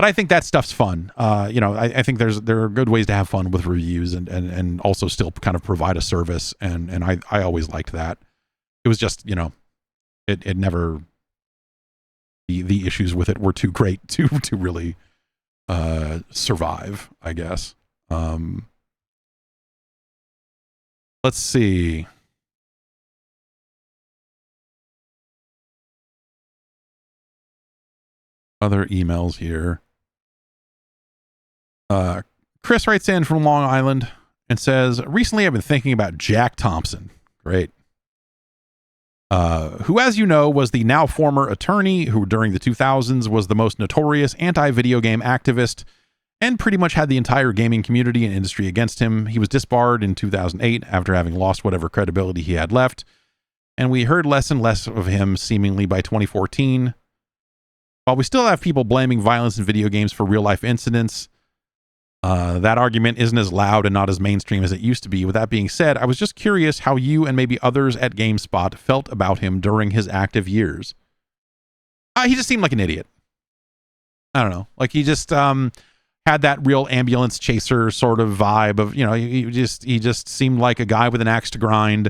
I think that stuff's fun. I think there are good ways to have fun with reviews and also still kind of provide a service. And I always liked that. It was just, it never, the issues with it were too great to really survive, I guess. Let's see. Other emails here. Chris writes in from Long Island and says, recently I've been thinking about Jack Thompson. Great. Who, as you know, was the now former attorney who during the 2000s was the most notorious anti-video game activist and pretty much had the entire gaming community and industry against him. He was disbarred in 2008 after having lost whatever credibility he had left, and we heard less and less of him seemingly by 2014. While we still have people blaming violence in video games for real-life incidents, that argument isn't as loud and not as mainstream as it used to be. With that being said, I was just curious how you and maybe others at GameSpot felt about him during his active years. He just seemed like an idiot. I don't know. Like he just had that real ambulance chaser sort of vibe of, he just seemed like a guy with an axe to grind.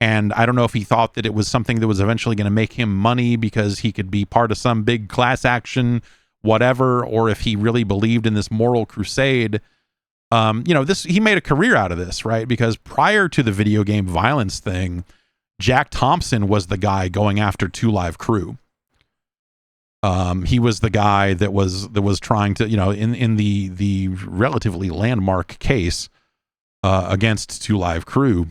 And I don't know if he thought that it was something that was eventually going to make him money because he could be part of some big class action, whatever, or if he really believed in this moral crusade. He made a career out of this, right? Because prior to the video game violence thing, Jack Thompson was the guy going after 2 Live Crew. He was the guy that was trying to, in the relatively landmark case against 2 Live Crew,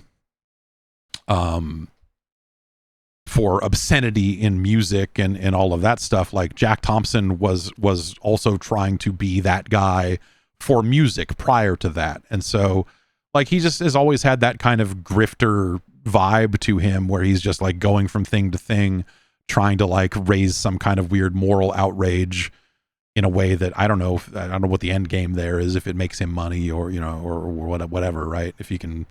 for obscenity in music and all of that stuff. Like Jack Thompson was also trying to be that guy for music prior to that. And so like he just has always had that kind of grifter vibe to him where he's just like going from thing to thing, trying to like raise some kind of weird moral outrage in a way that I don't know what the end game there is, if it makes him money or, or whatever, right? If he can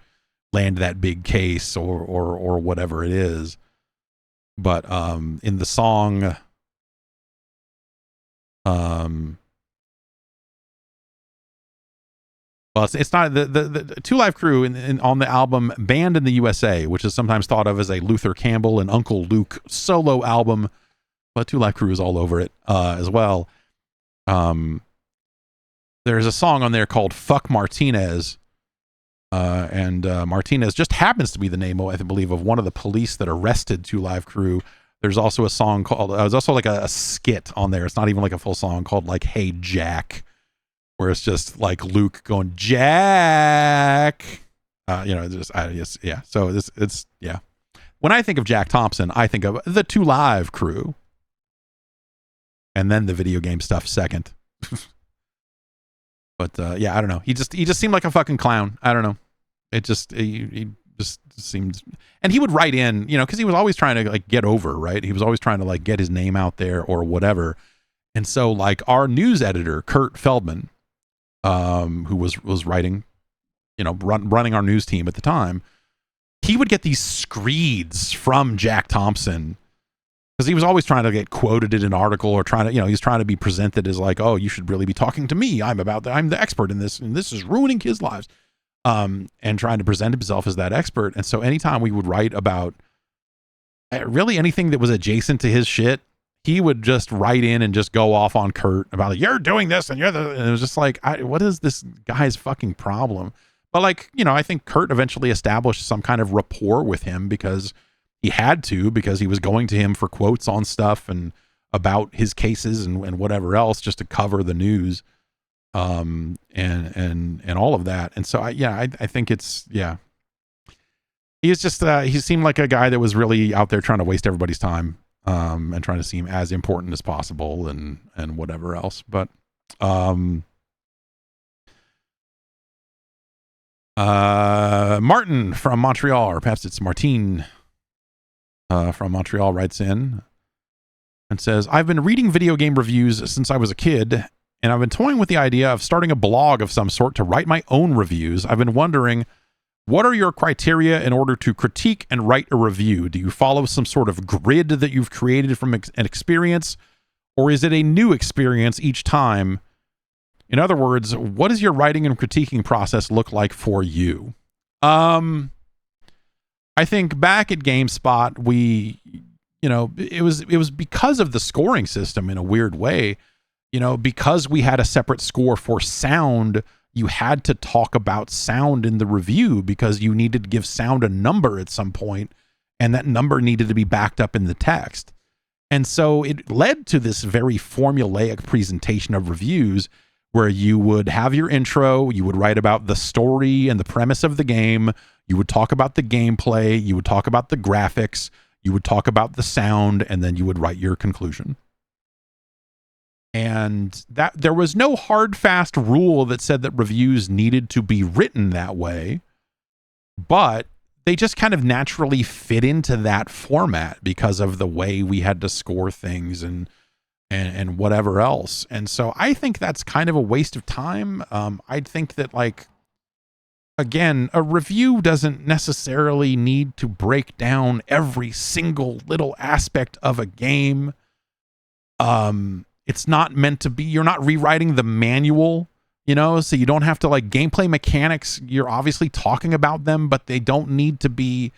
land that big case or whatever it is. But in the song, well, it's not the Two Live Crew on the album Band in the USA, which is sometimes thought of as a Luther Campbell and Uncle Luke solo album, but Two Live Crew is all over it as well. There's a song on there called Fuck Martinez, and Martinez just happens to be the name, I believe, of one of the police that arrested Two Live Crew. There's also a song called, there's also like a skit on there. It's not even like a full song, called like Hey Jack, where it's just like Luke going, Jack, yeah. So it's, yeah. When I think of Jack Thompson, I think of the Two Live Crew, and then the video game stuff second. But yeah, I don't know. He just seemed like a fucking clown. I don't know. It just, he just seemed, and he would write in, because he was always trying to like get over, right? He was always trying to like get his name out there or whatever. And so like our news editor, Kurt Feldman, who was writing, running our news team at the time, he would get these screeds from Jack Thompson, because he was always trying to get quoted in an article, or trying to, he's trying to be presented as like, oh, you should really be talking to me. I'm the expert in this, and this is ruining kids' lives. And trying to present himself as that expert. And so anytime we would write about really anything that was adjacent to his shit, he would just write in and just go off on Kurt about like, you're doing this and and it was just like, what is this guy's fucking problem? But like, I think Kurt eventually established some kind of rapport with him, because he had to, because he was going to him for quotes on stuff and about his cases and whatever else, just to cover the news. And all of that. And so I think it's, yeah, he's just, he seemed like a guy that was really out there trying to waste everybody's time, and trying to seem as important as possible and whatever else. But, Martin from Montreal, or perhaps it's Martine, from Montreal, writes in and says, I've been reading video game reviews since I was a kid, and I've been toying with the idea of starting a blog of some sort to write my own reviews. I've been wondering, what are your criteria in order to critique and write a review? Do you follow some sort of grid that you've created from an experience, or is it a new experience each time? In other words, what does your writing and critiquing process look like for you? I think back at GameSpot, it was because of the scoring system in a weird way. Because we had a separate score for sound, you had to talk about sound in the review, because you needed to give sound a number at some point, and that number needed to be backed up in the text. And so it led to this very formulaic presentation of reviews, where you would have your intro, you would write about the story and the premise of the game, you would talk about the gameplay, you would talk about the graphics, you would talk about the sound, and then you would write your conclusion. And that there was no hard, fast rule that said that reviews needed to be written that way, but they just kind of naturally fit into that format because of the way we had to score things and whatever else. And so I think that's kind of a waste of time. I think that, like, again, a review doesn't necessarily need to break down every single little aspect of a game. It's not meant to be, you're not rewriting the manual, so you don't have to, like, gameplay mechanics, you're obviously talking about them, but they don't need to be,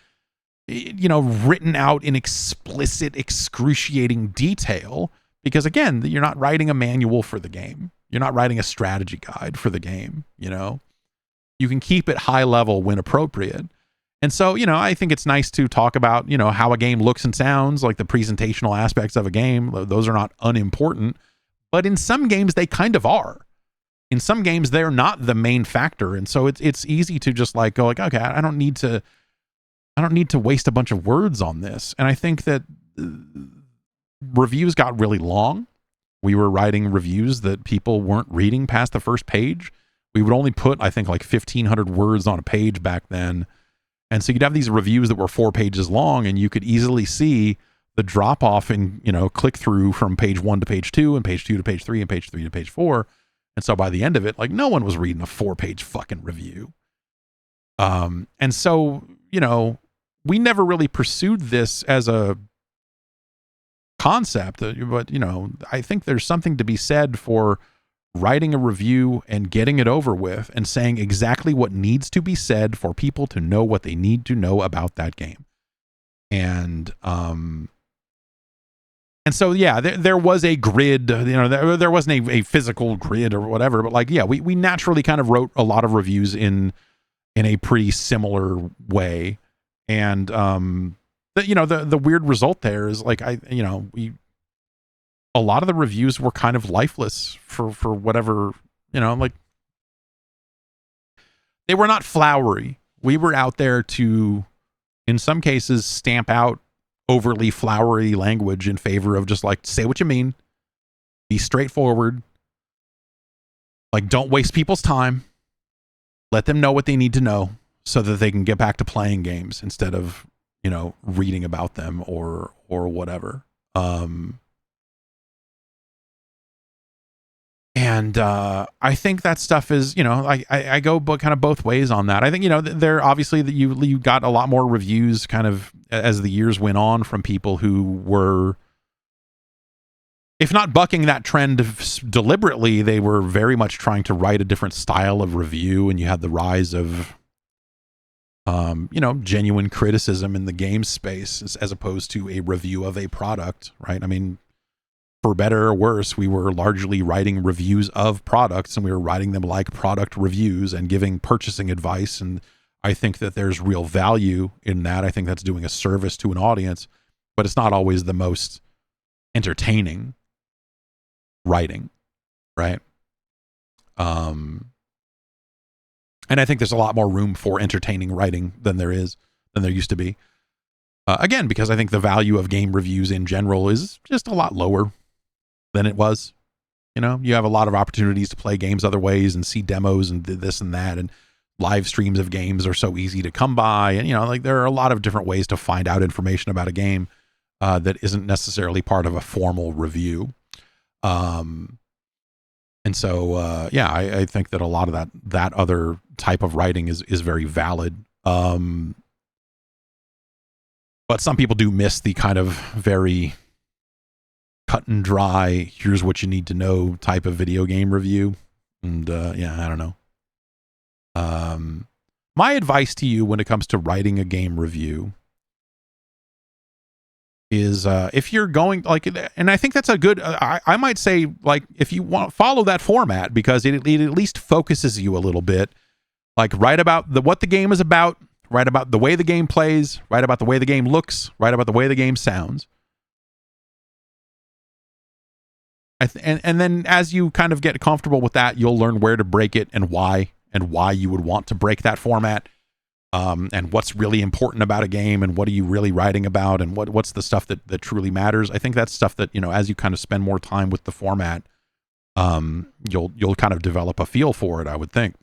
written out in explicit, excruciating detail, because again, you're not writing a manual for the game. You're not writing a strategy guide for the game, You can keep it high level when appropriate. And so, I think it's nice to talk about, how a game looks and sounds, like the presentational aspects of a game. Those are not unimportant, but in some games they kind of are. In some games they're not the main factor. And so it's easy to just like go like, okay, I don't need to waste a bunch of words on this. And I think that reviews got really long. We were writing reviews that people weren't reading past the first page. We would only put, I think, like 1,500 words on a page back then. And so you'd have these reviews that were 4 pages long, and you could easily see the drop off in, click through from page 1 to page 2 and page 2 to page 3 and page 3 to page 4. And so by the end of it, like, no one was reading a 4-page fucking review. And so, we never really pursued this as a concept, but I think there's something to be said for writing a review and getting it over with and saying exactly what needs to be said for people to know what they need to know about that game. And so, yeah, there was a grid, there wasn't a physical grid or whatever, but we naturally kind of wrote a lot of reviews in a pretty similar way. And, the weird result there is a lot of the reviews were kind of lifeless for whatever, they were not flowery. We were out there to, in some cases, stamp out overly flowery language in favor of just say what you mean, be straightforward, don't waste people's time, let them know what they need to know so that they can get back to playing games instead of, reading about them or whatever. And I think that stuff is, I go kind of both ways on that. I think, there obviously that you got a lot more reviews kind of as the years went on from people who were, if not bucking that trend deliberately, they were very much trying to write a different style of review. And you had the rise of, genuine criticism in the game space as opposed to a review of a product, right? I mean, for better or worse, we were largely writing reviews of products, and we were writing them like product reviews and giving purchasing advice. And I think that there's real value in that. I think that's doing a service to an audience, but it's not always the most entertaining writing, right? And I think there's a lot more room for entertaining writing than there used to be. Again, because I think the value of game reviews in general is just a lot lower than it was. You have a lot of opportunities to play games other ways and see demos and this and that, and live streams of games are so easy to come by. And, there are a lot of different ways to find out information about a game that isn't necessarily part of a formal review. And so, I think that a lot of that other type of writing is very valid. But some people do miss the kind of very cut and dry, here's what you need to know type of video game review. And I don't know. My advice to you when it comes to writing a game review is if you're going and I think that's a good, I might say if you want to follow that format, because it at least focuses you a little bit, write about what the game is about, write about the way the game plays, write about the way the game looks, write about the way the game sounds. And then as you kind of get comfortable with that, you'll learn where to break it and why you would want to break that format. And what's really important about a game, and what are you really writing about, and what's the stuff that truly matters. I think that's stuff that, as you kind of spend more time with the format, you'll kind of develop a feel for it, I would think.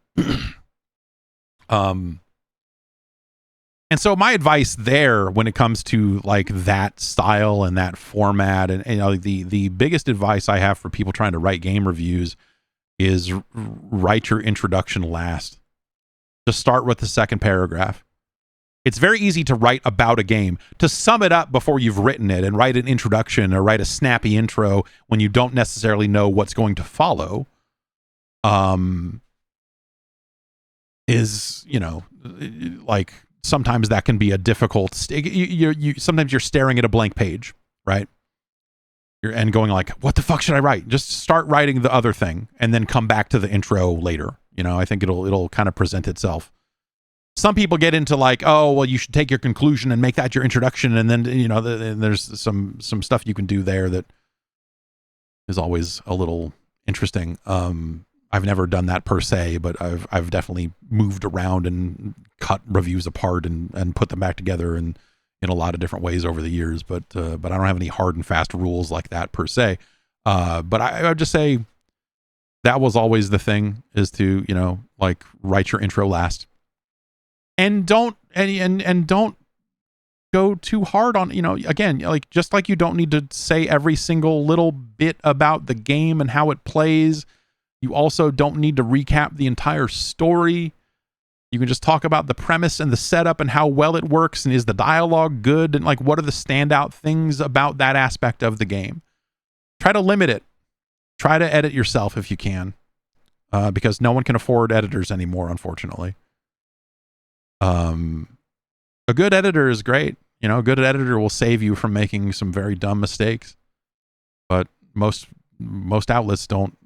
And so my advice there when it comes to that style and that format, and the biggest advice I have for people trying to write game reviews is write your introduction last. Just start with the second paragraph. It's very easy to write about a game, to sum it up before you've written it and write an introduction or write a snappy intro when you don't necessarily know what's going to follow. Sometimes that can be a difficult, sometimes you're staring at a blank page, right? And going what the fuck should I write? Just start writing the other thing and then come back to the intro later. I think it'll kind of present itself. Some people get into oh, well, you should take your conclusion and make that your introduction. And then, there's some stuff you can do there that is always a little interesting. I've never done that per se, but I've definitely moved around and cut reviews apart and put them back together in a lot of different ways over the years. But I don't have any hard and fast rules like that per se. But I would just say that was always the thing, is to, write your intro last. And don't go too hard on, again, just like you don't need to say every single little bit about the game and how it plays. You also don't need to recap the entire story. You can just talk about the premise and the setup and how well it works, and is the dialogue good, and like what are the standout things about that aspect of the game. Try to limit it. Try to edit yourself if you can, because no one can afford editors anymore, unfortunately. A good editor is great. You know, a good editor will save you from making some very dumb mistakes. But most outlets don't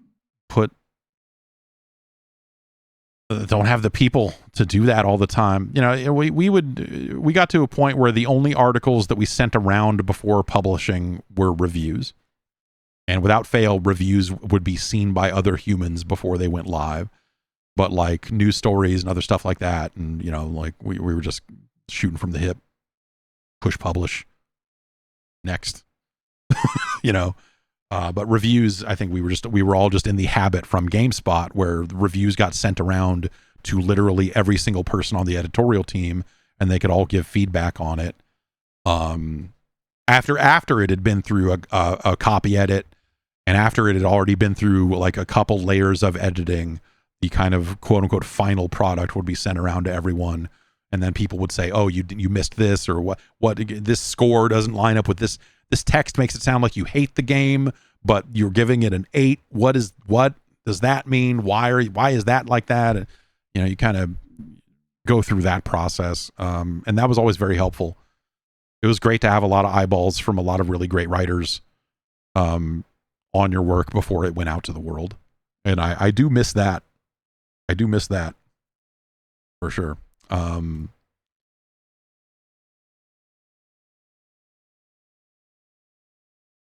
have the people to do that all the time. You know, we got to a point where the only articles that we sent around before publishing were reviews. And without fail, reviews would be seen by other humans before they went live. But like news stories and other stuff like that, and you know, like we were just shooting from the hip. Push publish. Next. You know. But reviews, I think we were all just in the habit from GameSpot where the reviews got sent around to literally every single person on the editorial team, and they could all give feedback on it. After it had been through a copy edit, and after it had already been through like a couple layers of editing, the kind of quote unquote final product would be sent around to everyone, and then people would say, "Oh, you missed this," or what this score doesn't line up with this. This text makes it sound like you hate the game, but you're giving it an 8. What does that mean? Why is that like that? And, you know, you kind of go through that process. And that was always very helpful. It was great to have a lot of eyeballs from a lot of really great writers on your work before it went out to the world. And I do miss that. I do miss that for sure.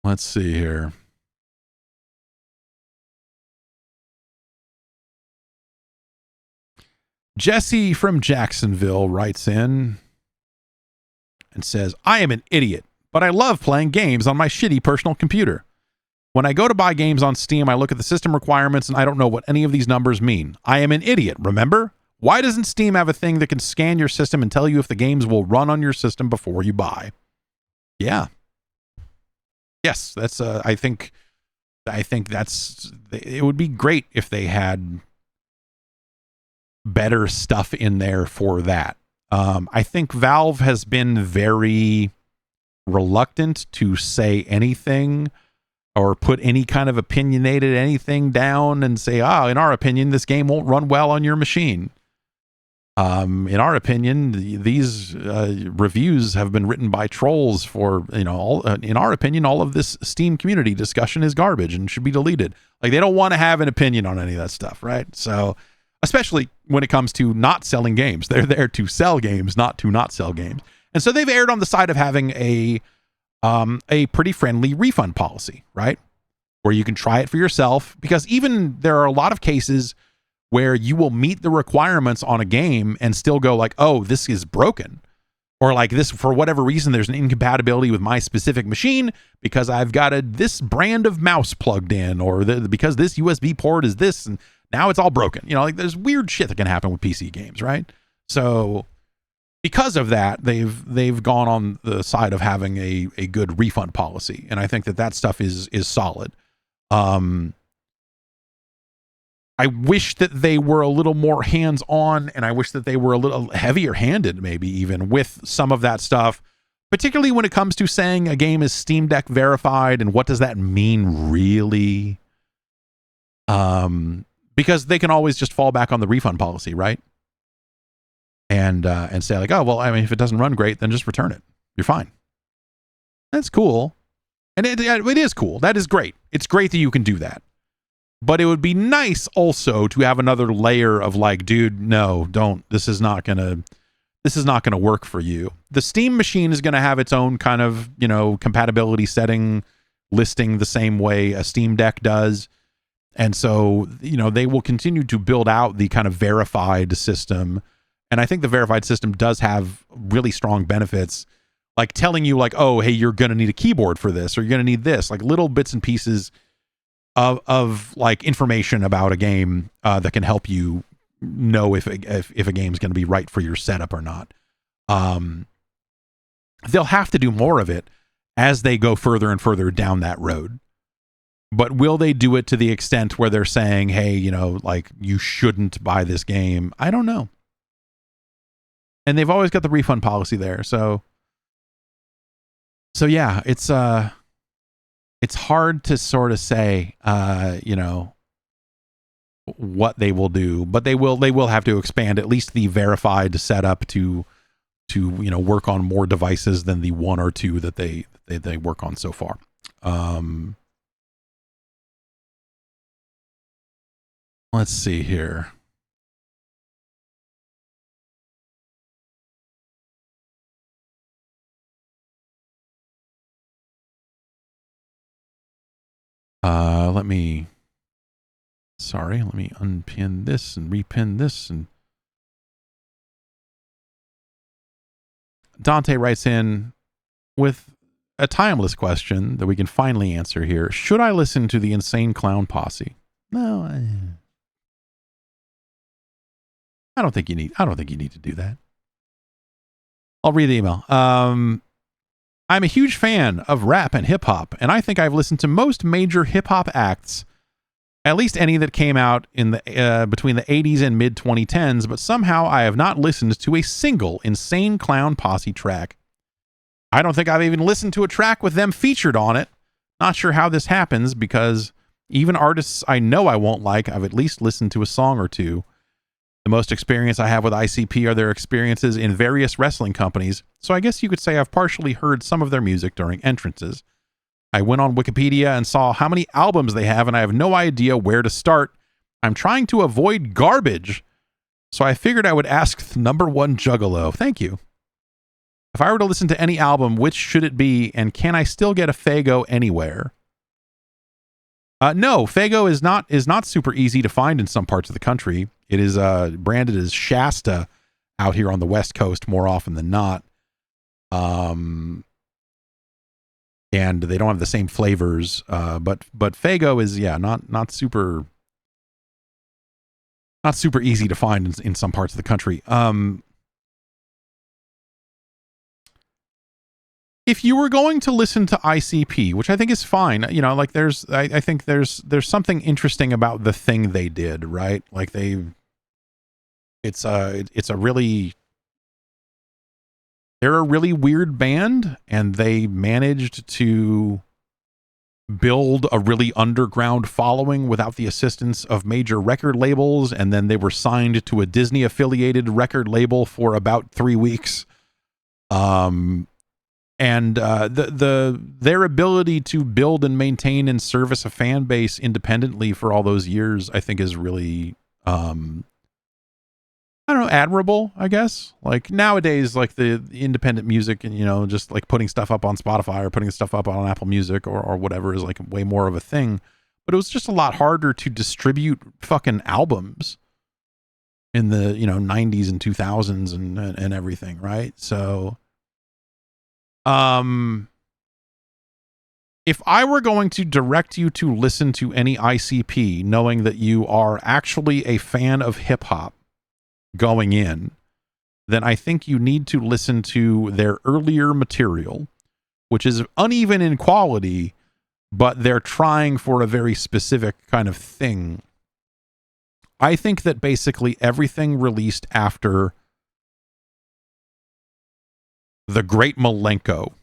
Let's see here. Jesse from Jacksonville writes in and says, I am an idiot, but I love playing games on my shitty personal computer. When I go to buy games on Steam, I look at the system requirements and I don't know what any of these numbers mean. I am an idiot, remember? Why doesn't Steam have a thing that can scan your system and tell you if the games will run on your system before you buy? Yeah. Yes, that's I think that's, it would be great if they had better stuff in there for that. I think Valve has been very reluctant to say anything or put any kind of opinionated anything down and say, in our opinion, this game won't run well on your machine. In our opinion, these reviews have been written by trolls for, in our opinion, all of this Steam community discussion is garbage and should be deleted. Like, they don't want to have an opinion on any of that stuff, right? So, especially when it comes to not selling games. They're there to sell games, not to not sell games. And so they've erred on the side of having a pretty friendly refund policy, right? Where you can try it for yourself, because even there are a lot of cases where you will meet the requirements on a game and still go like, oh, this is broken. Or like this, for whatever reason, there's an incompatibility with my specific machine because I've got this brand of mouse plugged in, or because this USB port is this, and now it's all broken. You know, like there's weird shit that can happen with PC games, right? So because of that, they've gone on the side of having a good refund policy. And I think that stuff is solid. I wish that they were a little more hands-on, and I wish that they were a little heavier-handed, maybe even, with some of that stuff, particularly when it comes to saying a game is Steam Deck verified, and what does that mean, really? Because they can always just fall back on the refund policy, right? And say like, oh, well, I mean, if it doesn't run great, then just return it. You're fine. That's cool. And it is cool. That is great. It's great that you can do that. But it would be nice also to have another layer of like, dude, no, don't. This is not gonna work for you. The Steam machine is gonna have its own kind of, compatibility setting listing the same way a Steam Deck does. And so, they will continue to build out the kind of verified system. And I think the verified system does have really strong benefits, like telling you like, oh, hey, you're gonna need a keyboard for this, or you're gonna need this, like little bits and pieces of like information about a game that can help you know if a game is going to be right for your setup or not. They'll have to do more of it as they go further and further down that road. But will they do it to the extent where they're saying, hey, like you shouldn't buy this game? I don't know. and they've always got the refund policy there. So yeah, it's hard to sort of say, what they will do, but they will have to expand at least the verified setup to work on more devices than the one or two that they work on so far. Let's see here. Let me unpin this and repin this. And Dante writes in with a timeless question that we can finally answer here. Should I listen to the Insane Clown Posse? No, I don't think you need to do that. I'll read the email. I'm a huge fan of rap and hip hop, and I think I've listened to most major hip hop acts, at least any that came out in the between the 80s and mid 2010s, but somehow I have not listened to a single Insane Clown Posse track. I don't think I've even listened to a track with them featured on it. Not sure how this happens, because even artists I know I won't like, I've at least listened to a song or two. The most experience I have with ICP are their experiences in various wrestling companies, so I guess you could say I've partially heard some of their music during entrances. I went on Wikipedia and saw how many albums they have, and I have no idea where to start. I'm trying to avoid garbage, so I figured I would ask number one Juggalo. Thank you. If I were to listen to any album, which should it be, and can I still get a Faygo anywhere? No, Faygo is not super easy to find in some parts of the country. It is branded as Shasta out here on the West Coast more often than not. And they don't have the same flavors. But Faygo is not super easy to find in some parts of the country. If you were going to listen to ICP, which I think is fine, like I think there's something interesting about the thing they did, right? Like they're a really weird band, and they managed to build a really underground following without the assistance of major record labels, and then they were signed to a Disney affiliated record label for about 3 weeks. And their ability to build and maintain and service a fan base independently for all those years, I think, is really, admirable, I guess. Like nowadays, like the independent music and, just like putting stuff up on Spotify or putting stuff up on Apple Music or whatever is like way more of a thing. But it was just a lot harder to distribute fucking albums in the, 90s and 2000s and everything, right? So... if I were going to direct you to listen to any ICP, knowing that you are actually a fan of hip hop going in, then I think you need to listen to their earlier material, which is uneven in quality, but they're trying for a very specific kind of thing. I think that basically everything released after The Great Malenko,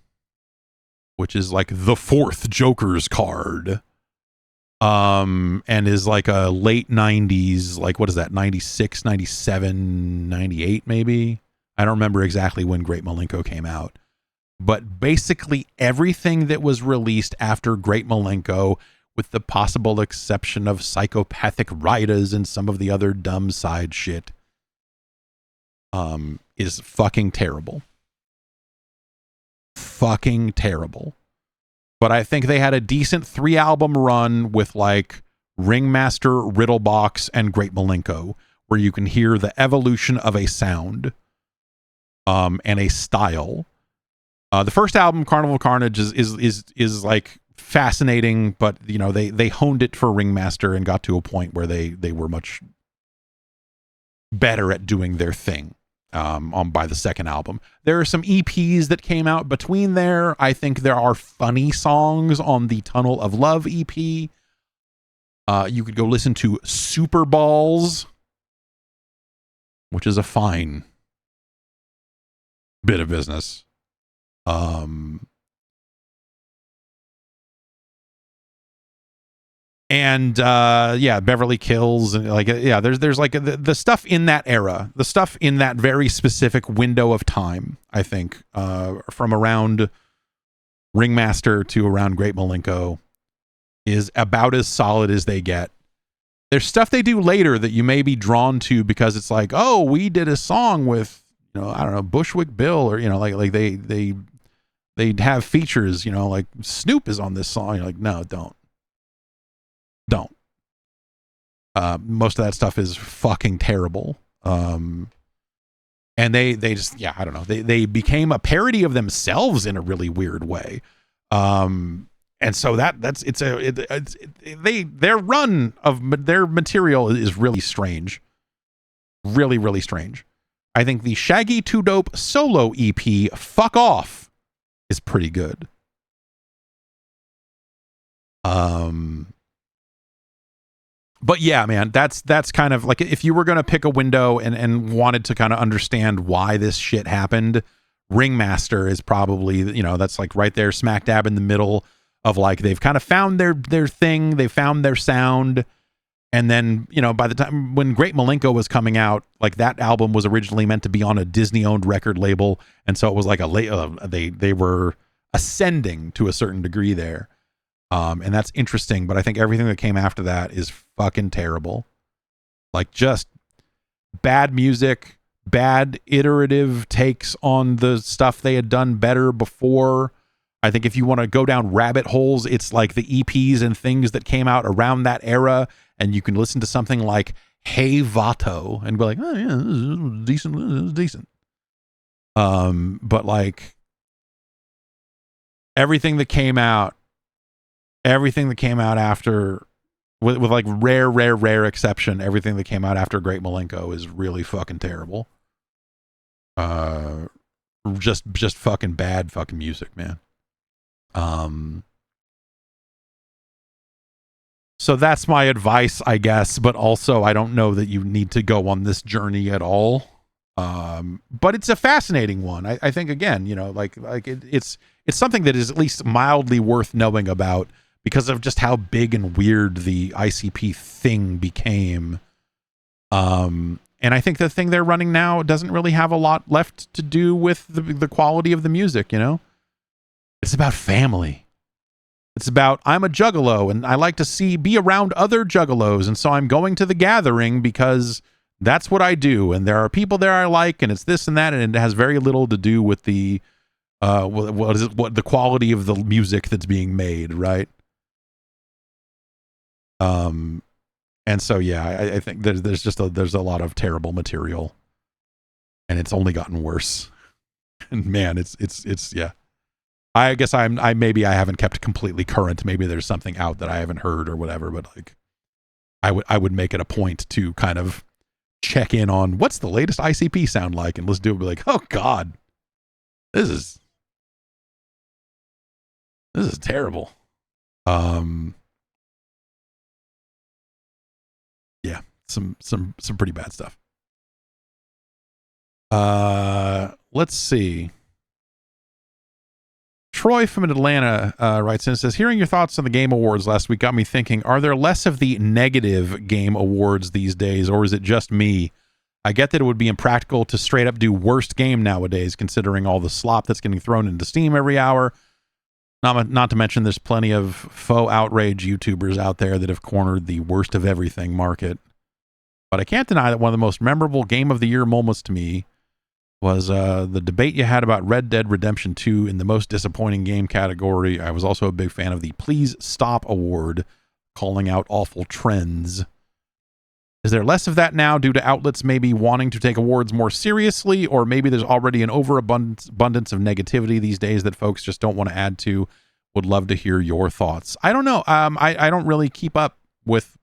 which is like the fourth Joker's card, and is like a late 90s, like what is that, 96, 97, 98 maybe? I don't remember exactly when Great Malenko came out. But basically everything that was released after Great Malenko, with the possible exception of Psychopathic Ridas and some of the other dumb side shit, is fucking terrible. Fucking terrible. But I think they had a decent 3-album run with like Ringmaster, Riddlebox, and Great Malenko, where you can hear the evolution of a sound and a style. The first album, Carnival Carnage, is like fascinating, but they honed it for Ringmaster and got to a point where they were much better at doing their thing. By the second album, there are some EPs that came out between there. I think there are funny songs on the Tunnel of Love EP. You could go listen to Super Balls, which is a fine bit of business. And yeah, Beverly Kills, and like, yeah, there's like the stuff in that era, the stuff in that very specific window of time, I think, from around Ringmaster to around Great Malenko, is about as solid as they get. There's stuff they do later that you may be drawn to because it's like, oh, we did a song with, you know, I don't know, Bushwick Bill, or, you know, like they have features, you know, like Snoop is on this song. You're like, no, don't. Most of that stuff is fucking terrible. And they just, yeah, I don't know. They became a parody of themselves in a really weird way. And so their run of their material is really strange. Really, really strange. I think the Shaggy 2 Dope solo EP, Fuck Off, is pretty good. But yeah, man, that's kind of like, if you were going to pick a window and wanted to kind of understand why this shit happened, Ringmaster is probably, you know, that's like right there smack dab in the middle of like, they've kind of found their thing, they found their sound. And then, you know, by the time when Great Malenko was coming out, like that album was originally meant to be on a Disney owned record label. And so it was like they were ascending to a certain degree there. And that's interesting, but I think everything that came after that is fucking terrible. Like, just bad music, bad iterative takes on the stuff they had done better before. I think if you want to go down rabbit holes, it's like the EPs and things that came out around that era, and you can listen to something like Hey Vato and be like, oh yeah, this is decent, this is decent. But like, everything that came out after, with like rare exception, everything that came out after Great Malenko is really fucking terrible. Just fucking bad fucking music, man. So that's my advice, I guess, but also I don't know that you need to go on this journey at all. But it's a fascinating one. I think, again, you know, like it's something that is at least mildly worth knowing about, because of just how big and weird the ICP thing became. And I think the thing they're running now doesn't really have a lot left to do with the quality of the music, you know? It's about family. It's about, I'm a juggalo and I like to be around other juggalos, and so I'm going to the gathering because that's what I do, and there are people there I like, and it's this and that, and it has very little to do with the what the quality of the music that's being made, right? And so yeah, I think there's a lot of terrible material, and it's only gotten worse. And man, it's yeah. I guess maybe I haven't kept completely current. Maybe there's something out that I haven't heard or whatever, but like, I would make it a point to kind of check in on what's the latest ICP sound like, and let's do it. Be like, oh God, this is terrible. Yeah, some pretty bad stuff. Let's see. Troy from Atlanta writes in and says, hearing your thoughts on the Game Awards last week got me thinking, are there less of the negative Game Awards these days, or is it just me? I get that it would be impractical to straight up do worst game nowadays, considering all the slop that's getting thrown into Steam every hour. Not to mention there's plenty of faux outrage YouTubers out there that have cornered the worst of everything market. But I can't deny that one of the most memorable Game of the Year moments to me was the debate you had about Red Dead Redemption 2 in the most disappointing game category. I was also a big fan of the Please Stop Award, calling out awful trends. Is there less of that now due to outlets maybe wanting to take awards more seriously, or maybe there's already an overabundance of negativity these days that folks just don't want to add to? Would love to hear your thoughts. I don't know. I don't really keep up with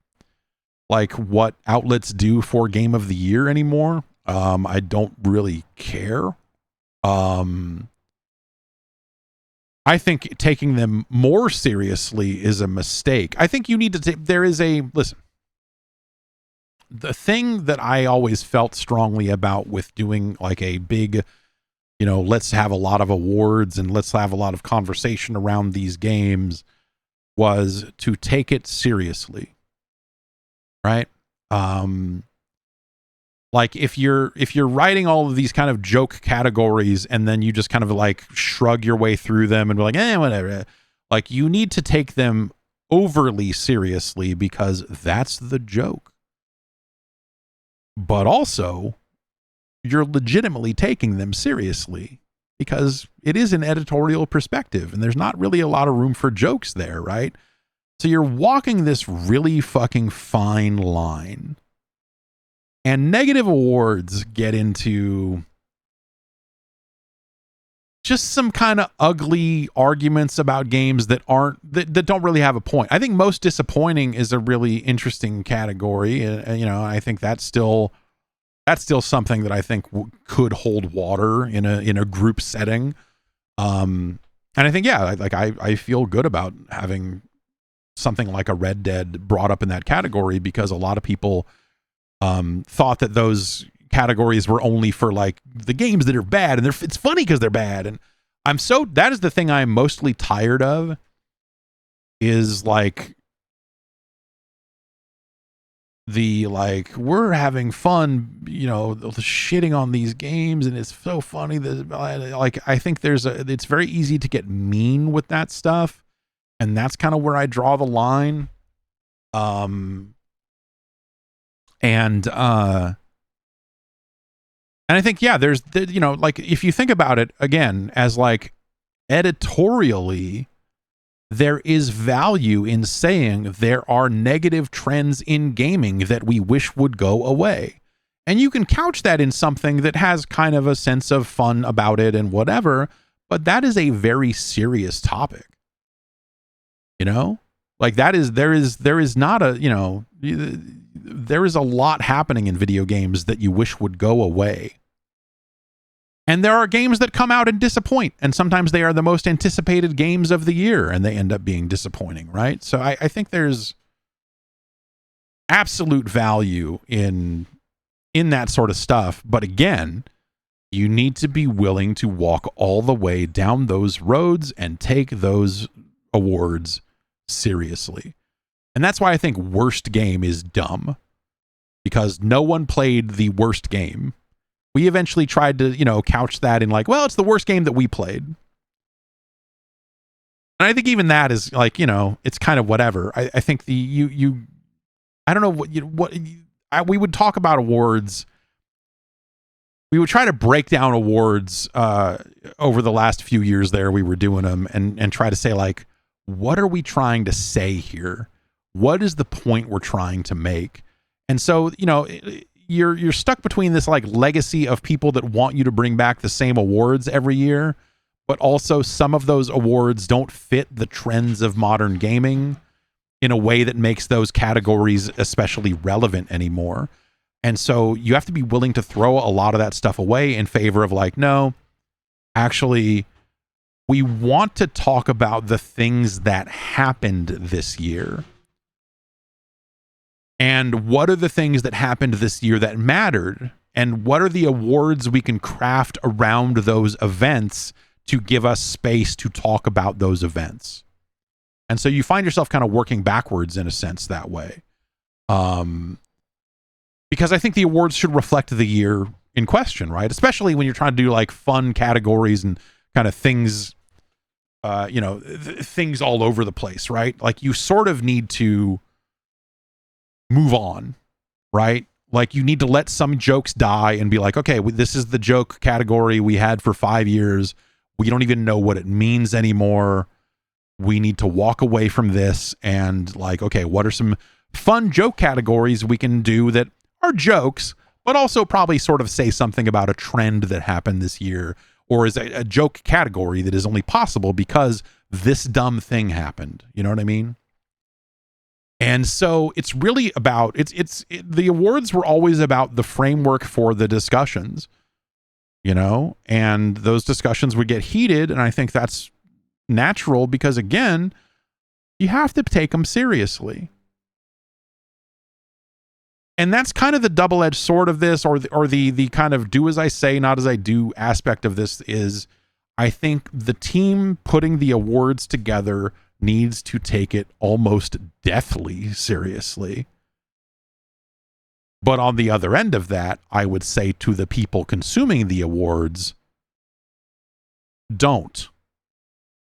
like what outlets do for Game of the Year anymore. I don't really care. I think taking them more seriously is a mistake. I think you need to listen. The thing that I always felt strongly about with doing like a big you know, let's have a lot of awards and let's have a lot of conversation around these games, was to take it seriously, right? Like if you're writing all of these kind of joke categories and then you just kind of like shrug your way through them and be like, whatever. Like you need to take them overly seriously because that's the joke. But also, you're legitimately taking them seriously because it is an editorial perspective and there's not really a lot of room for jokes there, right? So you're walking this really fucking fine line. And negative awards get into just some kind of ugly arguments about games that don't really have a point. I think most disappointing is a really interesting category. You know, I think that's still something that I think could hold water in a group setting. And I think, yeah, like I feel good about having something like a Red Dead brought up in that category because a lot of people thought that those categories were only for like the games that are bad, and it's funny because they're bad. And that is the thing I'm mostly tired of, is like the like we're having fun, you know, shitting on these games and it's so funny that like I think it's very easy to get mean with that stuff, and that's kind of where I draw the line. And I think, yeah, there's, you know, like if you think about it again as like editorially, there is value in saying there are negative trends in gaming that we wish would go away. And you can couch that in something that has kind of a sense of fun about it and whatever, but that is a very serious topic. You know? Like there is not a, you know, there is a lot happening in video games that you wish would go away. And there are games that come out and disappoint, and sometimes they are the most anticipated games of the year and they end up being disappointing, right? So I think there's absolute value in that sort of stuff. But again, you need to be willing to walk all the way down those roads and take those awards seriously. And that's why I think worst game is dumb, because no one played the worst game. We eventually tried to, you know, couch that in like, well, it's the worst game that we played. And I think even that is like, you know, it's kind of whatever. I think I don't know we would talk about awards. We would try to break down awards over the last few years there. We were doing them and try to say like, what are we trying to say here? What is the point we're trying to make? And so, you know, you're stuck between this like legacy of people that want you to bring back the same awards every year, but also some of those awards don't fit the trends of modern gaming in a way that makes those categories especially relevant anymore. And so you have to be willing to throw a lot of that stuff away in favor of like, no, actually, we want to talk about the things that happened this year. And what are the things that happened this year that mattered? And what are the awards we can craft around those events to give us space to talk about those events? And so you find yourself kind of working backwards in a sense that way. Because I think the awards should reflect the year in question, right? Especially when you're trying to do like fun categories and kind of things, you know, things all over the place, right? Like you sort of need to move on, right? Like you need to let some jokes die and be like, okay, this is the joke category we had for 5 years. We don't even know what it means anymore. We need to walk away from this and like, okay, what are some fun joke categories we can do that are jokes, but also probably sort of say something about a trend that happened this year, or is a joke category that is only possible because this dumb thing happened. You know what I mean? And so it's really about, the awards were always about the framework for the discussions, you know, and those discussions would get heated. And I think that's natural because, again, you have to take them seriously. And that's kind of the double-edged sword of this, or the kind of do as I say, not as I do aspect of this is, I think the team putting the awards together needs to take it almost deathly seriously. But on the other end of that, I would say to the people consuming the awards, don't.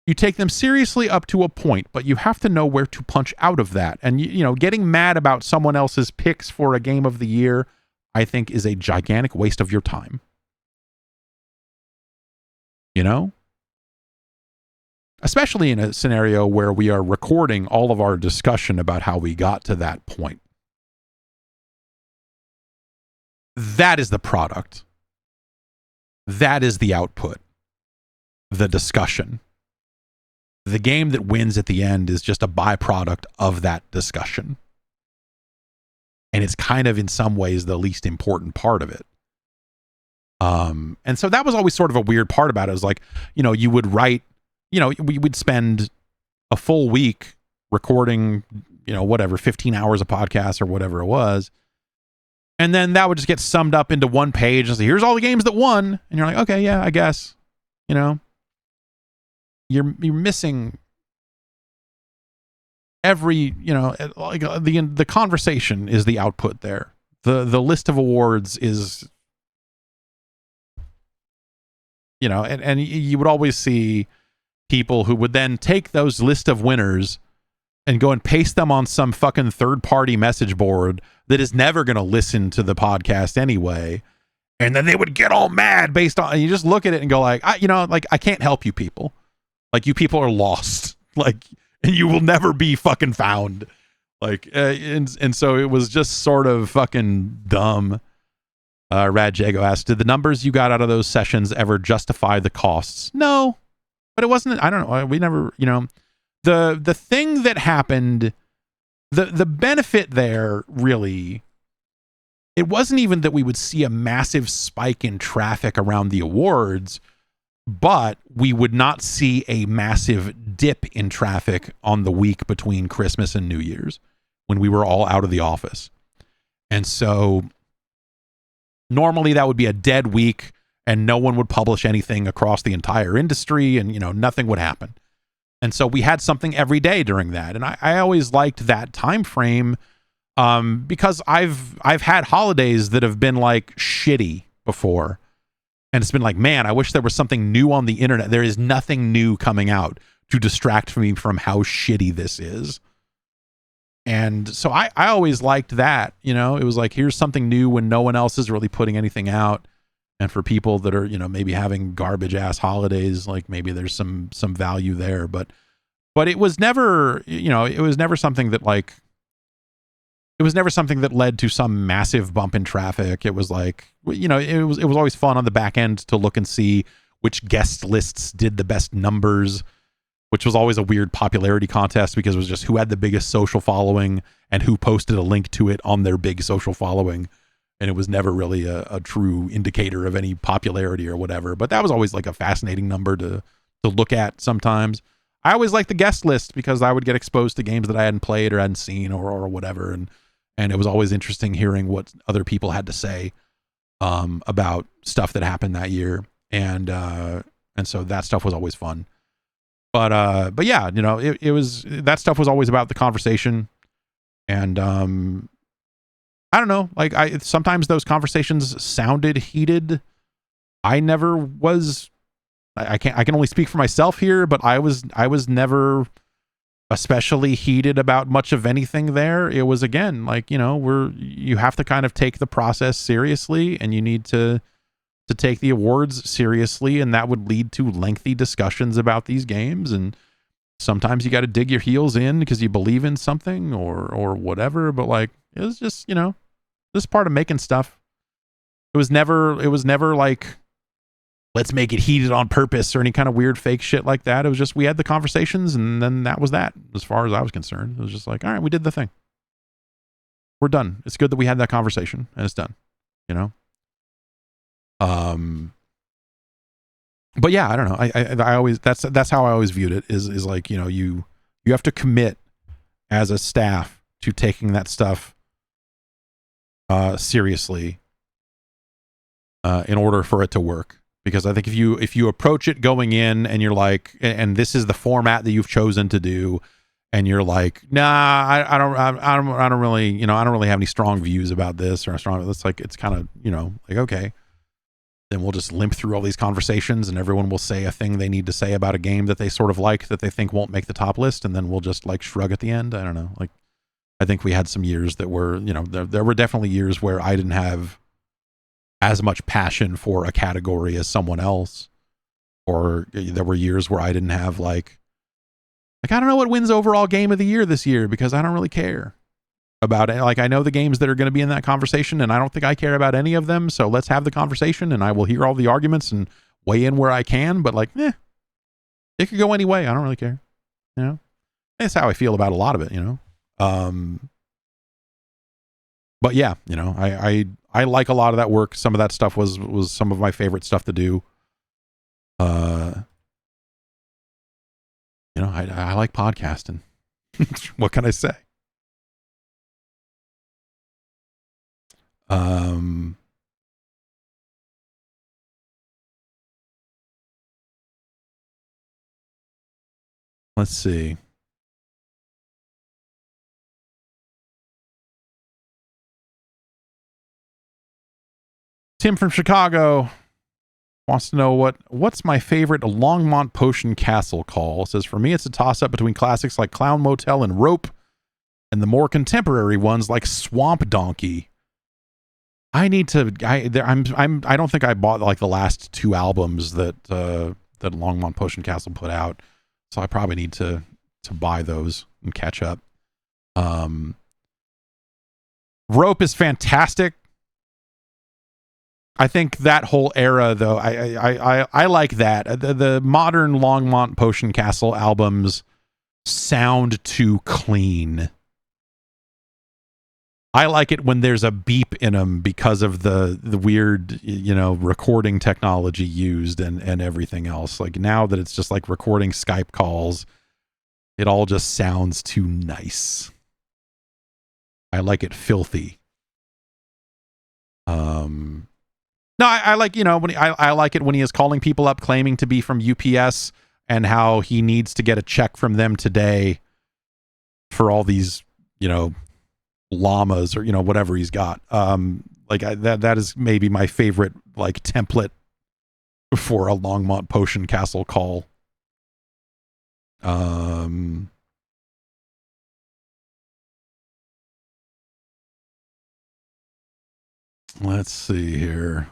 You take them seriously up to a point, but you have to know where to punch out of that. And, you know, getting mad about someone else's picks for a game of the year, I think, is a gigantic waste of your time. You know? Especially in a scenario where we are recording all of our discussion about how we got to that point. That is the product. That is the output. The discussion. The game that wins at the end is just a byproduct of that discussion. And it's kind of in some ways the least important part of it. And so that was always sort of a weird part about it. It was like, you know, you would write, you know, we would spend a full week recording, you know, whatever, 15 hours of podcasts or whatever it was. And then that would just get summed up into one page and say, here's all the games that won. And you're like, okay, yeah, I guess, you know. You're missing every, you know, like the conversation is the output there. The list of awards is, you know, and you would always see people who would then take those list of winners and go and paste them on some fucking third-party message board that is never going to listen to the podcast anyway. And then they would get all mad based on, and you just look at it and go like, I can't help you people. Like, you people are lost, like, and you will never be fucking found. Like, and so it was just sort of fucking dumb. Rad Jago asked, did the numbers you got out of those sessions ever justify the costs? No, but it wasn't, I don't know. We never, you know, the thing that happened, the benefit there really, it wasn't even that we would see a massive spike in traffic around the awards, but we would not see a massive dip in traffic on the week between Christmas and New Year's when we were all out of the office. And so normally that would be a dead week and no one would publish anything across the entire industry and, you know, nothing would happen. And so we had something every day during that. And I always liked that time frame because I've had holidays that have been like shitty before. And it's been like, man, I wish there was something new on the internet. There is nothing new coming out to distract me from how shitty this is. And so I always liked that, you know, it was like, here's something new when no one else is really putting anything out. And for people that are, you know, maybe having garbage ass holidays, like maybe there's some value there, but it was never, you know, it was never something that like, it was never something that led to some massive bump in traffic. It was like, you know, it was always fun on the back end to look and see which guest lists did the best numbers, which was always a weird popularity contest because it was just who had the biggest social following and who posted a link to it on their big social following. And it was never really a true indicator of any popularity or whatever. But that was always like a fascinating number to look at sometimes. I always liked the guest list because I would get exposed to games that I hadn't played or hadn't seen or whatever. And it was always interesting hearing what other people had to say about stuff that happened that year. And so that stuff was always fun. But yeah, you know, it was, that stuff was always about the conversation. And I don't know, like sometimes those conversations sounded heated. I never was, I can only speak for myself here, but I was never especially heated about much of anything there. It was, again, like, you know, you have to kind of take the process seriously and you need to take the awards seriously, and that would lead to lengthy discussions about these games. And sometimes you got to dig your heels in because you believe in something or whatever. But like, it was just, you know, this part of making stuff. It was never like, let's make it heated on purpose or any kind of weird fake shit like that. It was just, we had the conversations and then that was that, as far as I was concerned. It was just like, all right, we did the thing. We're done. It's good that we had that conversation and it's done, you know? But yeah, I don't know. I always, that's how I always viewed it is like, you know, you have to commit as a staff to taking that stuff seriously in order for it to work. Because I think if you approach it going in and you're like, and this is the format that you've chosen to do, and you're like, nah, I don't really, I don't really have any strong views about this or strong. It's like, it's kind of, like, okay, then we'll just limp through all these conversations and everyone will say a thing they need to say about a game that they sort of like that they think won't make the top list, and then we'll just like shrug at the end. I don't know. Like, I think we had some years that were, there were definitely years where I didn't have as much passion for a category as someone else, or there were years where I didn't have like I don't know what wins overall game of the year this year because I don't really care about it. Like, I know the games that are going to be in that conversation and I don't think I care about any of them, so let's have the conversation and I will hear all the arguments and weigh in where I can, but like, it could go any way. I don't really care. That's how I feel about a lot of it, but yeah, I like a lot of that work. Some of that stuff was some of my favorite stuff to do. I like podcasting. What can I say? Let's see. Tim from Chicago wants to know what's my favorite Longmont Potion Castle call. Says, for me, it's a toss-up between classics like Clown Motel and Rope and the more contemporary ones like Swamp Donkey. I need to. I don't think I bought like the last two albums that Longmont Potion Castle put out, so I probably need to buy those and catch up. Rope is fantastic. I think that whole era, though, I like that. The modern Longmont Potion Castle albums sound too clean. I like it when there's a beep in them because of the weird, recording technology used and everything else. Like, now that it's just like recording Skype calls, it all just sounds too nice. I like it filthy. No, I like, when I like it when he is calling people up claiming to be from UPS and how he needs to get a check from them today for all these, llamas or, whatever he's got. That is maybe my favorite, like, template for a Longmont Potion Castle call. Let's see here.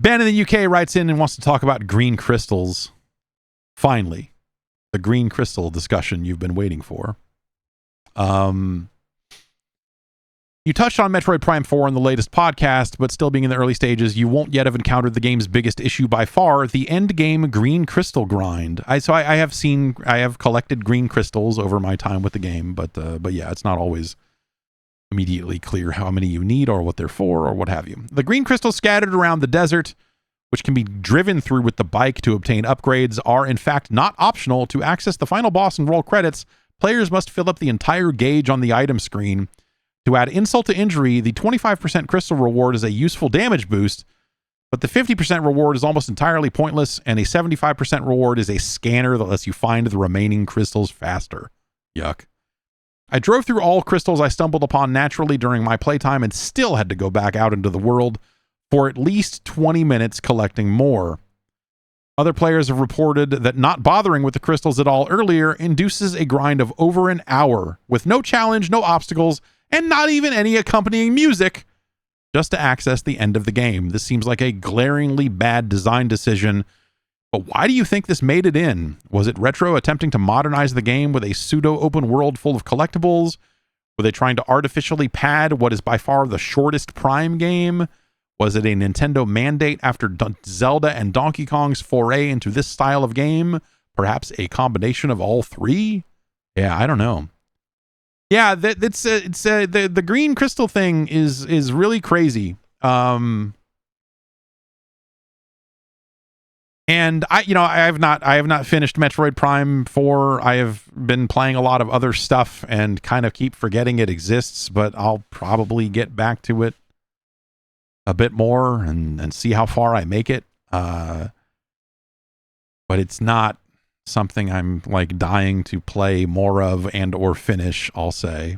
Ben in the UK writes in and wants to talk about green crystals. Finally, the green crystal discussion you've been waiting for. You touched on Metroid Prime 4 in the latest podcast, but still being in the early stages, you won't yet have encountered the game's biggest issue by far, the end game green crystal grind. I have collected green crystals over my time with the game, but yeah, it's not always immediately clear how many you need or what they're for or what have you. The green crystals scattered around the desert, which can be driven through with the bike to obtain upgrades, are in fact not optional. To access the final boss and roll credits, players must fill up the entire gauge on the item screen. To add insult to injury, the 25% crystal reward is a useful damage boost, but the 50% reward is almost entirely pointless, and a 75% reward is a scanner that lets you find the remaining crystals faster. Yuck. I drove through all crystals I stumbled upon naturally during my playtime and still had to go back out into the world for at least 20 minutes collecting more. Other players have reported that not bothering with the crystals at all earlier induces a grind of over an hour with no challenge, no obstacles, and not even any accompanying music, just to access the end of the game. This seems like a glaringly bad design decision, but why do you think this made it in? Was it Retro attempting to modernize the game with a pseudo-open world full of collectibles? Were they trying to artificially pad what is by far the shortest Prime game? Was it a Nintendo mandate after Zelda and Donkey Kong's foray into this style of game? Perhaps a combination of all three? Yeah, I don't know. Yeah, the green crystal thing is really crazy. And I have not finished Metroid Prime 4. I have been playing a lot of other stuff and kind of keep forgetting it exists, but I'll probably get back to it a bit more and see how far I make it. But it's not something I'm like dying to play more of and or finish, I'll say.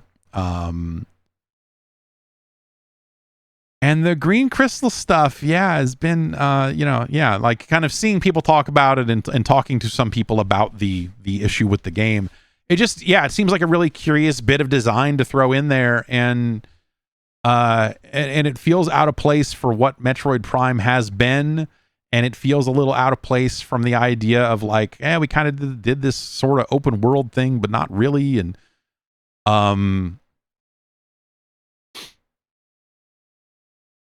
And the green crystal stuff, has been, like kind of seeing people talk about it and talking to some people about the issue with the game. It just, it seems like a really curious bit of design to throw in there, and it feels out of place for what Metroid Prime has been, and it feels a little out of place from the idea of like, we kind of did this sort of open world thing, but not really, and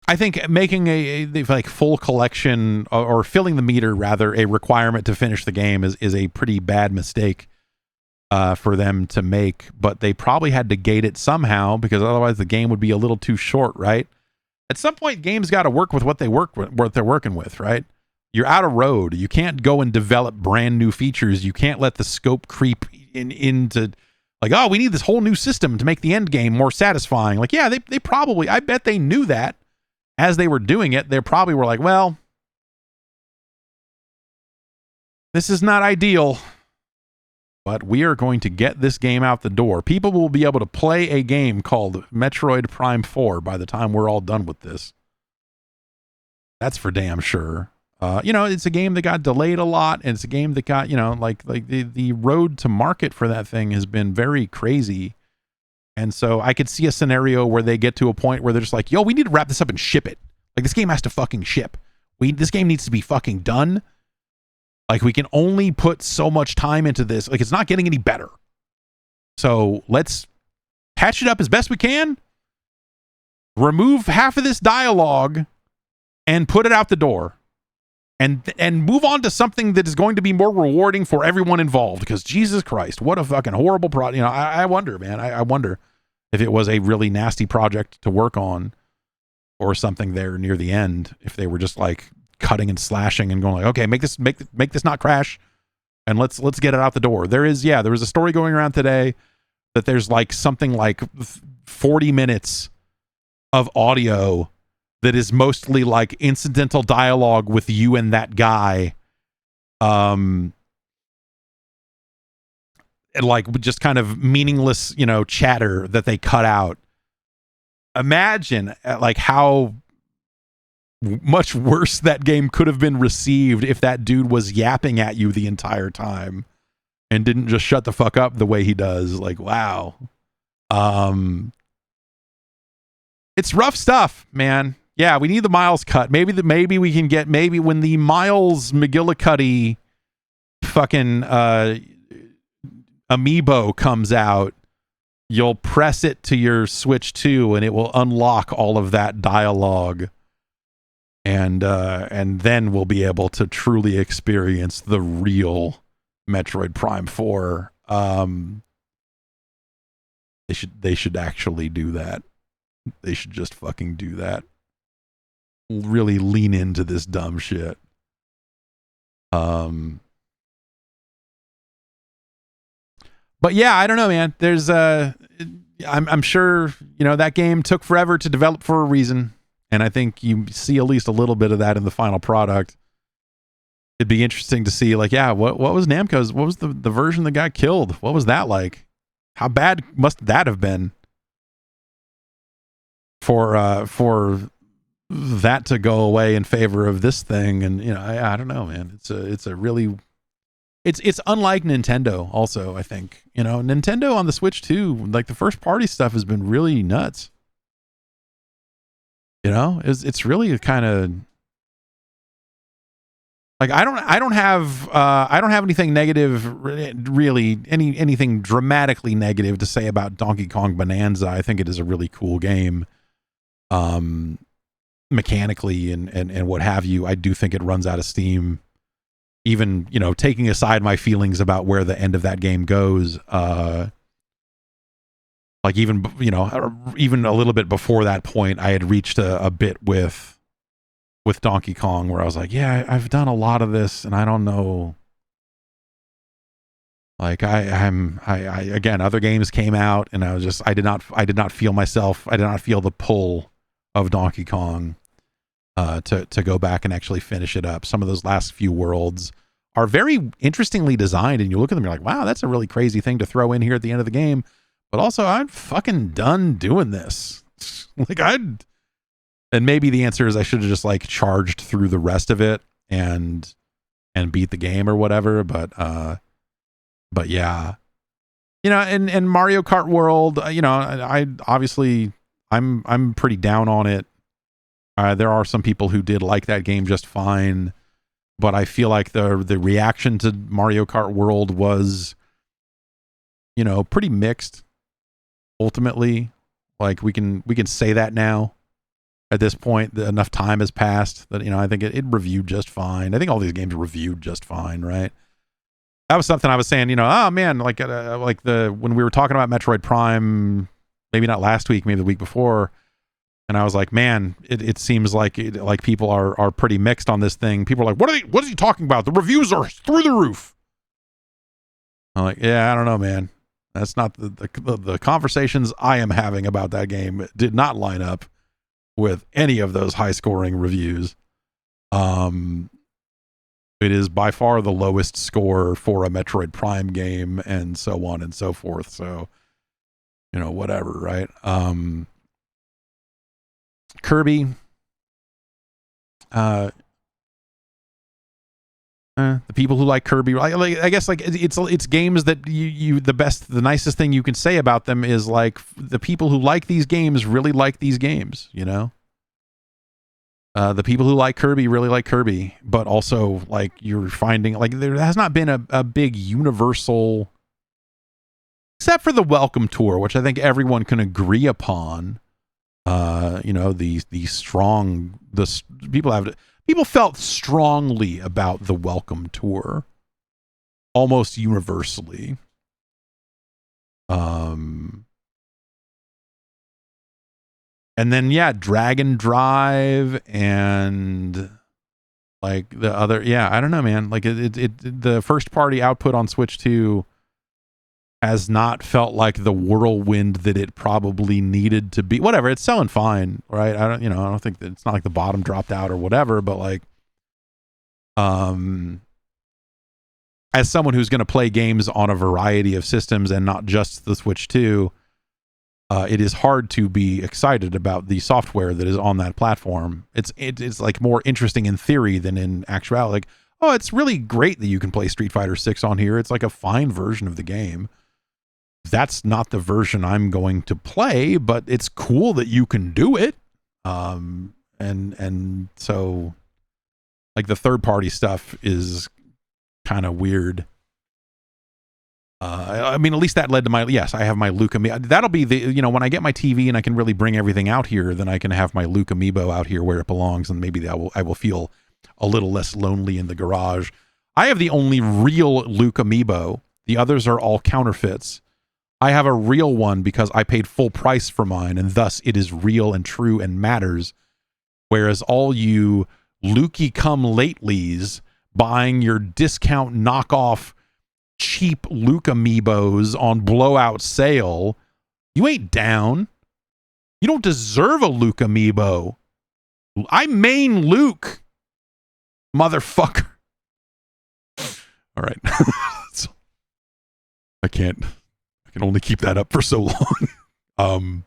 I think making a like full collection or filling the meter rather a requirement to finish the game is a pretty bad mistake for them to make, but they probably had to gate it somehow because otherwise the game would be a little too short, right? At some point, games got to work with what they're working with, right? You're out of road. You can't go and develop brand new features. You can't let the scope creep into like, oh, we need this whole new system to make the end game more satisfying. Like, yeah, they probably, I bet they knew that. As they were doing it, they probably were like, well, this is not ideal, but we are going to get this game out the door. People will be able to play a game called Metroid Prime 4 by the time we're all done with this. That's for damn sure. It's a game that got delayed a lot, and it's a game that got, like the road to market for that thing has been very crazy. And so I could see a scenario where they get to a point where they're just like, yo, we need to wrap this up and ship it. Like, this game has to fucking ship. This game needs to be fucking done. Like, we can only put so much time into this. Like, it's not getting any better. So let's patch it up as best we can. Remove half of this dialogue and put it out the door. And move on to something that is going to be more rewarding for everyone involved. Because Jesus Christ, what a fucking horrible product. I wonder, man. I wonder if it was a really nasty project to work on or something there near the end. If they were just like cutting and slashing and going like, okay, make this not crash, and let's get it out the door. There was a story going around today that there's like something like 40 minutes of audio that is mostly like incidental dialogue with you and that guy. And like just kind of meaningless, chatter that they cut out. Imagine like how much worse that game could have been received if that dude was yapping at you the entire time and didn't just shut the fuck up the way he does. Like, wow. It's rough stuff, man. Yeah, we need the Miles cut. Maybe we can get when the Miles McGillicuddy fucking amiibo comes out, you'll press it to your Switch 2 and it will unlock all of that dialogue. And then we'll be able to truly experience the real Metroid Prime 4. They should actually do that. They should just fucking do that. Really lean into this dumb shit. But yeah, I don't know, man. There's I'm sure, that game took forever to develop for a reason, and I think you see at least a little bit of that in the final product. It'd be interesting to see, like, what was Namco's, what was the version that got killed? What was that like? How bad must that have been for that to go away in favor of this thing? And I don't know, man. It's unlike Nintendo also, I think. Nintendo on the Switch too, like the first party stuff has been really nuts. It's really kind of like I don't have anything negative, really, anything dramatically negative to say about Donkey Kong Bonanza. I think it is a really cool game. Mechanically and what have you. I do think it runs out of steam, even taking aside my feelings about where the end of that game goes. Like even a little bit before that point, I had reached a bit with with Donkey Kong, where I was like, yeah, I've done a lot of this, and I don't know. Like I again, other games came out, and I did not feel myself. I did not feel the pull of Donkey Kong to go back and actually finish it up. Some of those last few worlds are very interestingly designed, and you look at them, you're like, wow, that's a really crazy thing to throw in here at the end of the game. But also, I'm fucking done doing this. Like and maybe the answer is I should have just like charged through the rest of it and beat the game or whatever. But yeah, you know, and Mario Kart World, you know, I obviously I'm pretty down on it. There are some people who did like that game just fine, but I feel like the reaction to Mario Kart World was, you know, pretty mixed. Ultimately, like we can say that now. At this point, enough time has passed that, you know, I think it reviewed just fine. I think all these games reviewed just fine, right? That was something I was saying, you know, oh man, like when we were talking about Metroid Prime, maybe not last week, maybe the week before, and I was like, man, it seems like people are pretty mixed on this thing. People are like, what is he talking about? The reviews are through the roof. I'm like, yeah, I don't know, man. That's not the conversations I am having about that game did not line up with any of those high scoring reviews. It is by far the lowest score for a Metroid Prime game, and so on and so forth. So, you know, whatever, right? Kirby, the people who like Kirby, I guess like it's games that the nicest thing you can say about them is like the people who like these games really like these games, you know. The people who like Kirby really like Kirby, but also like you're finding like there has not been a big universal, except for the Welcome Tour, which I think everyone can agree upon. You know, the people felt strongly about the Welcome Tour, almost universally. And then yeah, Dragon Drive and like the other, yeah, I don't know, man. Like the first party output on Switch 2 has not felt like the whirlwind that it probably needed to be. Whatever, it's selling fine, right? I don't think that it's not like the bottom dropped out or whatever, but like as someone who's going to play games on a variety of systems and not just the Switch 2, it is hard to be excited about the software that is on that platform. It's like more interesting in theory than in actuality. Like, oh, it's really great that you can play Street Fighter 6 on here. It's like a fine version of the game. That's not the version I'm going to play, but it's cool that you can do it. And so like the third party stuff is kind of weird. I mean, at least that led to yes, I have my Luke Amiibo. That'll be the, you know, when I get my TV and I can really bring everything out here, then I can have my Luke Amiibo out here where it belongs, and maybe I will feel a little less lonely in the garage. I have the only real Luke Amiibo. The others are all counterfeits. I have a real one because I paid full price for mine, and thus it is real and true and matters. Whereas all you Lukey come latelys buying your discount knockoff cheap Luke Amiibos on blowout sale, you ain't down. You don't deserve a Luke Amiibo. I main Luke, motherfucker. All right. I can only keep that up for so long.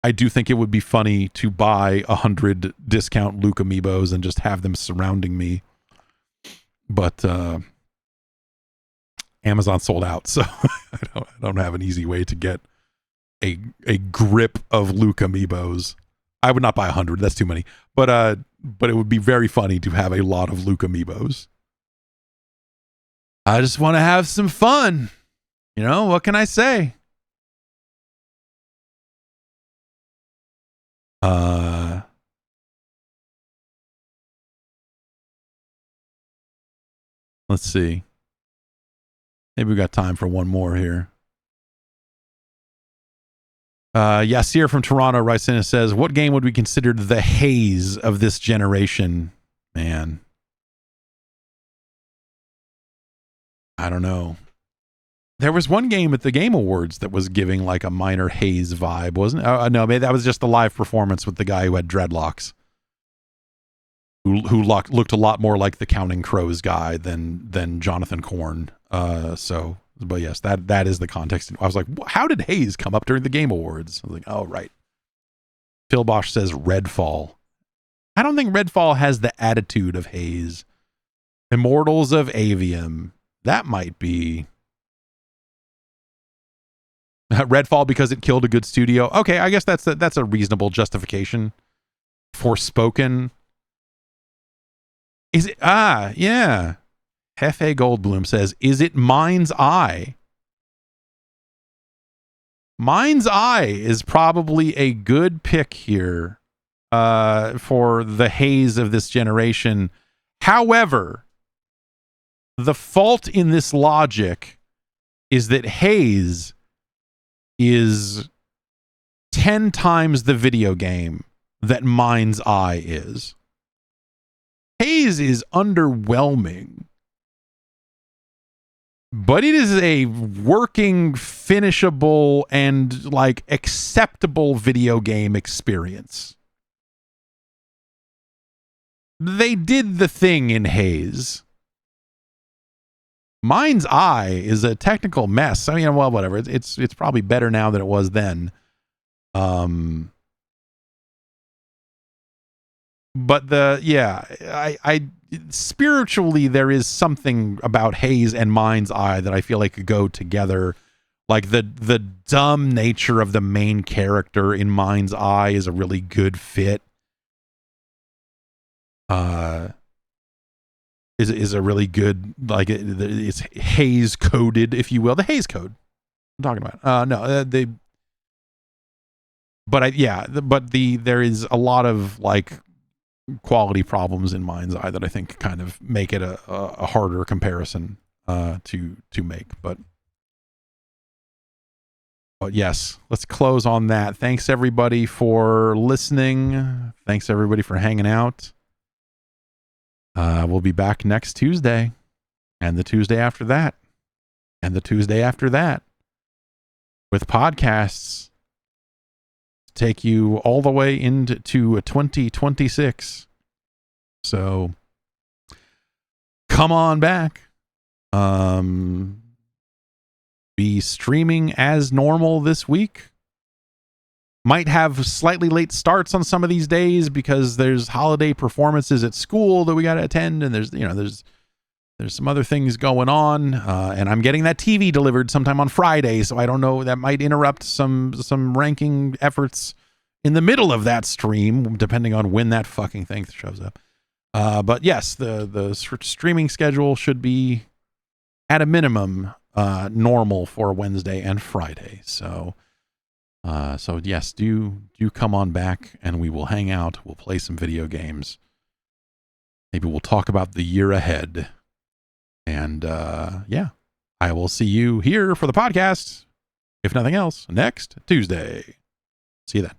I do think it would be funny to buy 100 discount Luke Amiibos and just have them surrounding me. But Amazon sold out, so I don't have an easy way to get a grip of Luke Amiibos. I would not buy 100; that's too many. But it would be very funny to have a lot of Luke Amiibos. I just want to have some fun. You know, what can I say? Let's see. Maybe we got time for one more here. Yasir from Toronto writes in and says, what game would be considered the haze of this generation? Man, I don't know. There was one game at the Game Awards that was giving like a minor haze vibe, wasn't it? No, maybe that was just the live performance with the guy who had dreadlocks, who looked a lot more like the Counting Crows guy than Jonathan Korn. But yes, that is the context. I was like, how did haze come up during the Game Awards? I was like, oh, right. Phil Bosch says Redfall. I don't think Redfall has the attitude of haze. Immortals of Avium. That might be. Redfall because it killed a good studio. Okay, I guess that's a reasonable justification. Forspoken. Is it? Yeah. Hefe Goldblum says, is it Mind's Eye? Mind's Eye is probably a good pick here for the haze of this generation. However, the fault in this logic is that haze is 10 times the video game that Mind's Eye is. Haze is underwhelming, but it is a working, finishable, and like acceptable video game experience. They did the thing in Haze. Mind's Eye is a technical mess. I mean, well, whatever. It's probably better now than it was then. But I spiritually there is something about Haze and Mind's Eye that I feel like could go together. Like the dumb nature of the main character in Mind's Eye is a really good fit. Is a really good, like it's Haze coded, if you will, the Haze code I'm talking about. There is a lot of like quality problems in Mind's Eye that I think kind of make it a harder comparison to make. But yes, let's close on that. Thanks everybody for listening. Thanks everybody for hanging out. We'll be back next Tuesday, and the Tuesday after that, and the Tuesday after that, with podcasts to take you all the way into 2026. So come on back. Be streaming as normal this week. Might have slightly late starts on some of these days because there's holiday performances at school that we got to attend, and there's some other things going on, and I'm getting that TV delivered sometime on Friday, so I don't know, that might interrupt some ranking efforts in the middle of that stream, depending on when that fucking thing shows up. But yes, the streaming schedule should be at a minimum normal for Wednesday and Friday. So yes, do come on back and we will hang out. We'll play some video games. Maybe we'll talk about the year ahead. And I will see you here for the podcast, if nothing else, next Tuesday. See you then.